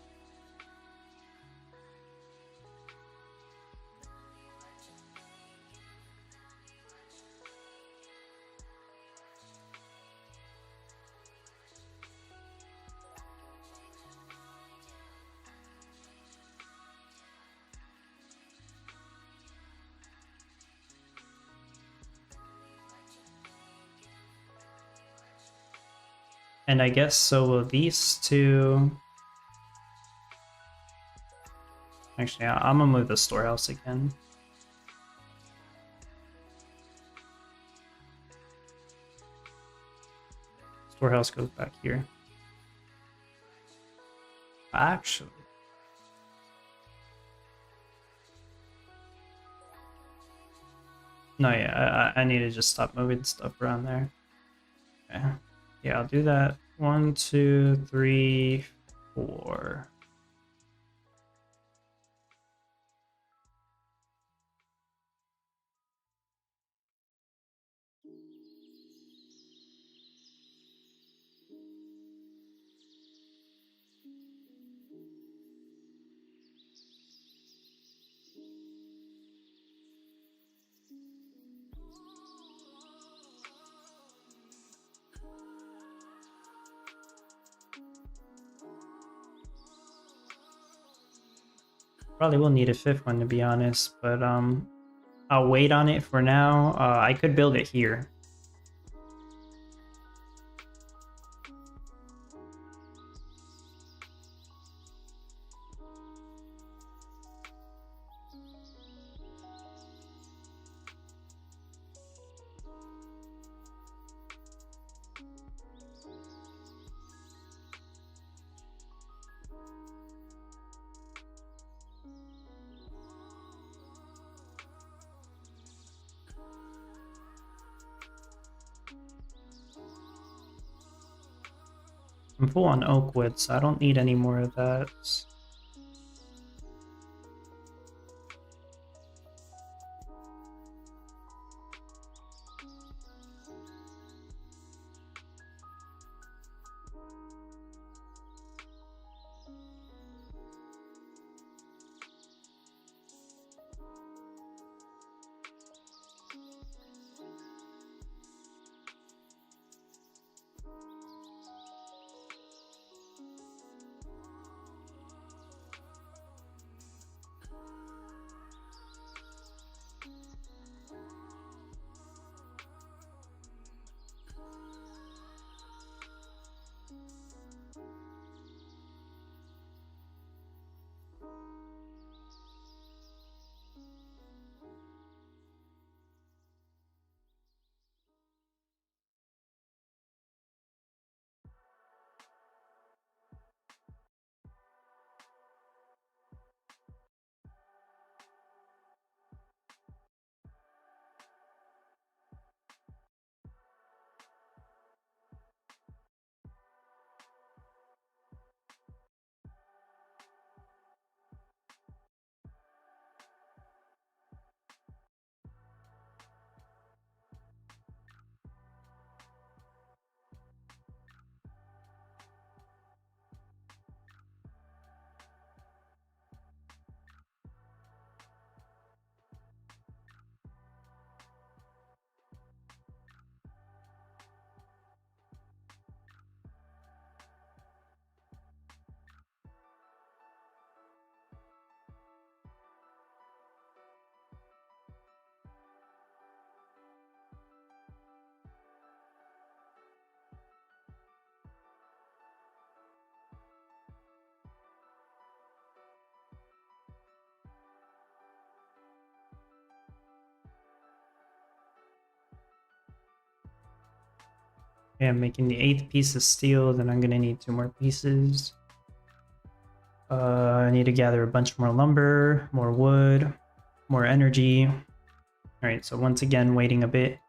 And I guess so will these two. Actually, I'm gonna move the storehouse again. Storehouse goes back here. Actually. No, yeah, I need to just stop moving stuff around there. Okay. Yeah, I'll do that. 1, 2, 3, 4. Probably will need a fifth one to be honest, but I'll wait on it for now. I could build it here. I'm full on oak wood, so I don't need any more of that. Okay, I'm making the 8th piece of steel, then I'm gonna need 2 more pieces. I need to gather a bunch more lumber, more wood, more energy. Alright, so once again, waiting a bit.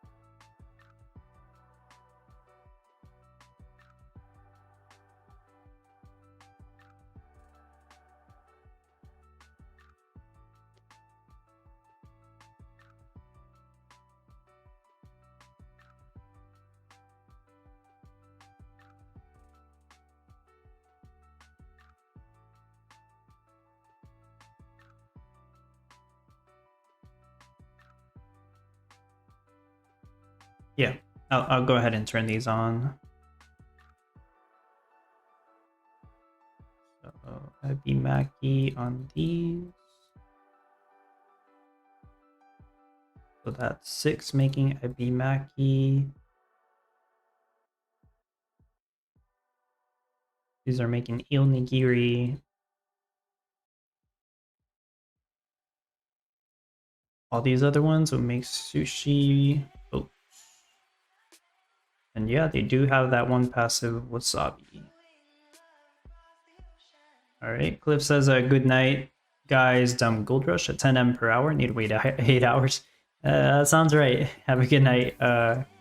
Yeah, I'll go ahead and turn these on. So I'd be Mackie on these. So that's 6 making a B Mackie. These are making eel nigiri. All these other ones will make sushi. Oh. And yeah, they do have that one passive wasabi. Alright, Cliff says good night, guys. Gold rush at 10 m per hour. Need to wait 8 hours. That sounds right. Have a good night,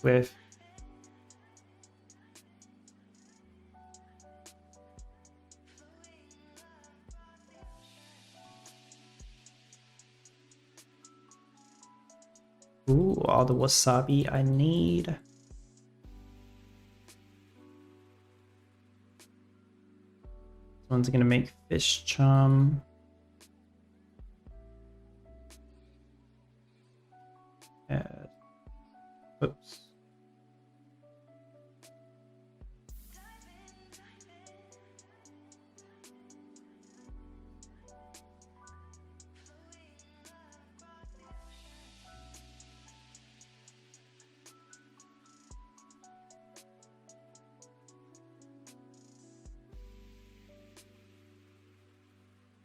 Cliff. Ooh, all the wasabi I need. This one's gonna make fish chum. Oops.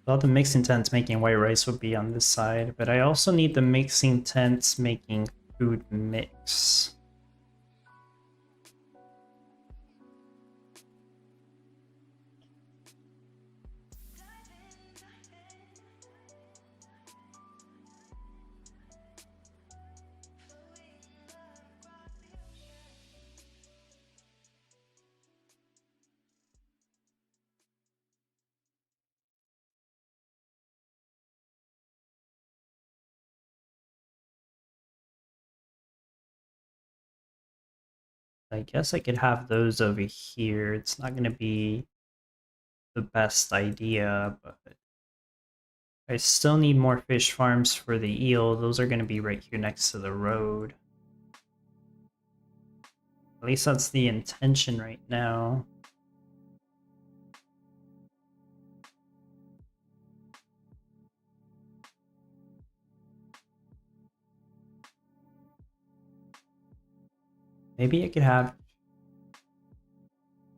All the mixing tents making white rice would be on this side, but I also need the mixing tents making food mix. I guess I could have those over here. It's not going to be the best idea, but I still need more fish farms for the eel. Those are going to be right here next to the road. At least that's the intention right now. Maybe I could have...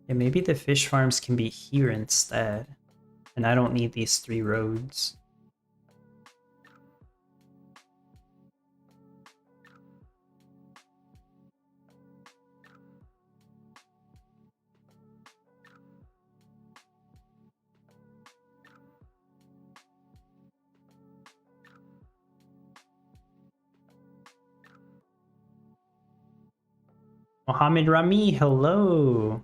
Yeah, maybe the fish farms can be here instead. And I don't need these 3 roads. Mohammed Rami, hello!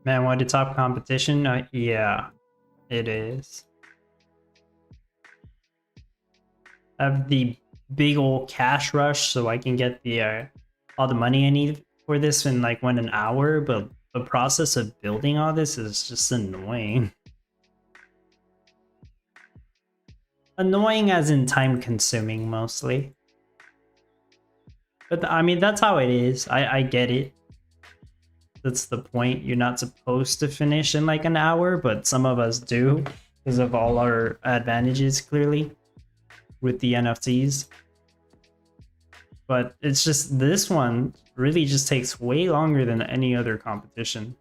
Man, what a top competition? Yeah, it is. I have the big old cash rush so I can get the all the money I need for this in like 1 hour, but the process of building all this is just annoying. Annoying as in time consuming mostly. But I mean, that's how it is. I get it. That's the point. You're not supposed to finish in like 1 hour, but some of us do because of all our advantages clearly with the NFTs. But it's just this one really just takes way longer than any other competition.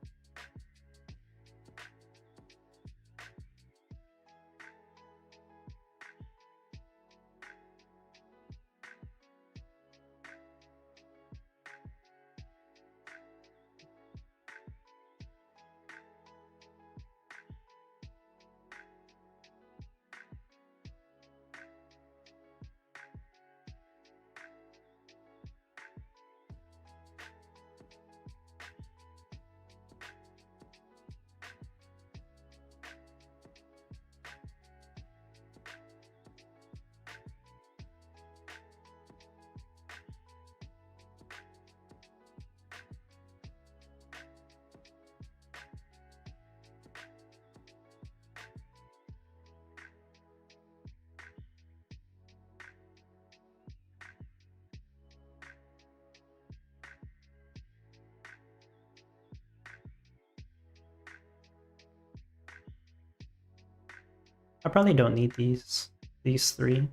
I probably don't need these three.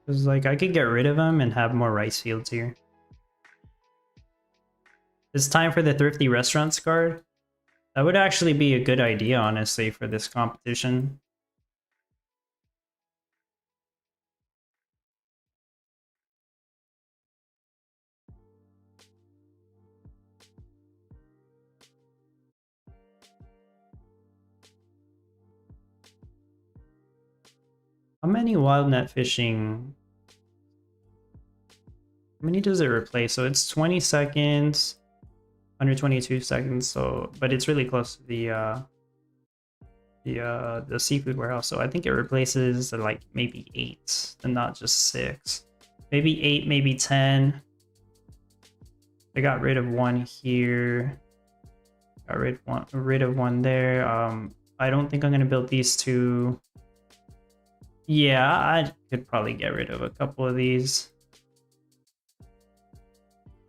Because like I could get rid of them and have more rice fields here. It's time for the Thrifty Restaurants card. That would actually be a good idea, honestly, for this competition. How many wild net fishing? How many does it replace? So it's 20 seconds, 122 seconds. So, but it's really close to the seafood warehouse. So I think it replaces like maybe 8 and not just 6. Maybe 8, maybe 10. I got rid of one here. Got rid of one there. I don't think I'm gonna build these two. Yeah, I could probably get rid of a couple of these.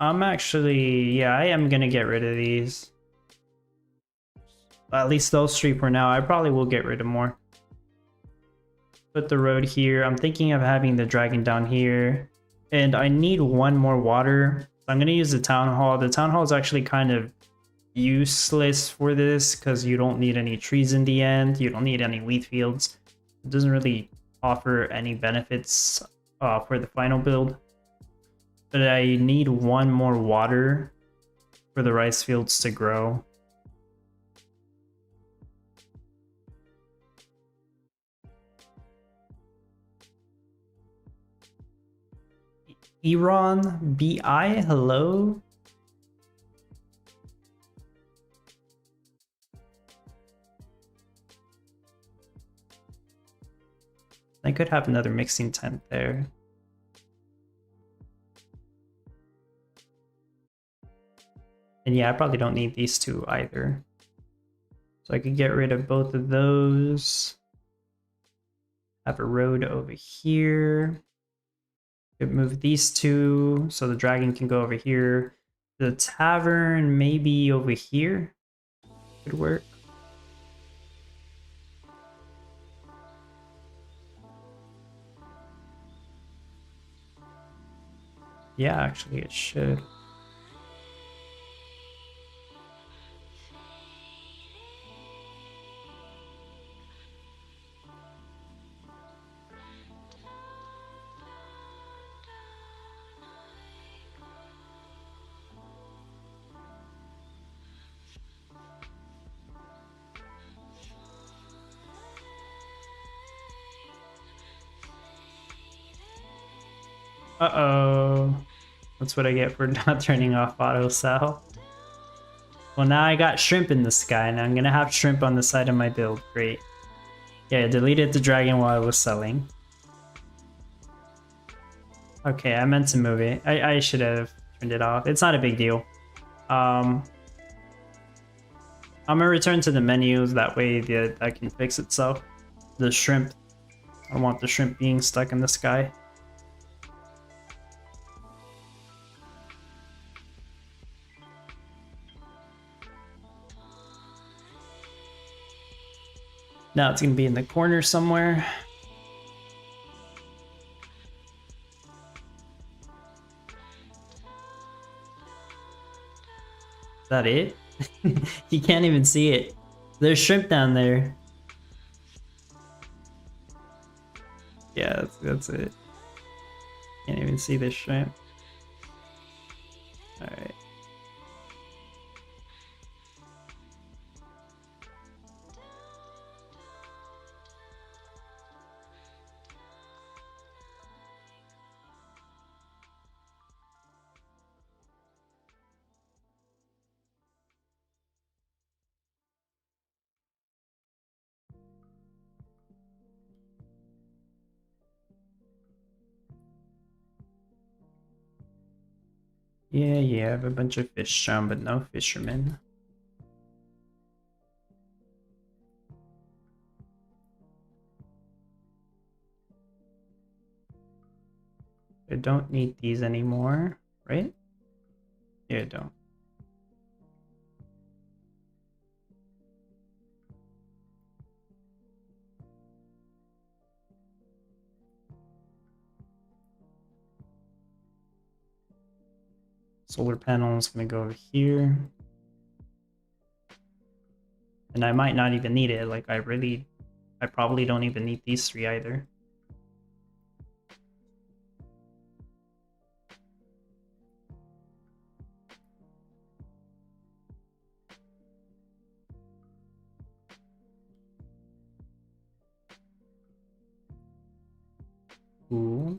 I'm actually, yeah, I am gonna get rid of these. At least those 3 for now. I probably will get rid of more. Put the road here. I'm thinking of having the dragon down here. And I need one more water. I'm gonna use the town hall. The town hall is actually kind of useless for this because you don't need any trees in the end. You don't need any wheat fields. It doesn't really offer any benefits for the final build. But I need one more water for the rice fields to grow. Iran BI, hello? I could have another mixing tent there. And yeah, I probably don't need these two either. So I could get rid of both of those. Have a road over here. Could move these two so the dragon can go over here. The tavern maybe over here could work. Yeah, actually it should. Uh-oh. That's what I get for not turning off auto sell. Well, now I got shrimp in the sky, and I'm gonna have shrimp on the side of my build. Great. Yeah, I deleted the dragon while I was selling. Okay, I meant to move it. I should have turned it off. It's not a big deal. I'm gonna return to the menus, that way that can fix itself. The shrimp. I don't want the shrimp being stuck in the sky. Now it's gonna be in the corner somewhere. Is that it? You can't even see it. There's shrimp down there. Yeah, that's it. Can't even see the shrimp. Alright. Yeah, I have a bunch of fish shown, but no fishermen. I don't need these anymore, right? Yeah, I don't. solar panel is gonna go over here. And I might not even need it. Like I probably don't even need these 3 either. Ooh.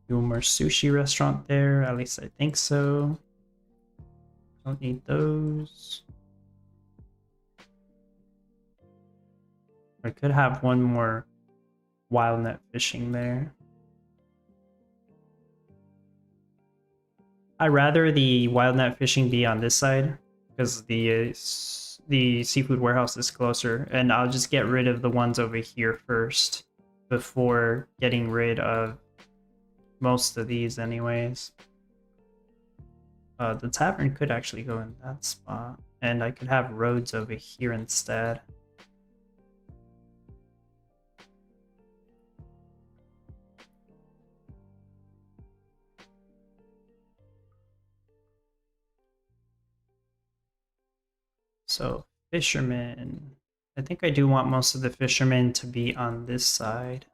Do more sushi restaurant there, at least I think so. Don't need those. I could have one more wild net fishing there. I'd rather the wild net fishing be on this side because the seafood warehouse is closer, and I'll just get rid of the ones over here first before getting rid of most of these anyways. The tavern could actually go in that spot, and I could have roads over here instead. So fishermen, I think I do want most of the fishermen to be on this side.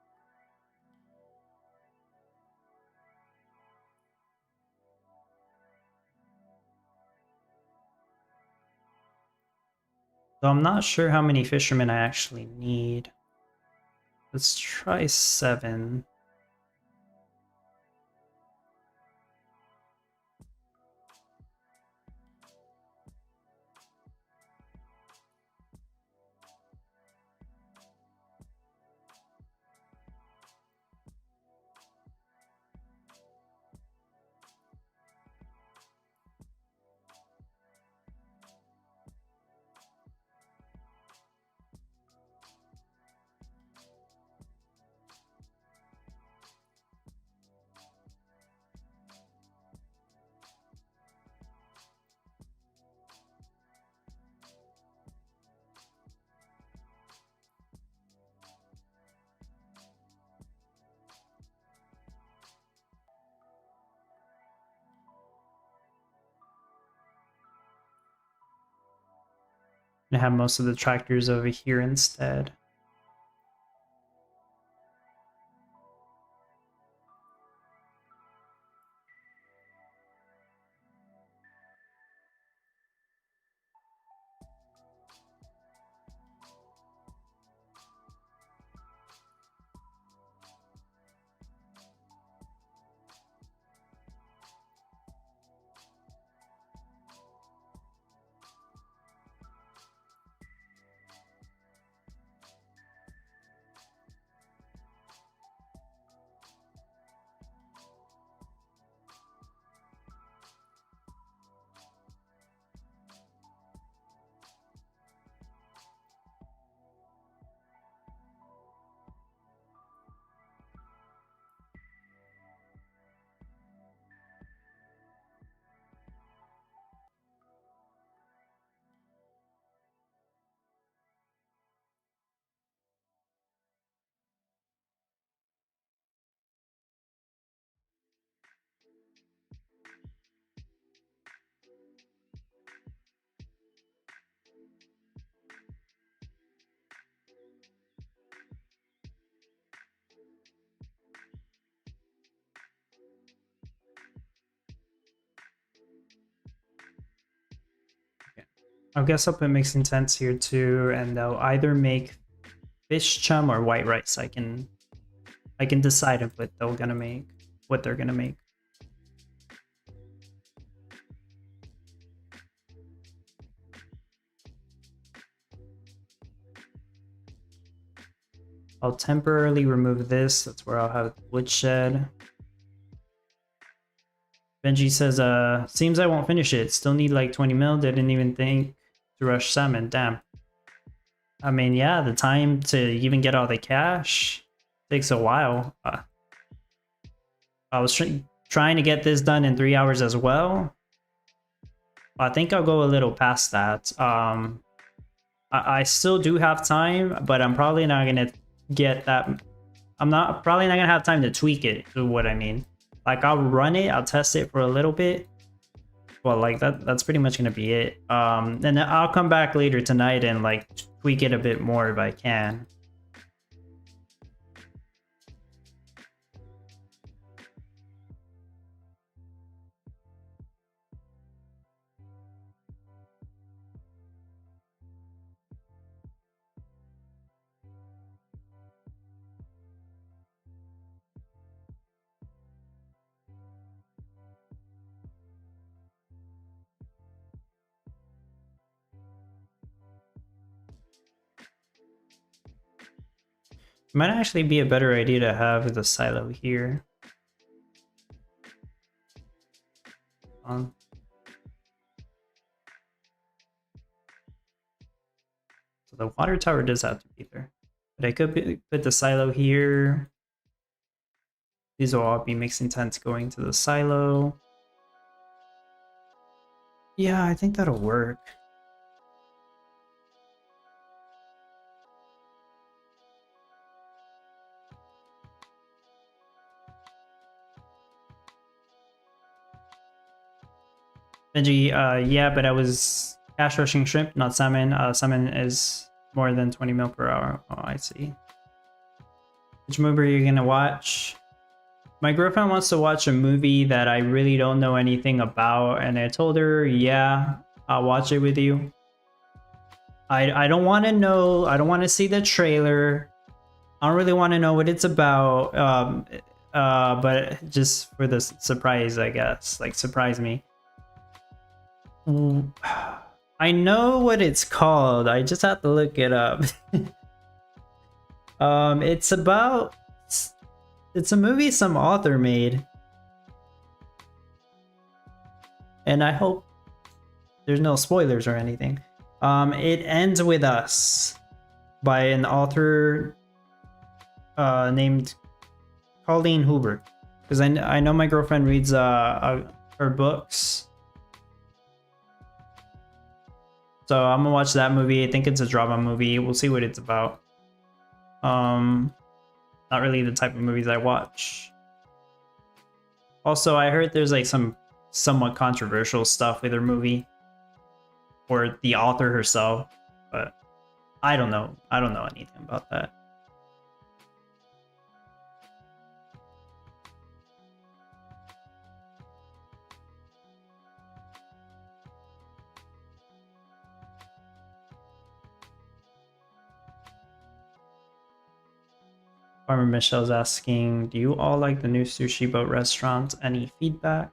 So I'm not sure how many fishermen I actually need. Let's try 7. I have most of the tractors over here instead. I guess I'll put mixing tents here too, and they'll either make fish chum or white rice. I can decide of what they're gonna make. I'll temporarily remove this. That's where I'll have woodshed. Benji says, seems I won't finish it. Still need like 20 mil. Didn't even think to rush salmon. Damn. I mean, yeah, the time to even get all the cash takes a while. I was trying to get this done in 3 hours as well. I think I'll go a little past that. I still do have time, but I'm probably not gonna get that. Probably not gonna have time to tweak it, is what I mean. Like I'll run it, I'll test it for a little bit. Well, like that's pretty much gonna be it. And then I'll come back later tonight and like tweak it a bit more if I can. It might actually be a better idea to have the silo here. So the water tower does have to be there. But I could put the silo here. These will all be mixing tents going to the silo. Yeah, I think that'll work. Benji, yeah, but I was cash rushing shrimp, not salmon. Salmon is more than 20 mil per hour. Oh, I see. Which movie are you gonna watch? My girlfriend wants to watch a movie that I really don't know anything about, and I told her, yeah, I'll watch it with you. I don't want to know. I don't want to see the trailer. I don't really want to know what it's about. But just for the surprise, I guess. Like, surprise me. I know what it's called. I just have to look it up. It's about... It's a movie some author made. And I hope there's no spoilers or anything. It Ends With Us by an author named Colleen Hoover. Because I know my girlfriend reads her books. So I'm gonna watch that movie. I think it's a drama movie. We'll see what it's about. Not really the type of movies I watch. Also, I heard there's like some somewhat controversial stuff with her movie. Or the author herself. But I don't know. I don't know anything about that. Farmer Michelle's asking, do you all like the new sushi boat restaurant? Any feedback?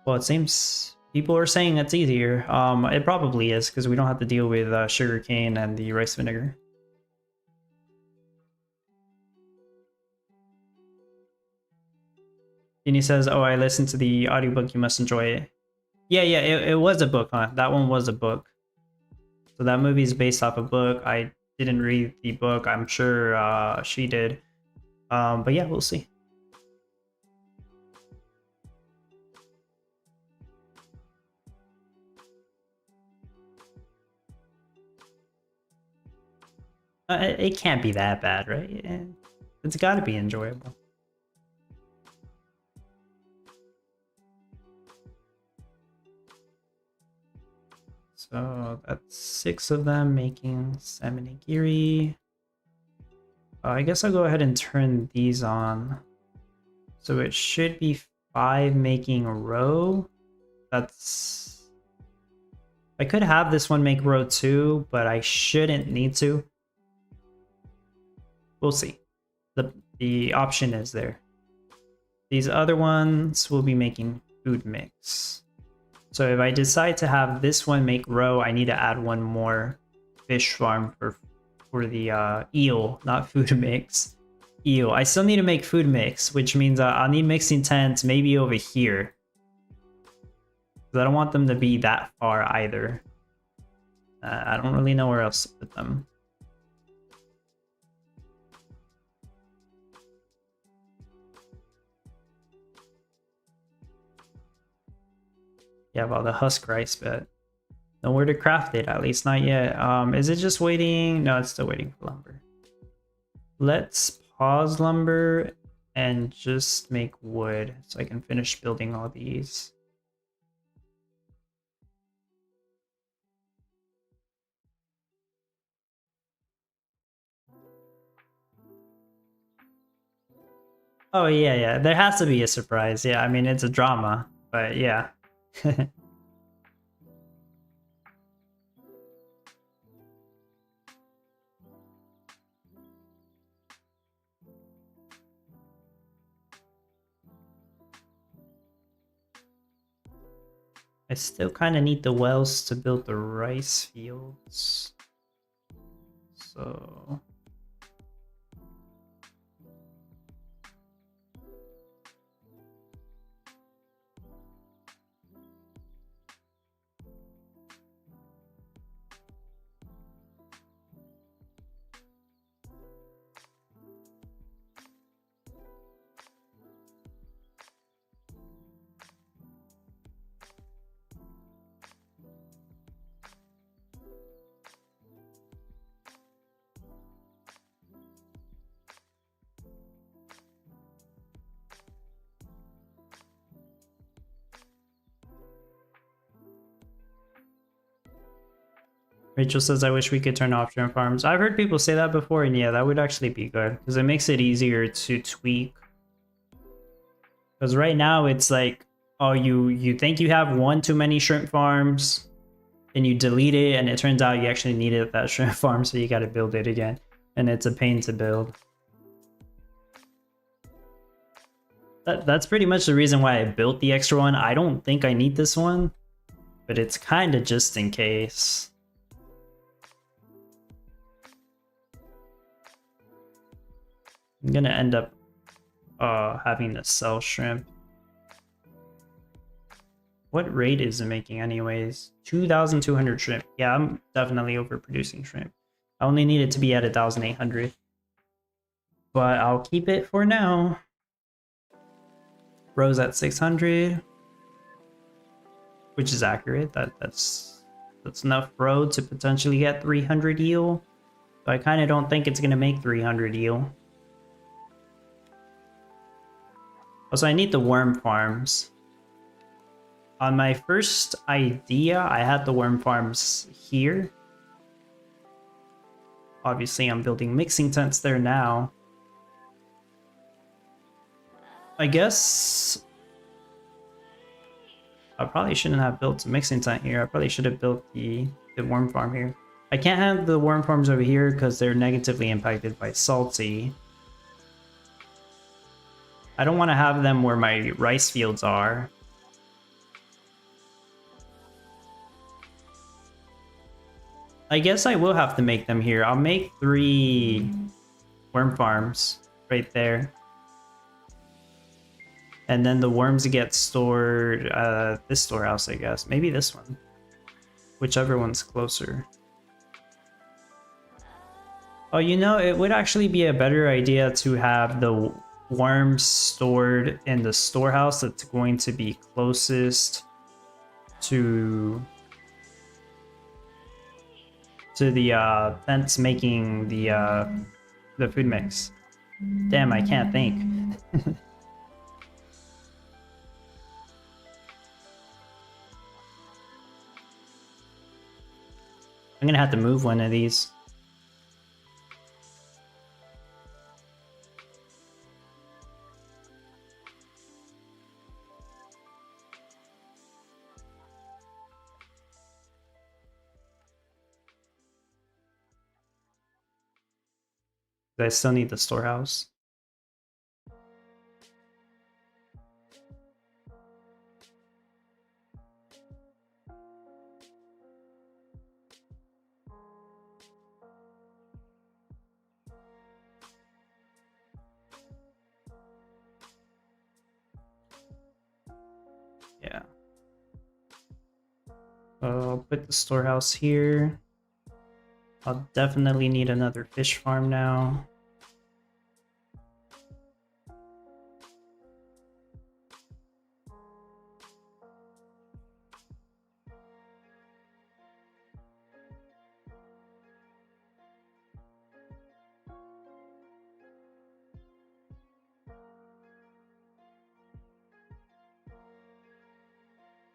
Well, it seems people are saying it's easier. It probably is, because we don't have to deal with sugar cane and the rice vinegar. Dini says, oh, I listened to the audiobook, you must enjoy it. Yeah, it was a book, huh? That one was a book. So that movie is based off a book. I didn't read the book. I'm sure she did. But yeah, we'll see. It can't be that bad, right? It's got to be enjoyable. So that's 6 of them making salmon nigiri. I guess I'll go ahead and turn these on. So it should be 5 making a row. That's... I could have this one make row 2, but I shouldn't need to. We'll see. The option is there. These other ones will be making food mix. So if I decide to have this one make row, I need to add one more fish farm for the eel, not food mix. Eel. I still need to make food mix, which means I'll need mixing tents maybe over here. Because I don't want them to be that far either. I don't really know where else to put them. Yeah, well, the husk rice, but nowhere to craft it, at least not yet. Is it just waiting? No, it's still waiting for lumber. Let's pause lumber and just make wood so I can finish building all these. Oh yeah, yeah. There has to be a surprise. Yeah, I mean it's a drama, but yeah. I still kind of need the wells to build the rice fields. So Rachel says, I wish we could turn off shrimp farms. I've heard people say that before, and yeah, that would actually be good because it makes it easier to tweak. Because right now it's like, oh, you think you have one too many shrimp farms, and you delete it, and it turns out you actually needed that shrimp farm, so you got to build it again, and it's a pain to build. That's pretty much the reason why I built the extra one. I don't think I need this one, but it's kind of just in case. I'm gonna end up having to sell shrimp. What rate is it making anyways? 2,200 shrimp. Yeah, I'm definitely overproducing shrimp. I only need it to be at 1,800. But I'll keep it for now. Rose at 600. Which is accurate. That's enough row to potentially get 300 eel. But I kind of don't think it's going to make 300 eel. Also, I need the worm farms. On my first idea, I had the worm farms here. Obviously, I'm building mixing tents there now. I guess I probably shouldn't have built a mixing tent here. I probably should have built the worm farm here. I can't have the worm farms over here because they're negatively impacted by salty. I don't want to have them where my rice fields are. I guess I will have to make them here. I'll make 3 worm farms right there. And then the worms get stored this storehouse, I guess. Maybe this one. Whichever one's closer. Oh, you know, it would actually be a better idea to have the worms stored in the storehouse that's going to be closest to the tents making the food mix. Damn, I can't think. I'm gonna have to move one of these. I still need the storehouse. Yeah. I'll put the storehouse here. I'll definitely need another fish farm now.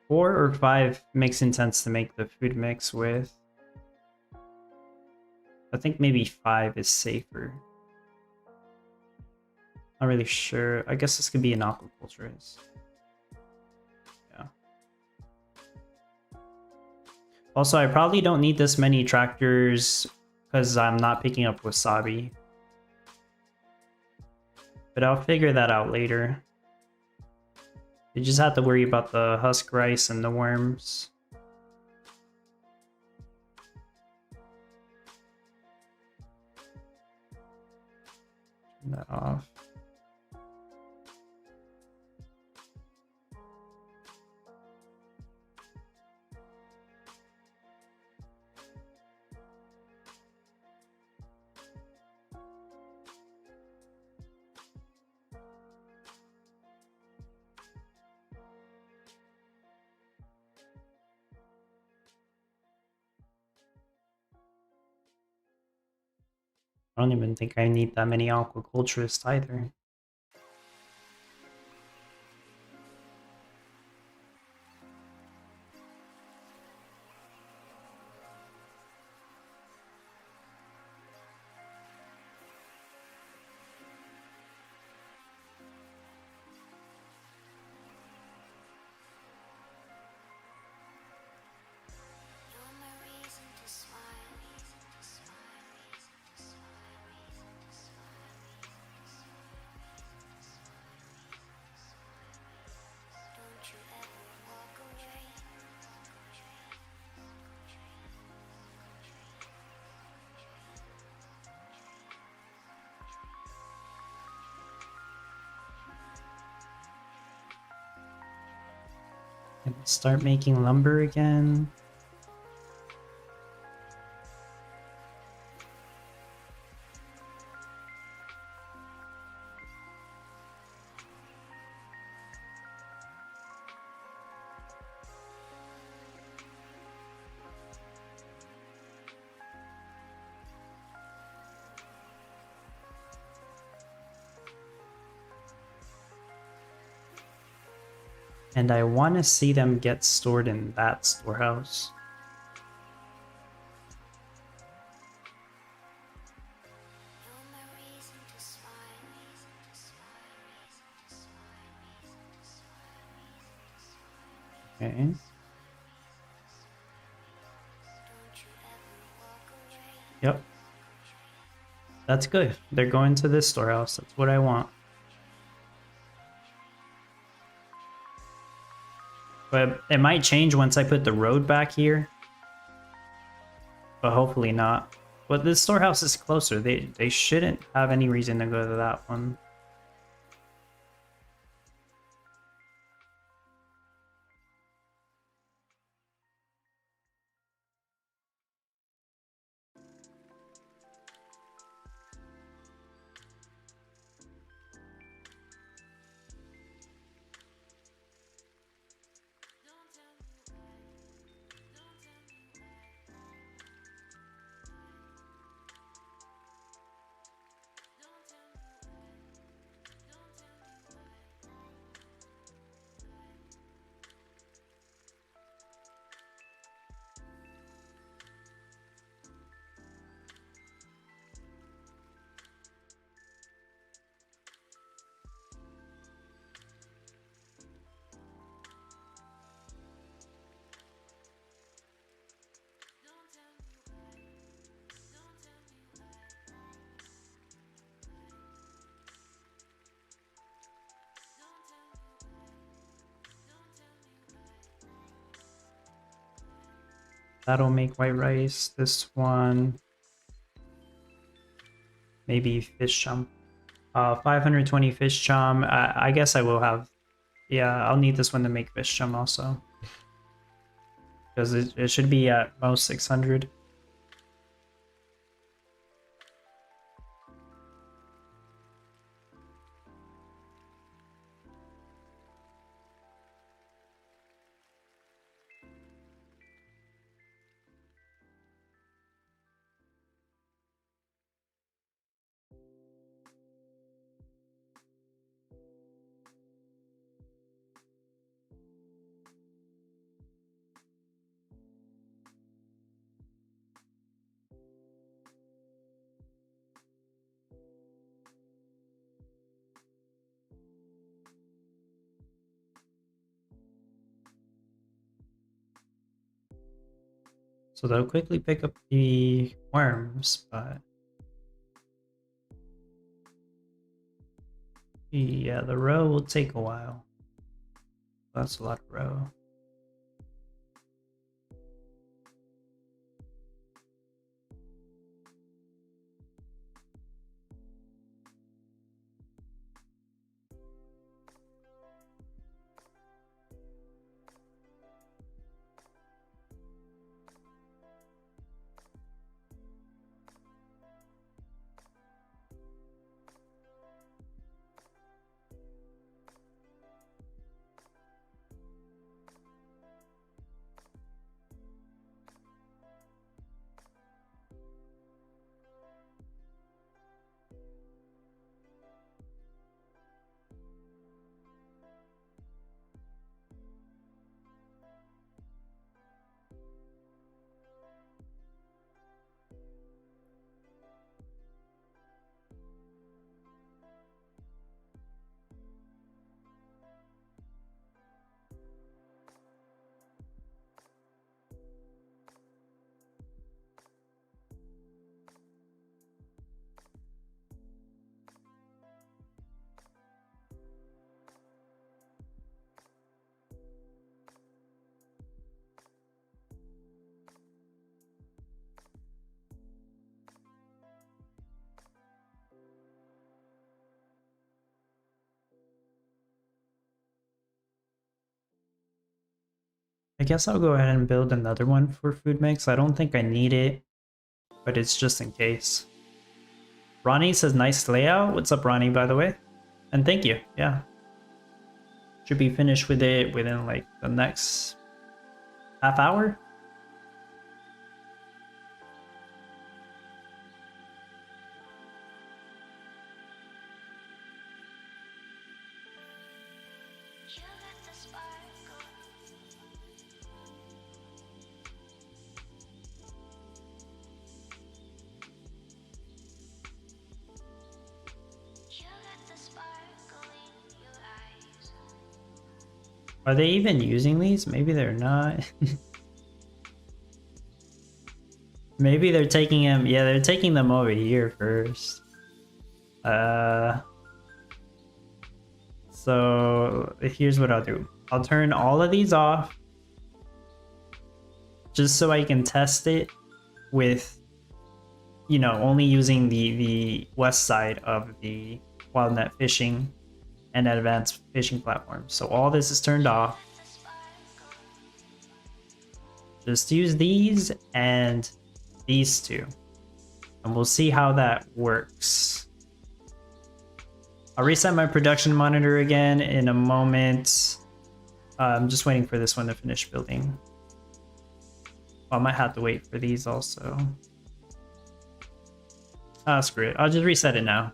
4 or 5 mixing sense to make the food mix with. I think maybe 5 is safer. Not really sure. I guess this could be an aquaculturist. Yeah. Also, I probably don't need this many tractors because I'm not picking up wasabi. But I'll figure that out later. You just have to worry about the husk rice and the worms. Turn that off. I don't even think I need that many aquaculturists either. And start making lumber again. And I want to see them get stored in that storehouse. Okay. Yep. That's good. They're going to this storehouse. That's what I want. But it might change once I put the road back here. But hopefully not. But this storehouse is closer. They shouldn't have any reason to go to that one. That'll make white rice. This one, maybe fish chum. 520 fish chum. I guess I will have. Yeah, I'll need this one to make fish chum also. Because it should be at most 600. So they'll quickly pick up the worms, but yeah, the row will take a while. That's a lot of row. I guess I'll go ahead and build another one for food mix. I don't think I need it, but it's just in case. Ronnie says nice layout. What's up, Ronnie, by the way? And thank you. Yeah. Should be finished with it within like the next half hour. Are they even using these? Maybe they're not. Maybe they're taking them. Yeah, they're taking them over here first. So here's what I'll do. I'll turn all of these off just so I can test it with, you know, only using the west side of the WildNet fishing and advanced fishing platform. So all this is turned off. Just use these and these two, and we'll see how that works. I'll reset my production monitor again in a moment. I'm just waiting for this one to finish building. I might have to wait for these also. Ah, screw it. I'll just reset it now.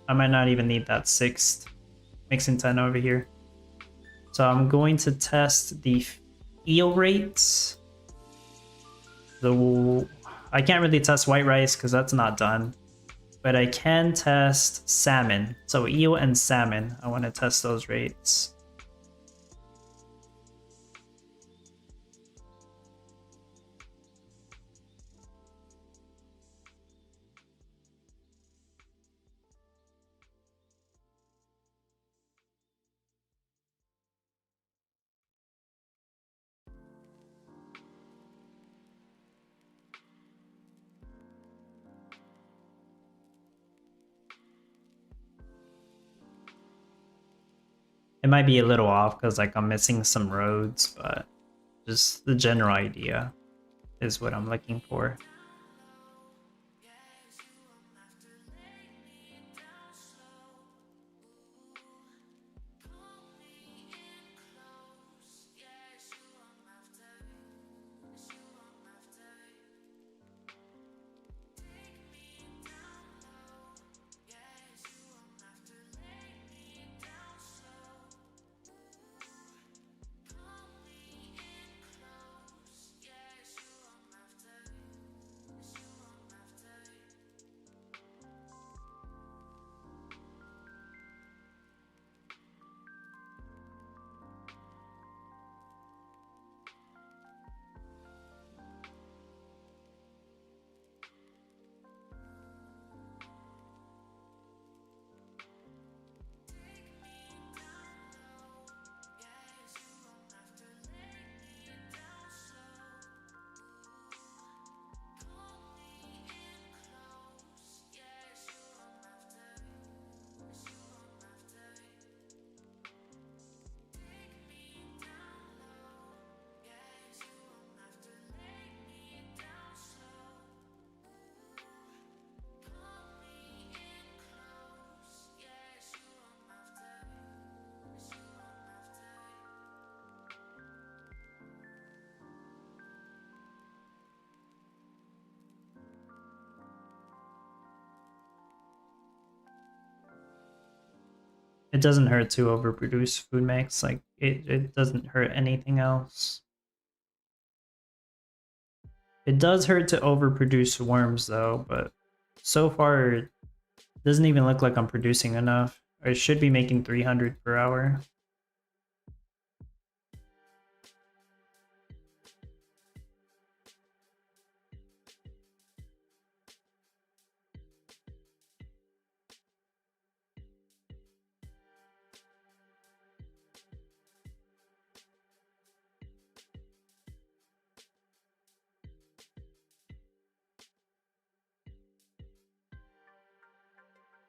I might not even need that 6th mixing 10 over here. So I'm going to test the eel rates. I can't really test white rice because that's not done. But I can test salmon. So eel and salmon. I want to test those rates. It might be a little off because like I'm missing some roads, but just the general idea is what I'm looking for. It doesn't hurt to overproduce food mix. Like it doesn't hurt anything else. It does hurt to overproduce worms though, but so far it doesn't even look like I'm producing enough. I should be making 300 per hour.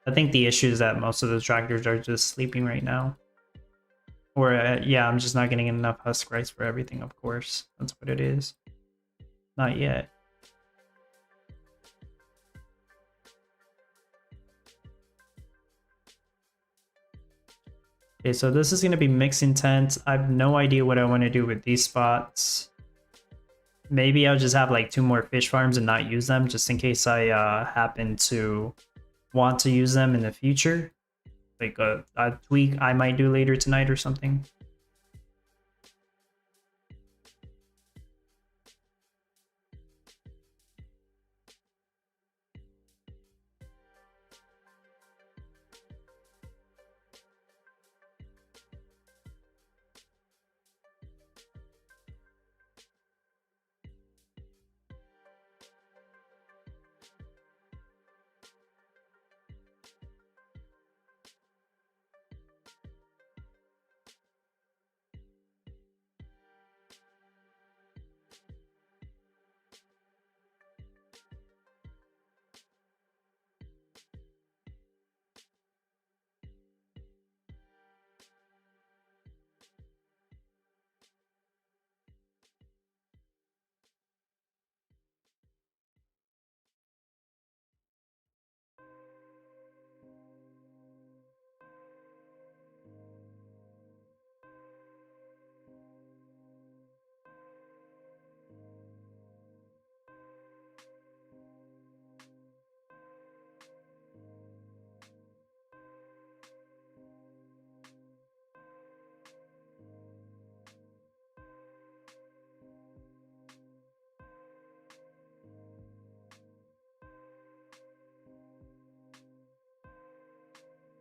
I think the issue is that most of the tractors are just sleeping right now. Or, yeah, I'm just not getting enough husk rice for everything, of course. That's what it is. Not yet. Okay, so this is going to be mix intent. I have no idea what I want to do with these spots. Maybe I'll just have like 2 more fish farms and not use them just in case I happen to want to use them in the future. Like a tweak I might do later tonight or something.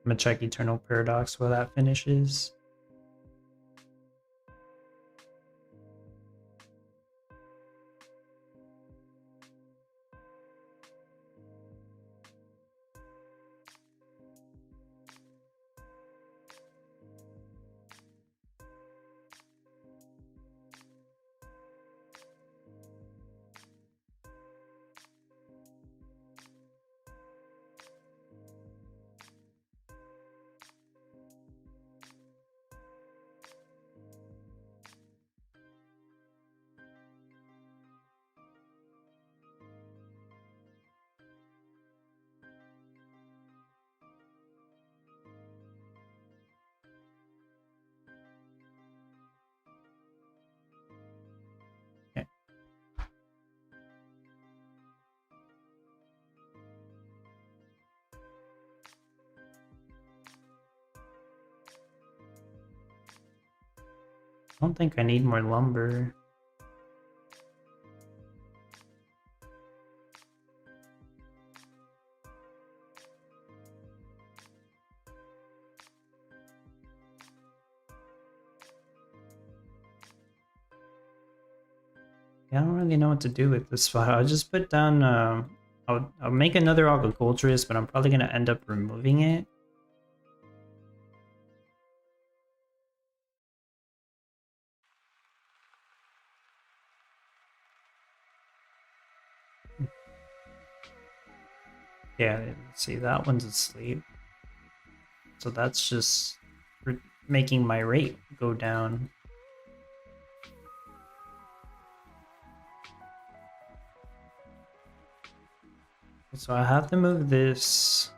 I'm gonna check Eternal Paradox while that finishes. Okay. I don't think I need more lumber. Yeah, I don't really know what to do with this spot. I'll just put down, I'll make another agriculturist, but I'm probably gonna end up removing it. Yeah, see, that one's asleep. So that's just making my rate go down. So I have to move this.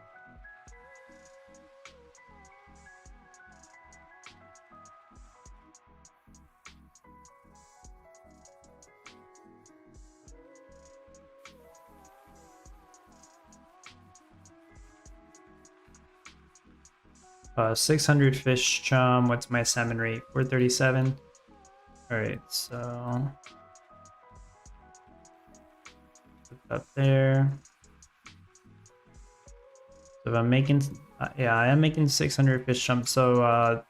600 fish chum. What's my salmon rate? 437. Alright, so put that there. So if I'm making, yeah, I am making 600 fish chum. So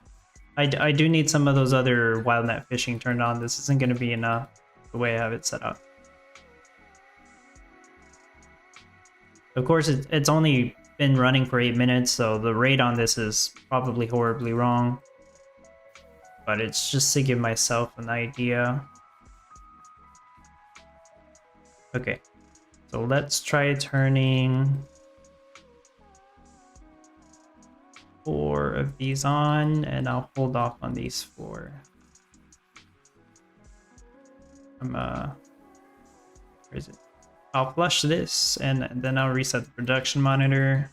I do need some of those other wild net fishing turned on. This isn't going to be enough the way I have it set up. Of course, it's only been running for 8 minutes, so the rate on this is probably horribly wrong. But it's just to give myself an idea. Okay, so let's try turning 4 of these on, and I'll hold off on these 4. Where is it? I'll flush this, and then I'll reset the production monitor.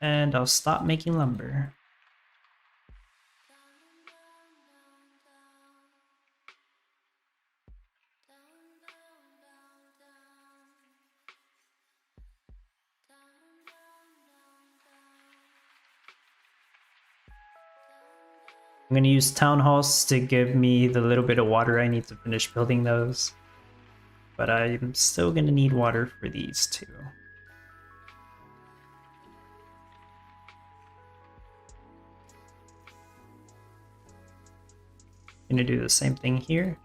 And I'll stop making lumber. I'm going to use town halls to give me the little bit of water I need to finish building those. But I'm still going to need water for these two. I'm going to do the same thing here.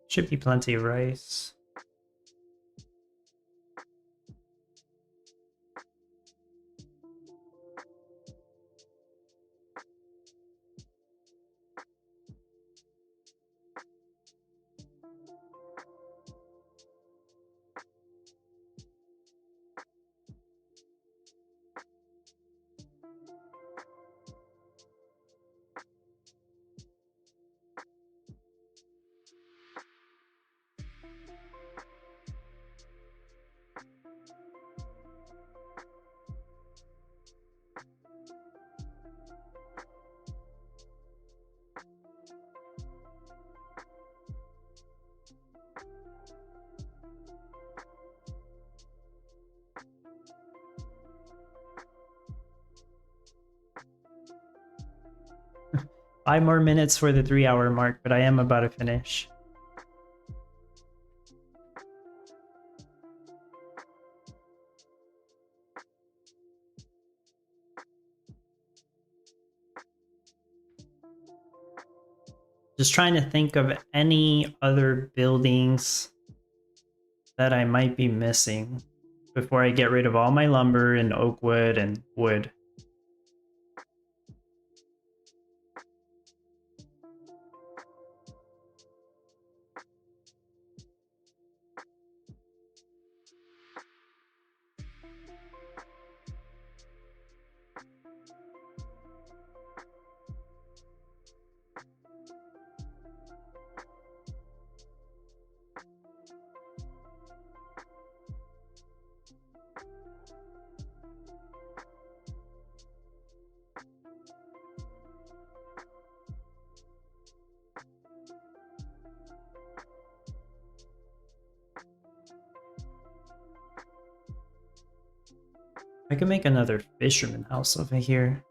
Should be plenty of rice. Five more minutes for the 3-hour mark, but I am about to finish. Just trying to think of any other buildings that I might be missing before I get rid of all my lumber and oak wood and wood. I can make another fisherman house over here.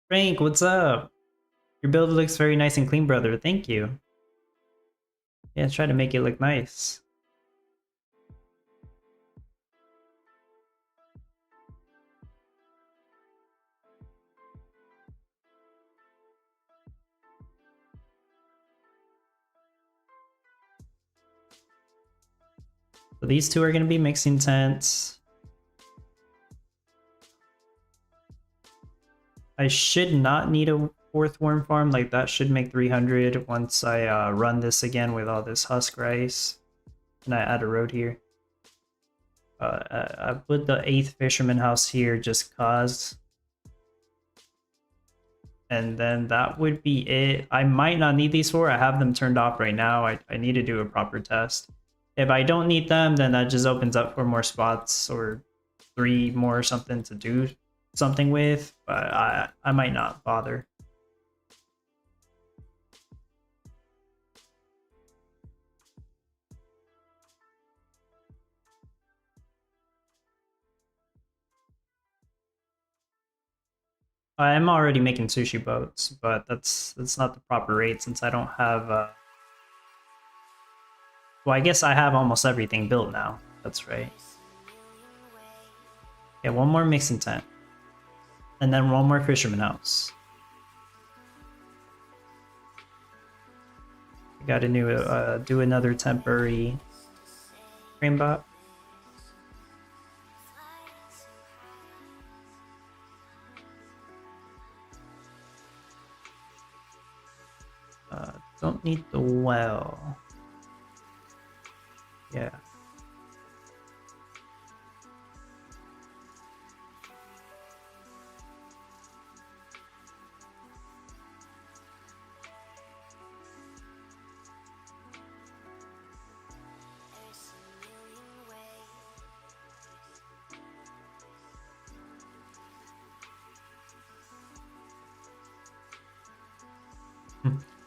Frank, what's up? Your build looks very nice and clean, brother. Thank you. Yeah, try to make it look nice. So these two are going to be mixing tents. I should not need a fourth worm farm. Like that should make 300 once I run this again with all this husk rice. And I add a road here. I put the 8th fisherman house here just cause. And then that would be it. I might not need these 4. I have them turned off right now. I need to do a proper test. If I don't need them, then that just opens up 4 more spots or 3 more or something to do something with. But I might not bother. I am already making sushi boats, but that's not the proper rate since I don't have. Well, I guess I have almost everything built now. That's right. Yeah, 1 more mixing tent, and then 1 more fisherman house. I got to do another temporary frame bot. Don't need the well. Yeah.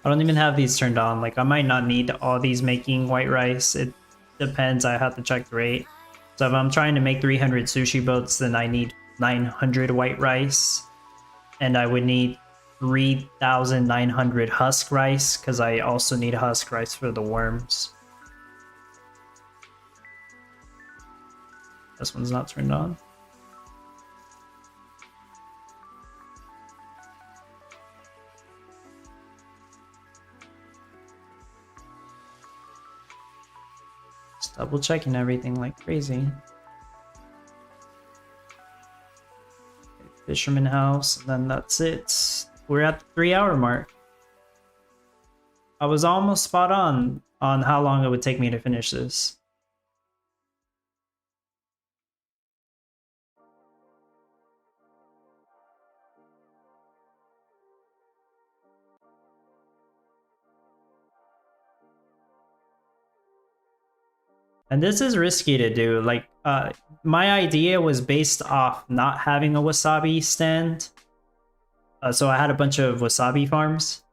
I don't even have these turned on. Like I might not need all these making white rice. It depends. I have to check the rate. So if I'm trying to make 300 sushi boats, then I need 900 white rice. And I would need 3,900 husk rice because I also need husk rice for the worms. This one's not turned on. Just double checking everything like crazy. Fisherman house, and then that's it. We're at the 3-hour mark. I was almost spot on how long it would take me to finish this. And this is risky to do. Like, my idea was based off not having a wasabi stand. So I had a bunch of wasabi farms.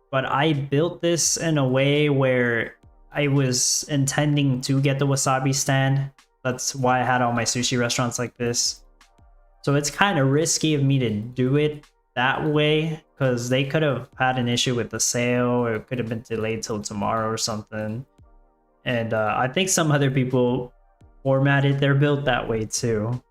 But I built this in a way where I was intending to get the wasabi stand. That's why I had all my sushi restaurants like this. So it's kind of risky of me to do it that way because they could have had an issue with the sale or it could have been delayed till tomorrow or something. And I think some other people formatted their build that way too.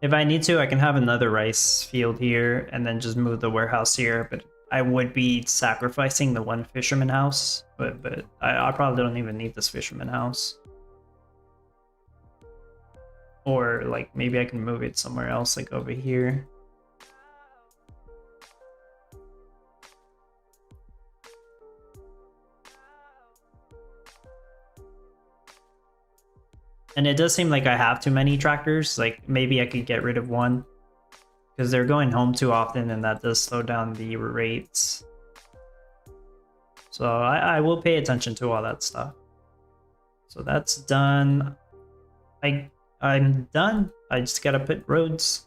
If I need to, I can have another rice field here and then just move the warehouse here, but I would be sacrificing the one fisherman house, but I probably don't even need this fisherman house. Or like maybe I can move it somewhere else, like over here. And it does seem like I have too many tractors. Like maybe I could get rid of one because they're going home too often and that does slow down the rates. So I will pay attention to all that stuff. So that's done. I'm done. I just gotta put roads.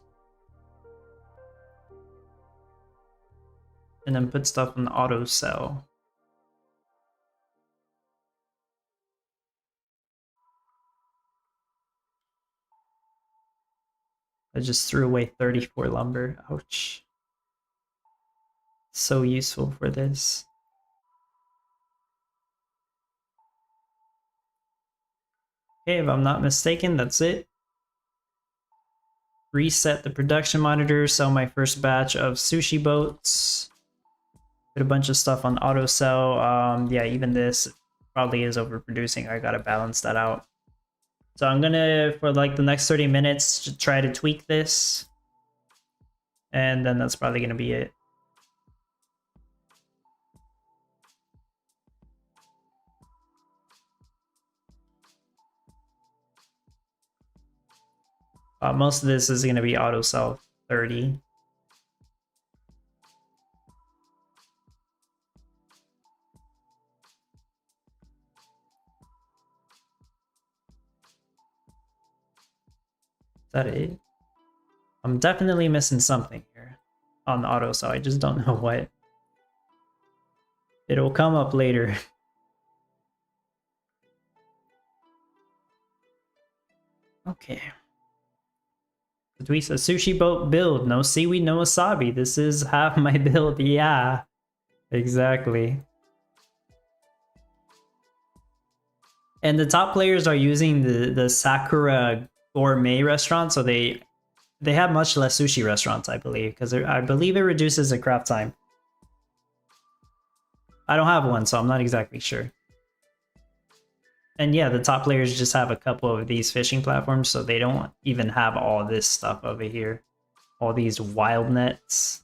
And then put stuff in the auto cell. I just threw away 34 lumber. Ouch. So useful for this. Okay, if I'm not mistaken, that's it. Reset the production monitor, sell my first batch of sushi boats. Put a bunch of stuff on auto sell. Yeah, even this probably is overproducing. I gotta balance that out. So I'm gonna, for like the next 30 minutes, try to tweak this. And then that's probably gonna be it. Most of this is gonna be auto sell 30. Is that it? I'm definitely missing something here on the auto sell. I just don't know what. It'll come up later. Okay. A sushi boat build. No seaweed, no wasabi. This is half my build. Yeah, exactly. And the top players are using the Sakura gourmet restaurant, so they have much less sushi restaurants, I believe, because I believe it reduces the craft time. I don't have one, so I'm not exactly sure. And yeah, the top players just have a couple of these fishing platforms, so they don't even have all this stuff over here. All these wild nets.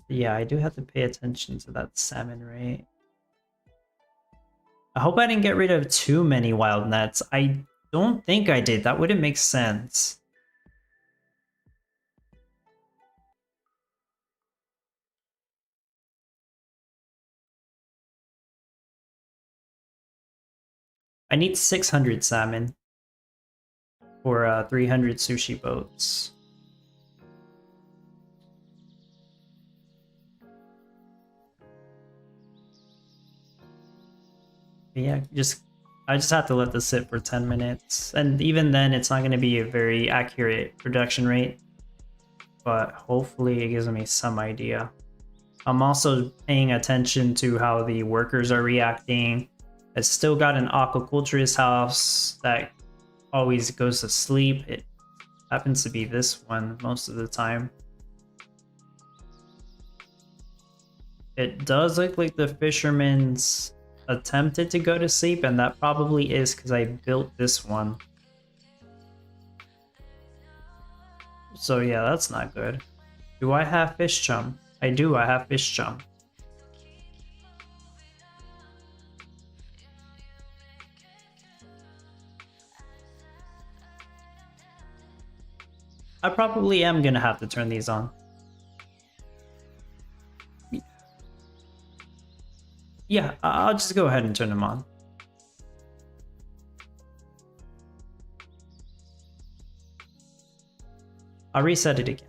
Yeah, I do have to pay attention to that salmon rate. I hope I didn't get rid of too many wild nets. I don't think I did. That wouldn't make sense. I need 600 salmon for 300 sushi boats. But yeah, I just have to let this sit for 10 minutes. And even then, it's not going to be a very accurate production rate. But hopefully it gives me some idea. I'm also paying attention to how the workers are reacting. It's still got an aquaculturist house that always goes to sleep. It happens to be this one most of the time. It does look like the fisherman's attempted to go to sleep, and that probably is because I built this one. So yeah, that's not good. Do I have fish chum? I do, I have fish chum. I probably am gonna have to turn these on. Yeah, I'll just go ahead and turn them on. I'll reset it again.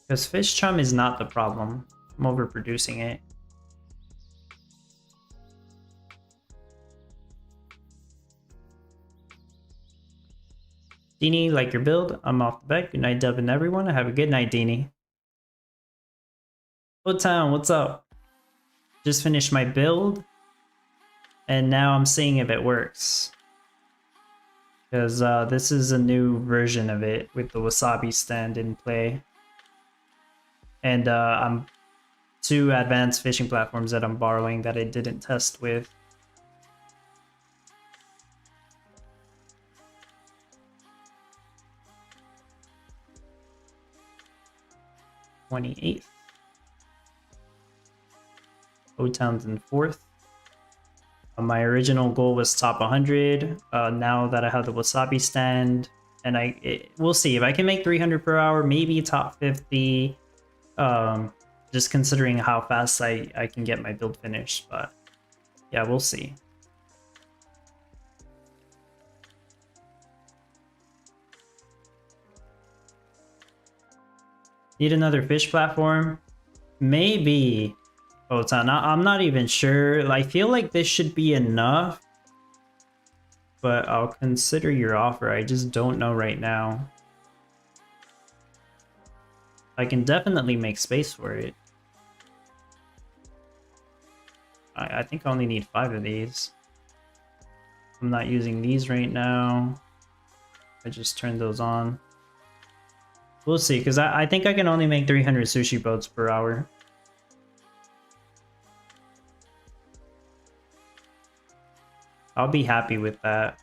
Because fish chum is not the problem. I'm overproducing it. Deanie, like your build? I'm off the bet. Good night, Dub and everyone. Have a good night, Deanie. Old Town, what's up? Just finished my build. And now I'm seeing if it works. Because this is a new version of it with the Wasabi stand in play. And I'm 2 advanced fishing platforms that I'm borrowing that I didn't test with. '28th. O-Town's in 4th. My original goal was top 100. Now that I have the Wasabi stand, and we'll see if I can make 300 per hour, maybe top 50. Just considering how fast I can get my build finished, but yeah, we'll see. Need another fish platform? Maybe. Oh, I'm not even sure. I feel like this should be enough, but I'll consider your offer. I just don't know right now. I can definitely make space for it. I think I only need 5 of these. I'm not using these right now. I just turned those on. We'll see, because I think I can only make 300 sushi boats per hour. I'll be happy with that.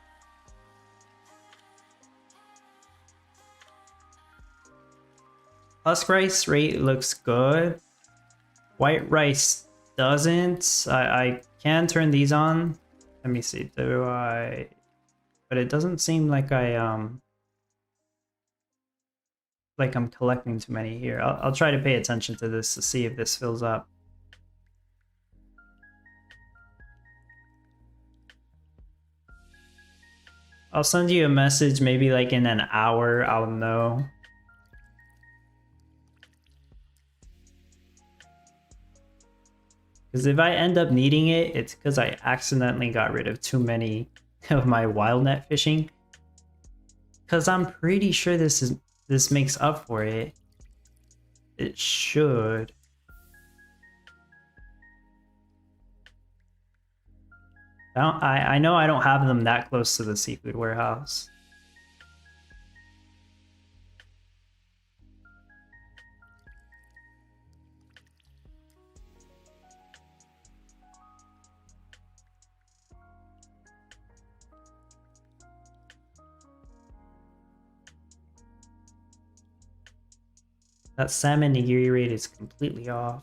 Husk rice rate looks good. White rice doesn't. I can turn these on. Let me see. Do I? But it doesn't seem like I'm collecting too many here. I'll try to pay attention to this to see if this fills up. I'll send you a message maybe like in an hour. I'll know. Because if I end up needing it, it's because I accidentally got rid of too many of my wild net fishing. Because I'm pretty sure this makes up for it. It should. I know I don't have them that close to the seafood warehouse. That salmon nigiri rate is completely off.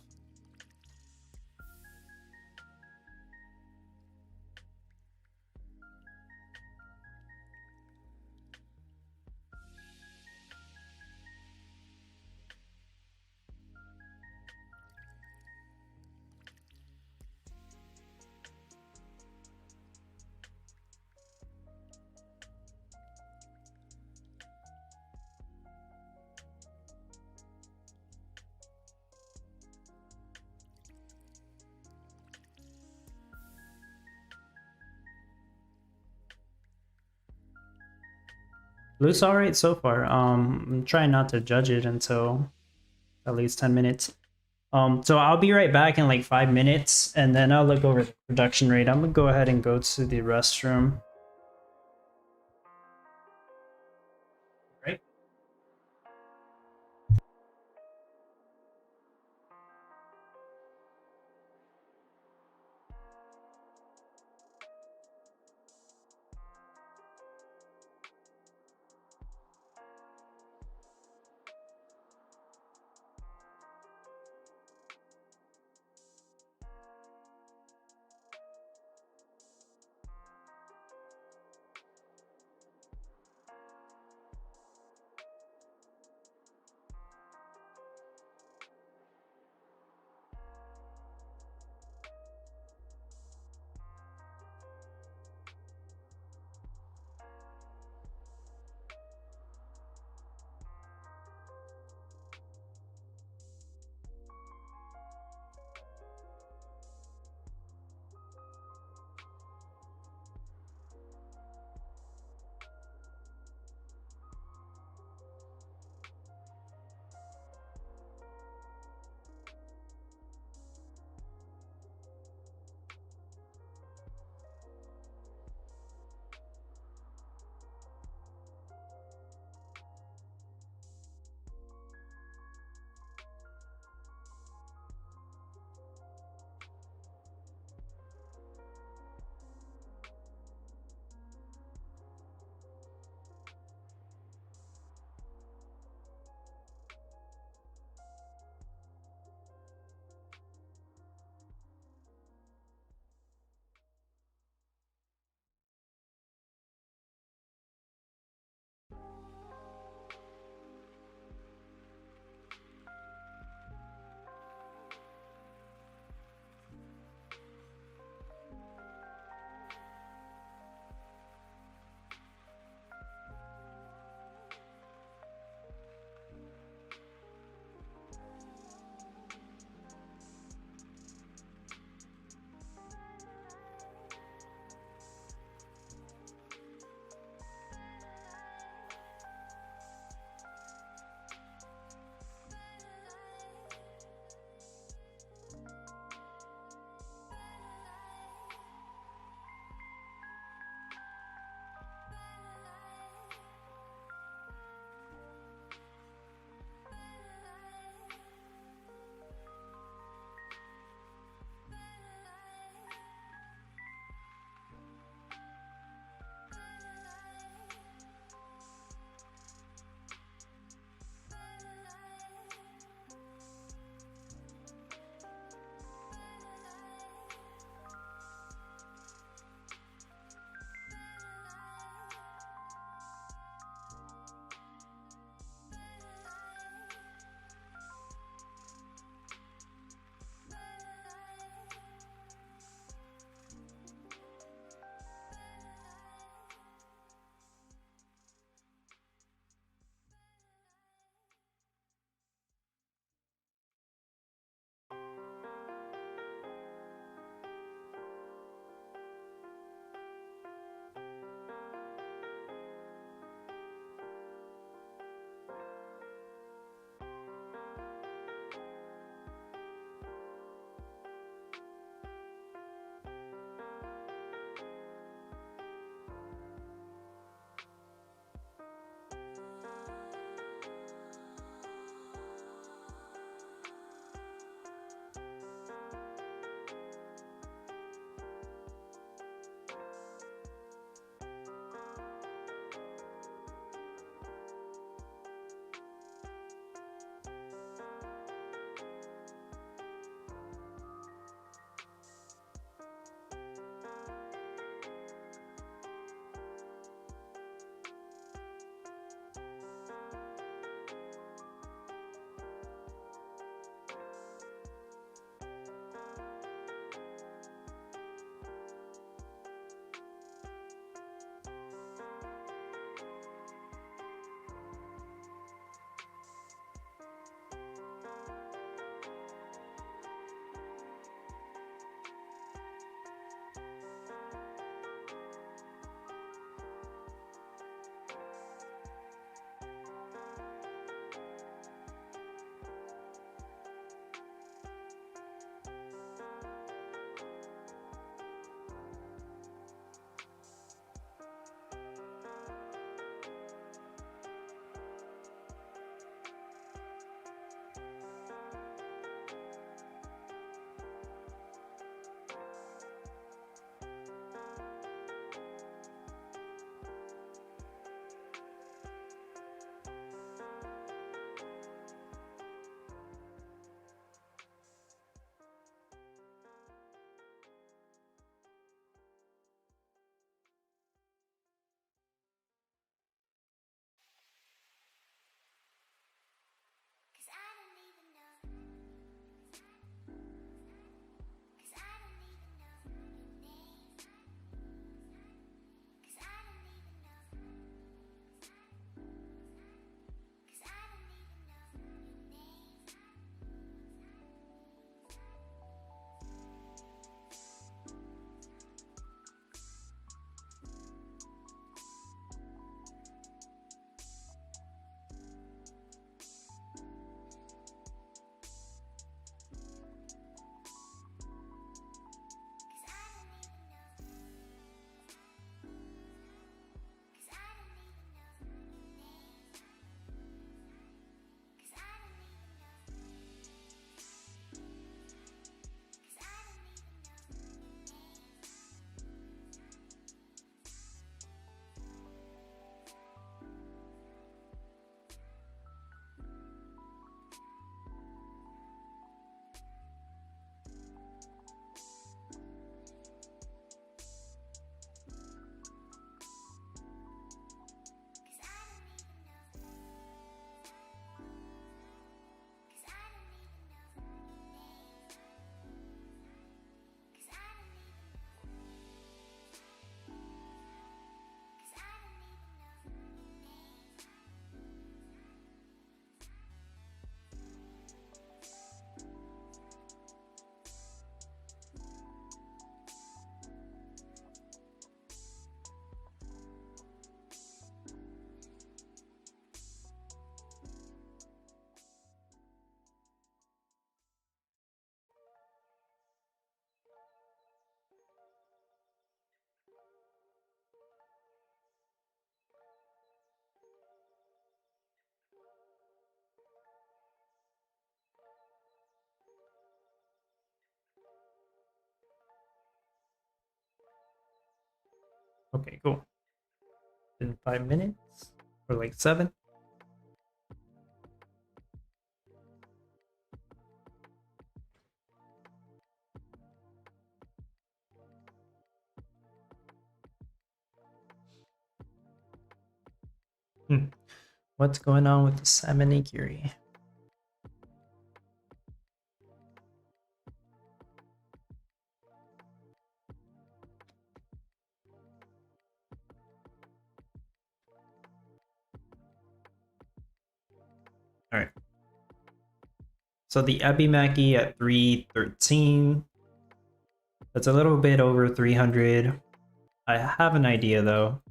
Looks alright so far. I'm trying not to judge it until at least 10 minutes. So I'll be right back in like 5 minutes, and then I'll look over the production rate. I'm gonna go ahead and go to the restroom. Right. Okay, cool. In 5 minutes or like 7. What's going on with the salmon nigiri? All right. So the ebimaki at 313. That's a little bit over 300. I have an idea though.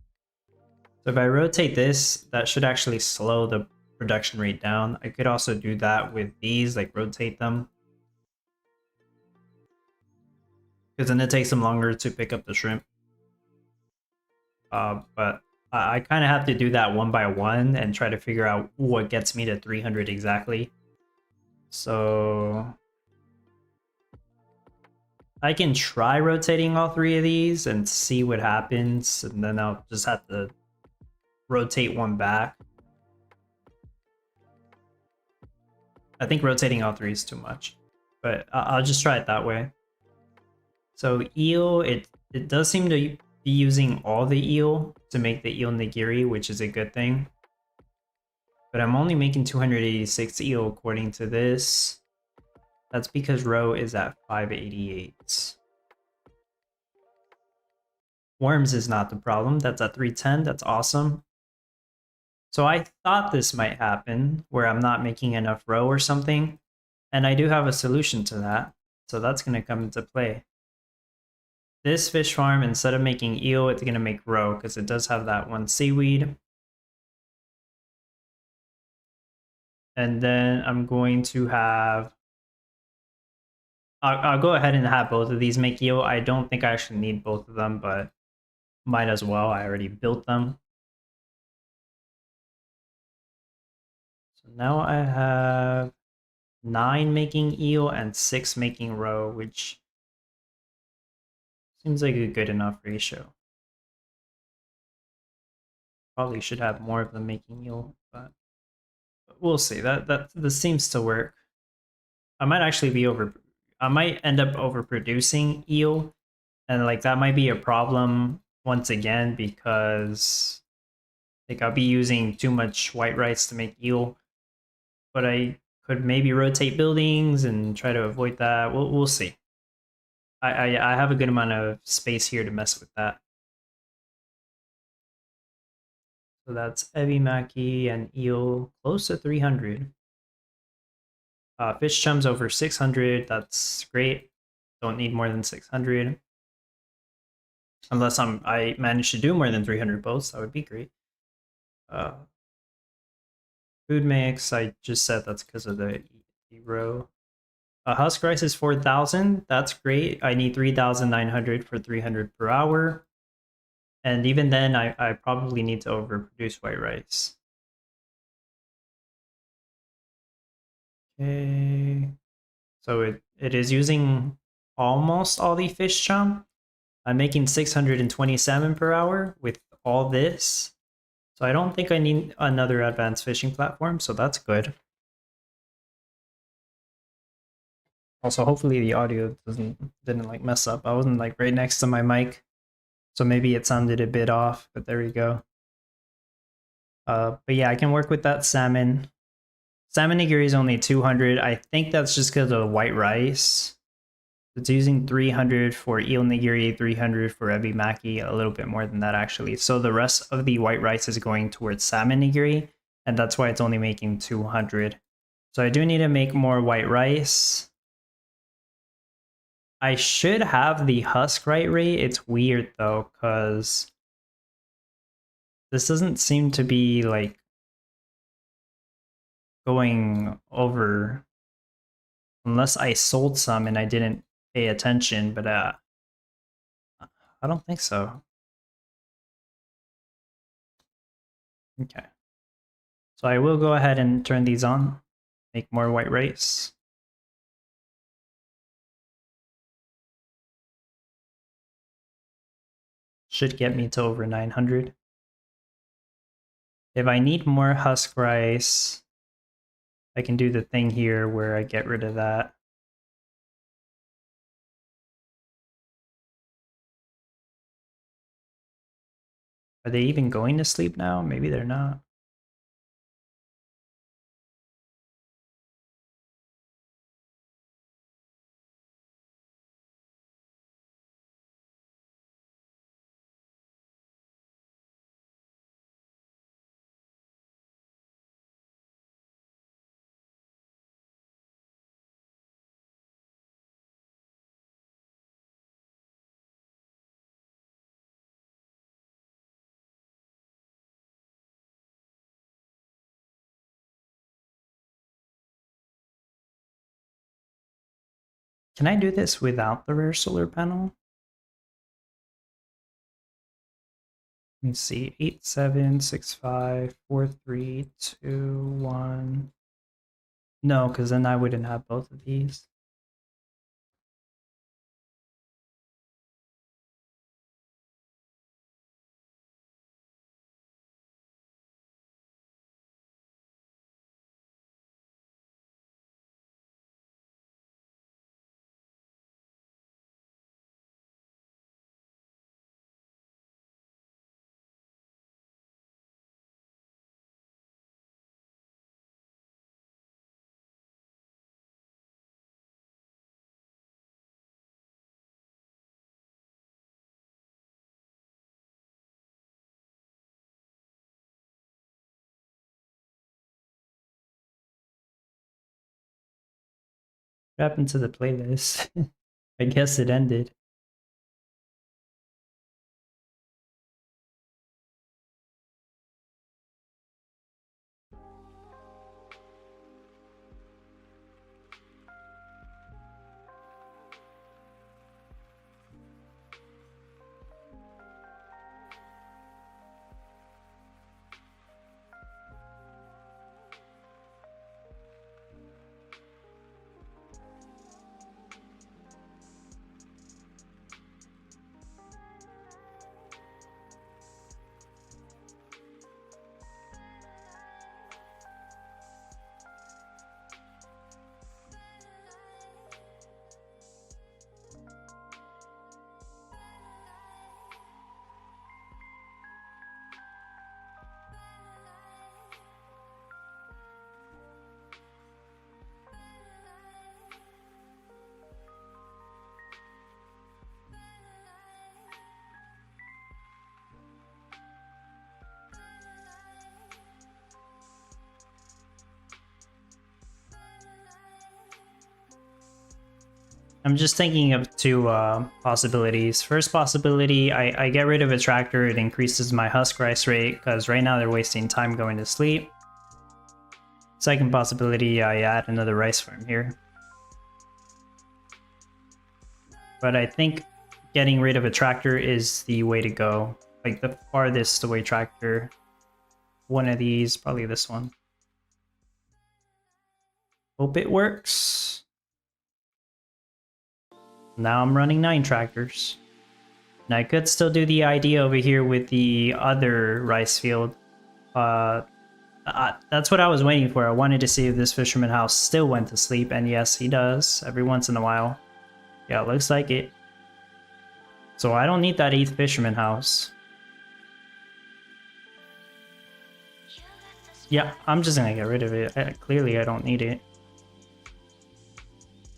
So if I rotate this, that should actually slow the production rate down. I could also do that with these, like rotate them. Because then it takes them longer to pick up the shrimp. But I kind of have to do that one by one and try to figure out what gets me to 300 exactly. So I can try rotating all 3 of these and see what happens, and then I'll just have to rotate one back. I think rotating all 3 is too much, but I'll just try it that way. So eel, it does seem to be using all the eel to make the eel nigiri, which is a good thing. But I'm only making 286 eel according to this. That's because roe is at 588. Worms is not the problem. That's at 310. That's awesome. So I thought this might happen where I'm not making enough roe or something. And I do have a solution to that. So that's going to come into play. This fish farm, instead of making eel, it's going to make roe because it does have that one seaweed. And then I'm going to have... I'll go ahead and have both of these make eel. I don't think I actually need both of them, but might as well. I already built them. So now I have 9 making eel and 6 making roe, which seems like a good enough ratio. Probably should have more of them making eel, but we'll see. This seems to work. I might actually be I might end up overproducing eel, and like that might be a problem once again because like I'll be using too much white rice to make eel, but I could maybe rotate buildings and try to avoid that. We'll see. I have a good amount of space here to mess with that. So that's ebimaki and eel close to 300. Fish chums over 600. That's great. Don't need more than 600. Unless I manage to do more than 300 boats, that would be great. Food mix, I just said that's because of the row. Husk rice is 4,000. That's great. I need 3,900 for 300 per hour. And even then, I probably need to overproduce white rice. Okay. So it is using almost all the fish chum. I'm making 627 per hour with all this. So I don't think I need another advanced fishing platform, so that's good. Also, hopefully the audio didn't like mess up. I wasn't like right next to my mic, so maybe it sounded a bit off, but there we go. But yeah, I can work with that salmon. Salmon nigiri is only 200. I think that's just because of the white rice. It's using 300 for eel nigiri, 300 for ebimaki, a little bit more than that actually. So the rest of the white rice is going towards salmon nigiri, and that's why it's only making 200. So I do need to make more white rice. I should have the husk right rate. It's weird though, because this doesn't seem to be like going over unless I sold some and I didn't pay attention, but I don't think so. Okay. So I will go ahead and turn these on, make more white rice. Should get me to over 900. If I need more husk rice, I can do the thing here where I get rid of that. Are they even going to sleep now? Maybe they're not. Can I do this without the rear solar panel? Let me see, 8, 7, 6, 5, 4, 3, 2, 1. No, because then I wouldn't have both of these. What happened to the playlist? I guess it ended. I'm just thinking of two possibilities. First possibility, I get rid of a tractor, it increases my husk rice rate, because right now they're wasting time going to sleep. Second possibility, I add another rice farm here. But I think getting rid of a tractor is the way to go. Like the farthest away tractor. One of these, probably this one. Hope it works. Now I'm running 9 tractors. Now I could still do the idea over here with the other rice field. That's what I was waiting for. I wanted to see if this fisherman house still went to sleep, and yes, he does, every once in a while. Yeah, it looks like it. So I don't need that 8th fisherman house. Yeah, I'm just gonna get rid of it. Clearly I don't need it.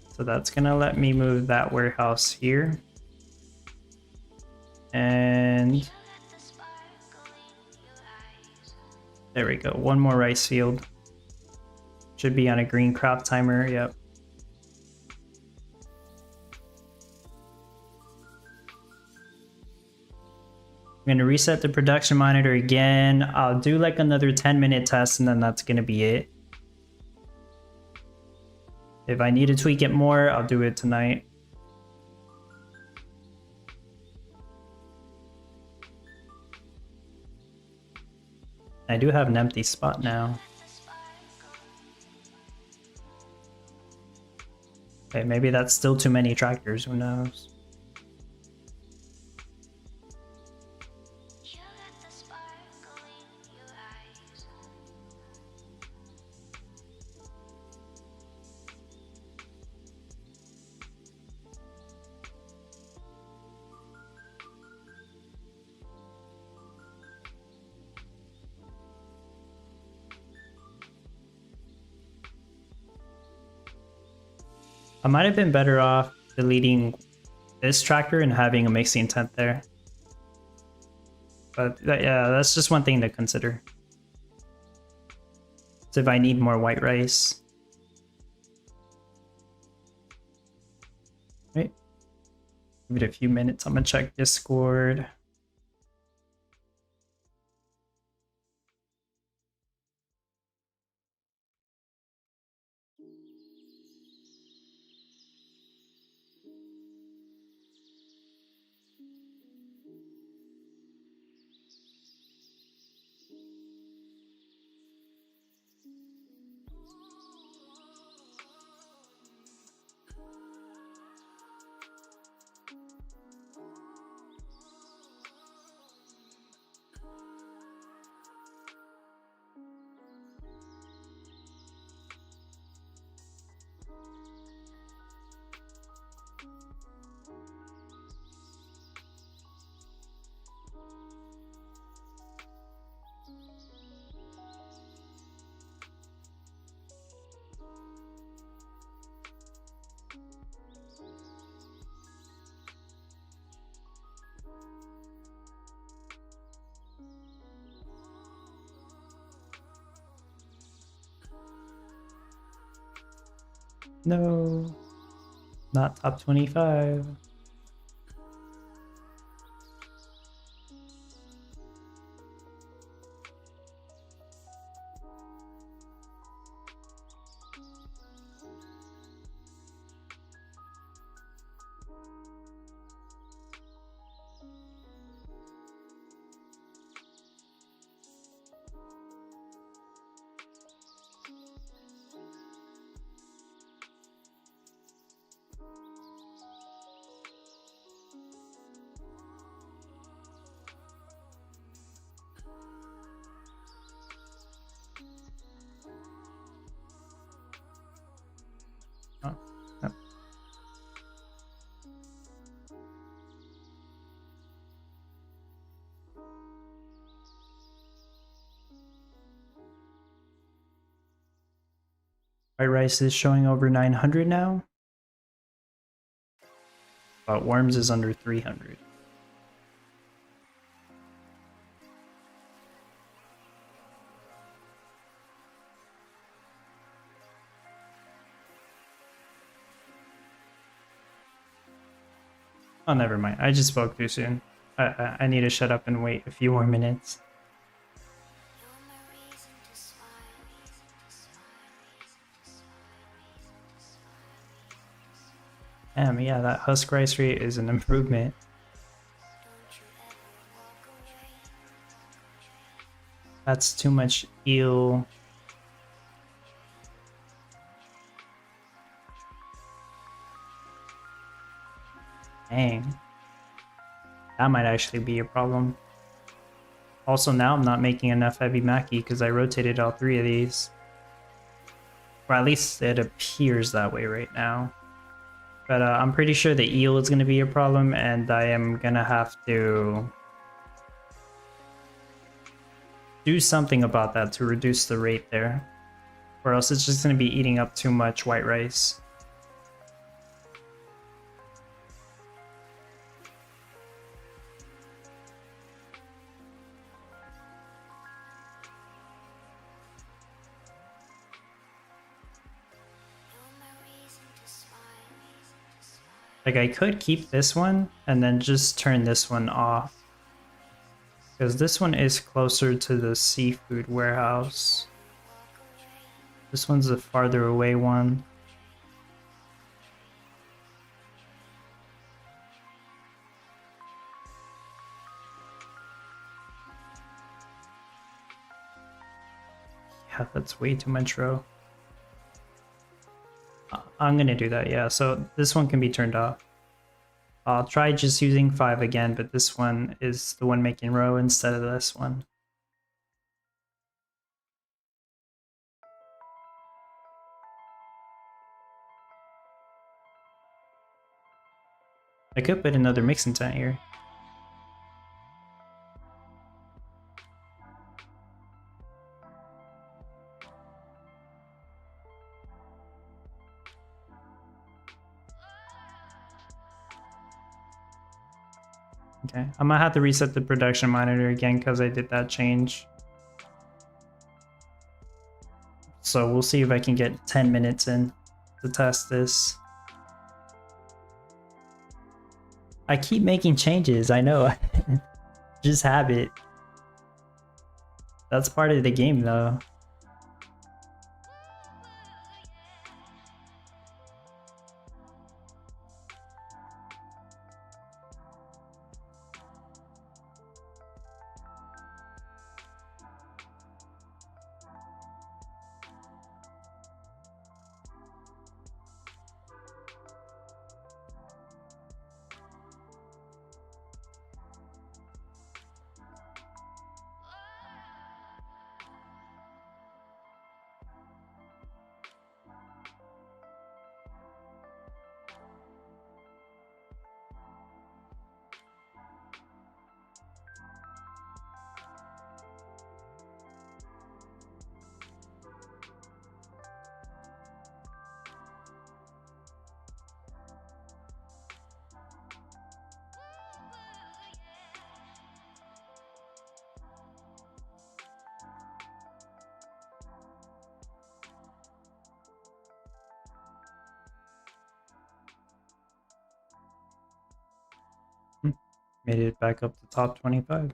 So that's gonna let me move that warehouse here. And there we go, one more rice field. Should be on a green craft timer, yep. I'm gonna reset the production monitor again. I'll do like another 10-minute test and then that's gonna be it. If I need to tweak it more, I'll do it tonight. I do have an empty spot now. Okay, maybe that's still too many tractors, who knows? I might have been better off deleting this tractor and having a mixing tent there. But yeah, that's just one thing to consider. So if I need more white rice. Right. Give it a few minutes. I'm gonna check Discord. No, not top 25. Oh, no. White rice is showing over 900 now. But worms is under 300. Oh, never mind. I just spoke too soon. I need to shut up and wait a few more minutes. Damn, yeah, that husk rice rate is an improvement. That's too much eel. Dang. That might actually be a problem. Also, now I'm not making enough heavy maki because I rotated all three of these. Or at least it appears that way right now. But I'm pretty sure the eel is going to be a problem, and I am going to have to do something about that to reduce the rate there. Or else it's just going to be eating up too much white rice. Like, I could keep this one and then just turn this one off. Because this one is closer to the seafood warehouse. This one's a farther away one. Yeah, that's way too much row. I'm gonna do that, yeah. So this one can be turned off. I'll try just using 5 again, but this one is the one making row instead of this one. I could put another mixing tent here. Okay, I'm gonna have to reset the production monitor again because I did that change. So we'll see if I can get 10 minutes in to test this. I keep making changes, I know. Just habit. That's part of the game though. Made it back up to top 25.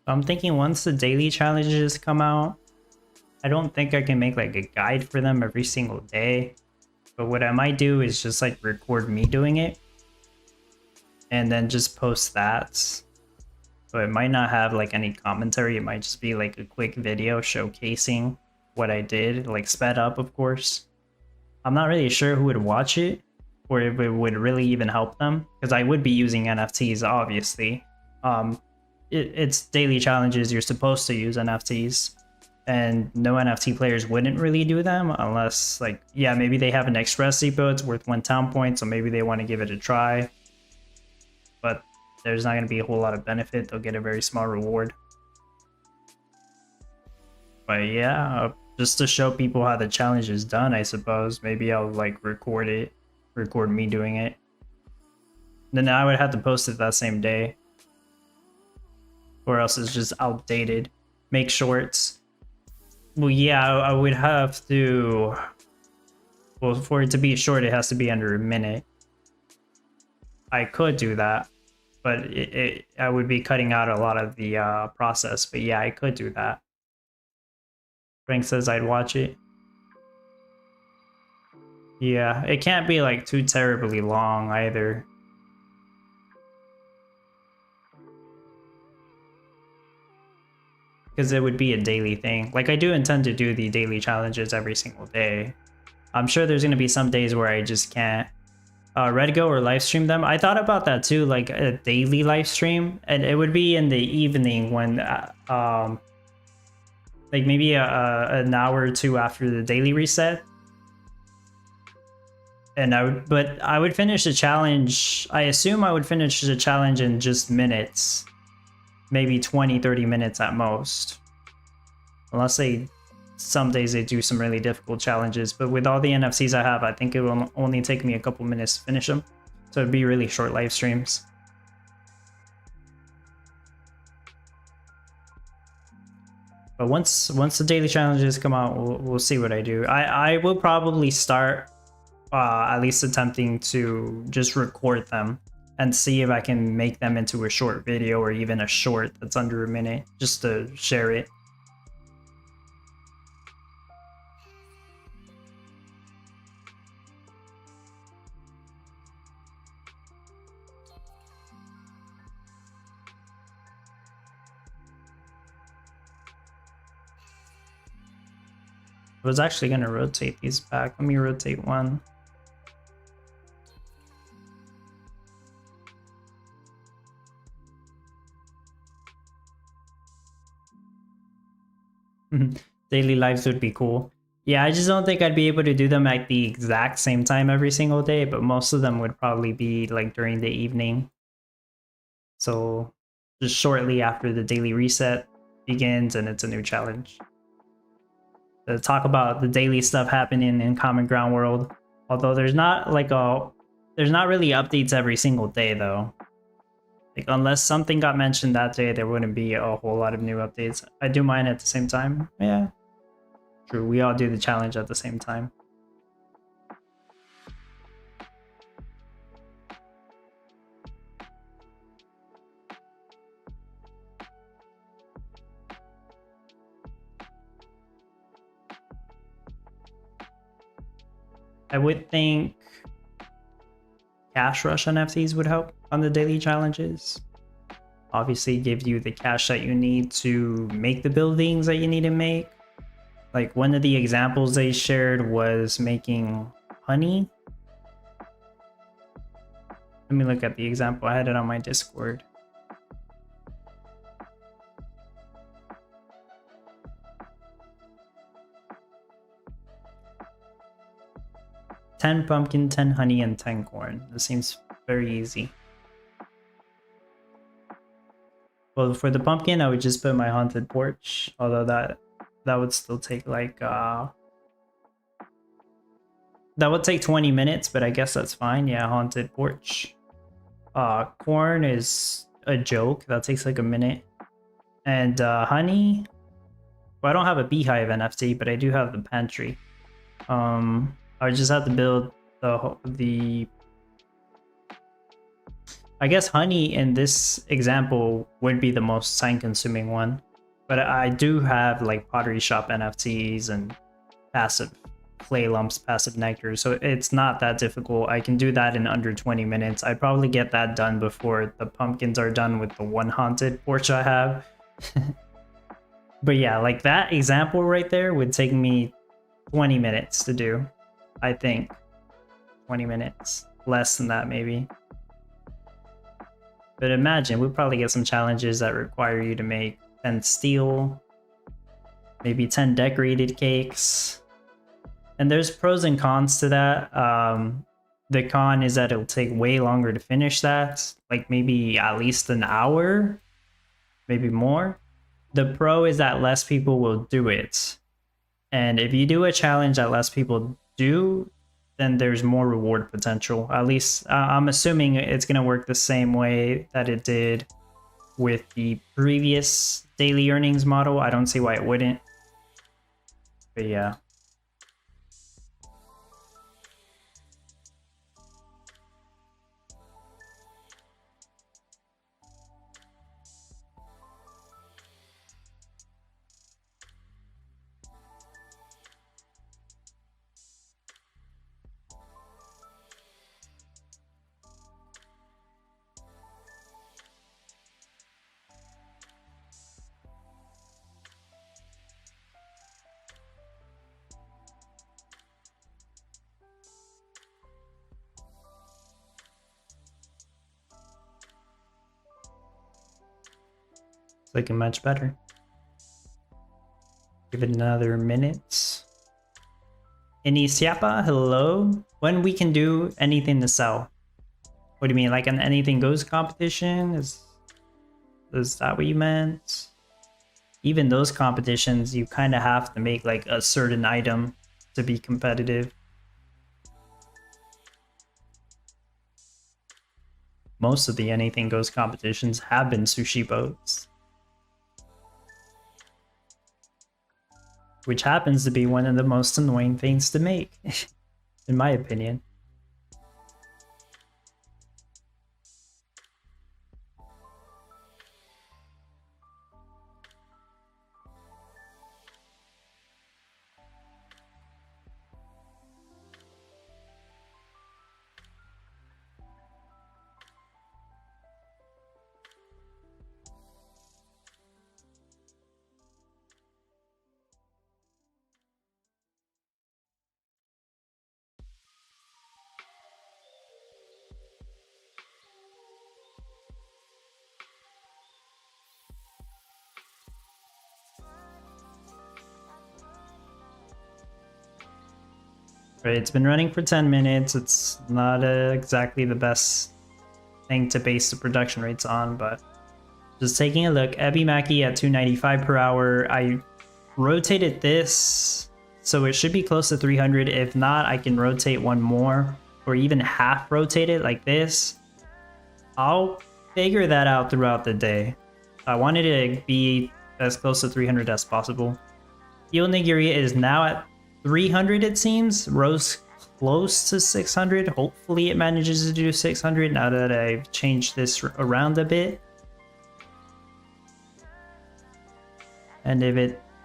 I'm thinking once the daily challenges come out, I don't think I can make like a guide for them every single day. But what I might do is just like record me doing it and then just post that. So it might not have like any commentary. It might just be like a quick video showcasing what I did, like sped up, of course. I'm not really sure who would watch it or if it would really even help them because I would be using NFTs, obviously. It's daily challenges. You're supposed to use NFTs, and no NFT players wouldn't really do them unless, like, yeah, maybe they have an express depot. It's worth 1 town point, so maybe they want to give it a try. But there's not going to be a whole lot of benefit. They'll get a very small reward. But yeah, just to show people how the challenge is done, I suppose. Maybe I'll like record me doing it. Then I would have to post it that same day. Or else it's just outdated. Make shorts. Well, yeah, I would have to... Well, for it to be short, it has to be under a minute. I could do that, but I would be cutting out a lot of the process. But yeah, I could do that. Frank says I'd watch it. Yeah, it can't be like too terribly long either. Because it would be a daily thing. Like, I do intend to do the daily challenges every single day. I'm sure there's going to be some days where I just can't Red Go or live stream them. I thought about that too, like a daily live stream, and it would be in the evening when like maybe an hour or two after the daily reset. And I would finish the challenge. I assume I would finish the challenge in just minutes, maybe 20-30 minutes at most, unless some days they do some really difficult challenges. But with all the NFCs I have, I think it will only take me a couple minutes to finish them, so it'd be really short live streams. But once the daily challenges come out, we'll see what I do. I will probably start at least attempting to just record them and see if I can make them into a short video or even a short that's under a minute, just to share it. I was actually gonna rotate these back. Let me rotate one. Daily lives would be cool. Yeah, I just don't think I'd be able to do them at the exact same time every single day, but most of them would probably be like during the evening. So just shortly after the daily reset begins and it's a new challenge. To talk about the daily stuff happening in Common Ground World. Although there's not really updates every single day though. Like unless something got mentioned that day, there wouldn't be a whole lot of new updates. I do mine at the same time. Yeah. True, we all do the challenge at the same time. I would think Cash Rush NFTs would help on the daily challenges. Obviously, give you the cash that you need to make the buildings that you need to make. Like one of the examples they shared was making honey. Let me look at the example. I had it on my Discord. "10 pumpkin, 10 honey, and 10 corn." This seems very easy. Well, for the pumpkin, I would just put my haunted porch, although that would still take like that would take 20 minutes, but I guess that's fine. Yeah, haunted porch. Corn is a joke. That takes like a minute. And honey, well, I don't have a beehive NFT, but I do have the pantry. I would just have to build the I guess honey in this example would be the most time consuming one. But I do have like pottery shop NFTs and passive clay lumps, passive nectar, so it's not that difficult. I can do that in under 20 minutes. I'd probably get that done before the pumpkins are done with the one haunted porch I have. But yeah, like that example right there would take me 20 minutes to do, I think. 20 minutes. Less than that, maybe. But imagine, we'll probably get some challenges that require you to make 10 steel, maybe 10 decorated cakes. And there's pros and cons to that. The con is that it'll take way longer to finish that, like maybe at least an hour, maybe more. The pro is that less people will do it. And if you do a challenge that less people do, then there's more reward potential. At least I'm assuming it's going to work the same way that it did with the previous daily earnings model. I don't see why it wouldn't. But yeah. It's looking much better. Give it another minute. Inisiapa, hello. When we can do anything to sell? What do you mean, like an anything goes competition? Is that what you meant? Even those competitions, you kind of have to make like a certain item to be competitive. Most of the anything goes competitions have been sushi boats, which happens to be one of the most annoying things to make, in my opinion. Right, it's been running for 10 minutes. It's not exactly the best thing to base the production rates on, but just taking a look. Ebi Maki at 295 per hour. I rotated this, so it should be close to 300. If not, I can rotate one more, or even half rotate it like this. I'll figure that out throughout the day. I wanted it to be as close to 300 as possible. Eel Nigiri is now at 300, it seems. Rose close to 600. Hopefully it manages to do 600 now that I've changed this around a bit. And if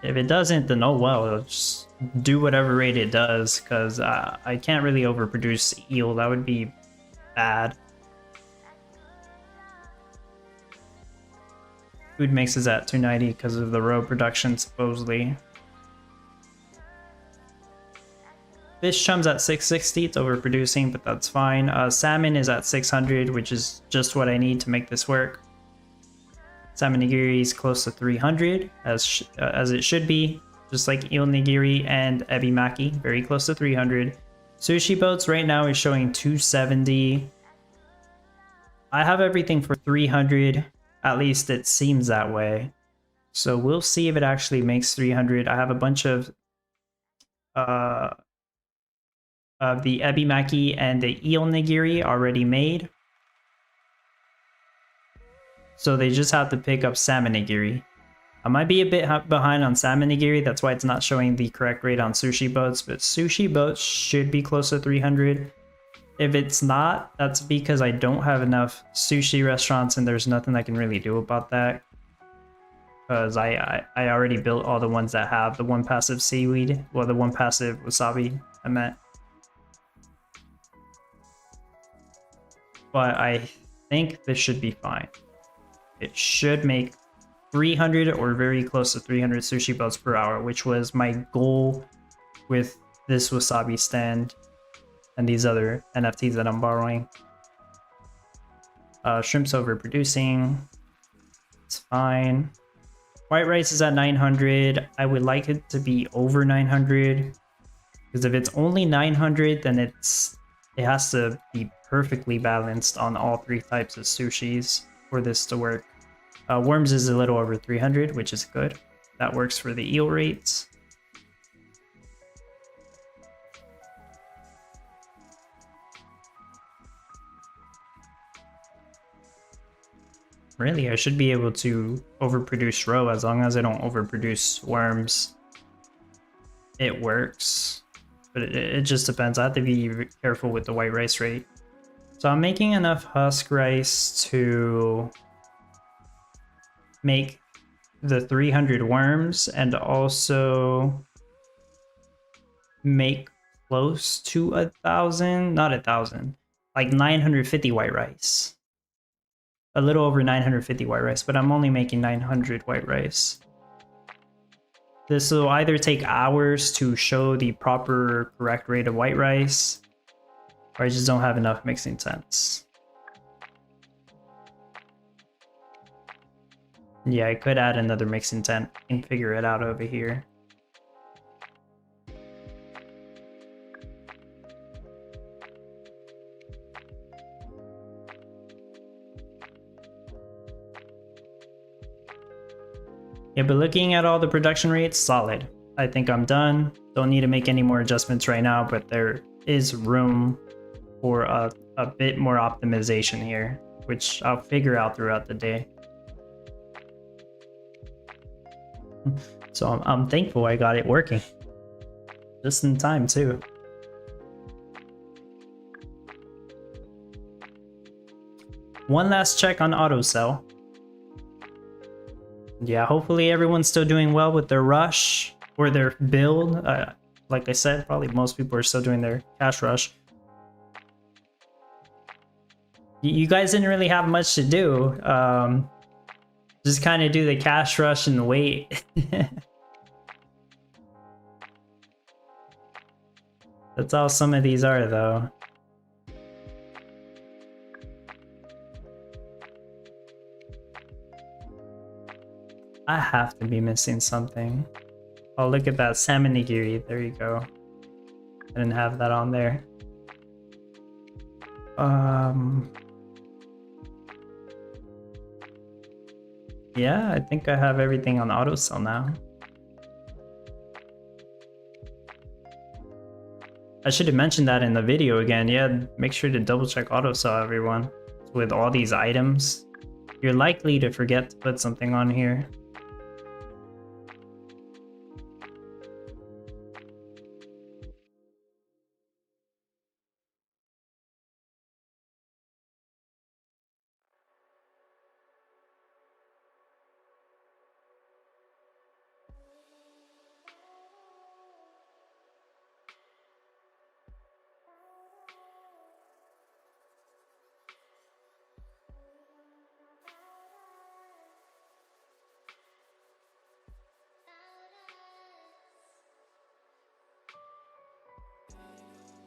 it doesn't, then oh well, it'll just do whatever rate it does, because I can't really overproduce eel. That would be bad. Food mix is at 290 because of the roe production, supposedly. Fish chum's at 660, it's overproducing, but that's fine. Salmon is at 600, which is just what I need to make this work. Salmon nigiri is close to 300, as it should be, just like eel nigiri and ebi maki, very close to 300. Sushi boats right now is showing 270. I have everything for 300, at least it seems that way. So we'll see if it actually makes 300. I have a bunch of the ebi maki and the eel nigiri already made. So they just have to pick up salmon nigiri. I might be a bit behind on salmon nigiri, that's why it's not showing the correct rate on sushi boats, but sushi boats should be close to 300. If it's not, that's because I don't have enough sushi restaurants and there's nothing I can really do about that. Because I already built all the ones that have the one passive seaweed, well, the one passive wasabi, I meant. But I think this should be fine. It should make 300 or very close to 300 sushi boats per hour, which was my goal with this wasabi stand and these other NFTs that I'm borrowing. Shrimp's overproducing. It's fine. White rice is at 900. I would like it to be over 900. Because if it's only 900, then it has to be perfectly balanced on all three types of sushis for this to work. Worms is a little over 300, which is good. That works for the eel rates. Really, I should be able to overproduce roe as long as I don't overproduce worms. It works, but it just depends. I have to be careful with the white rice rate. So I'm making enough husk rice to make the 300 worms and also make close to 1,000, not 1,000, like 950 white rice. A little over 950 white rice, but I'm only making 900 white rice. This will either take hours to show the proper correct rate of white rice, or I just don't have enough mixing temps. Yeah, I could add another mixing tent and figure it out over here. Yeah, but looking at all the production rates, solid. I think I'm done. Don't need to make any more adjustments right now, but there is room for a bit more optimization here, which I'll figure out throughout the day. So I'm thankful I got it working. Just in time, too. One last check on AutoSell. Yeah, hopefully everyone's still doing well with their rush or their build. Like I said, probably most people are still doing their cash rush. You guys didn't really have much to do. Just kind of do the cash rush and wait. That's all some of these are, though. I have to be missing something. Oh, look at that salmon nigiri. There you go. I didn't have that on there. Yeah, I think I have everything on auto sell now. I should have mentioned that in the video again. Yeah, make sure to double check auto sell, everyone. With all these items, you're likely to forget to put something on here.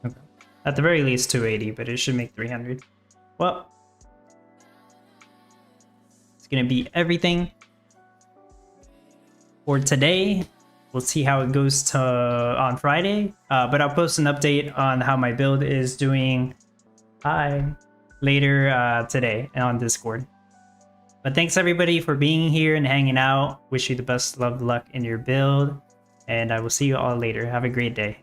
Okay. At the very least 280, but it should make 300. Well, it's gonna be everything for today. We'll see how it goes to on Friday, but I'll post an update on how my build is doing later today on Discord. But thanks everybody for being here and hanging out. Wish you the best of luck in your build, and I will see you all later. Have a great day.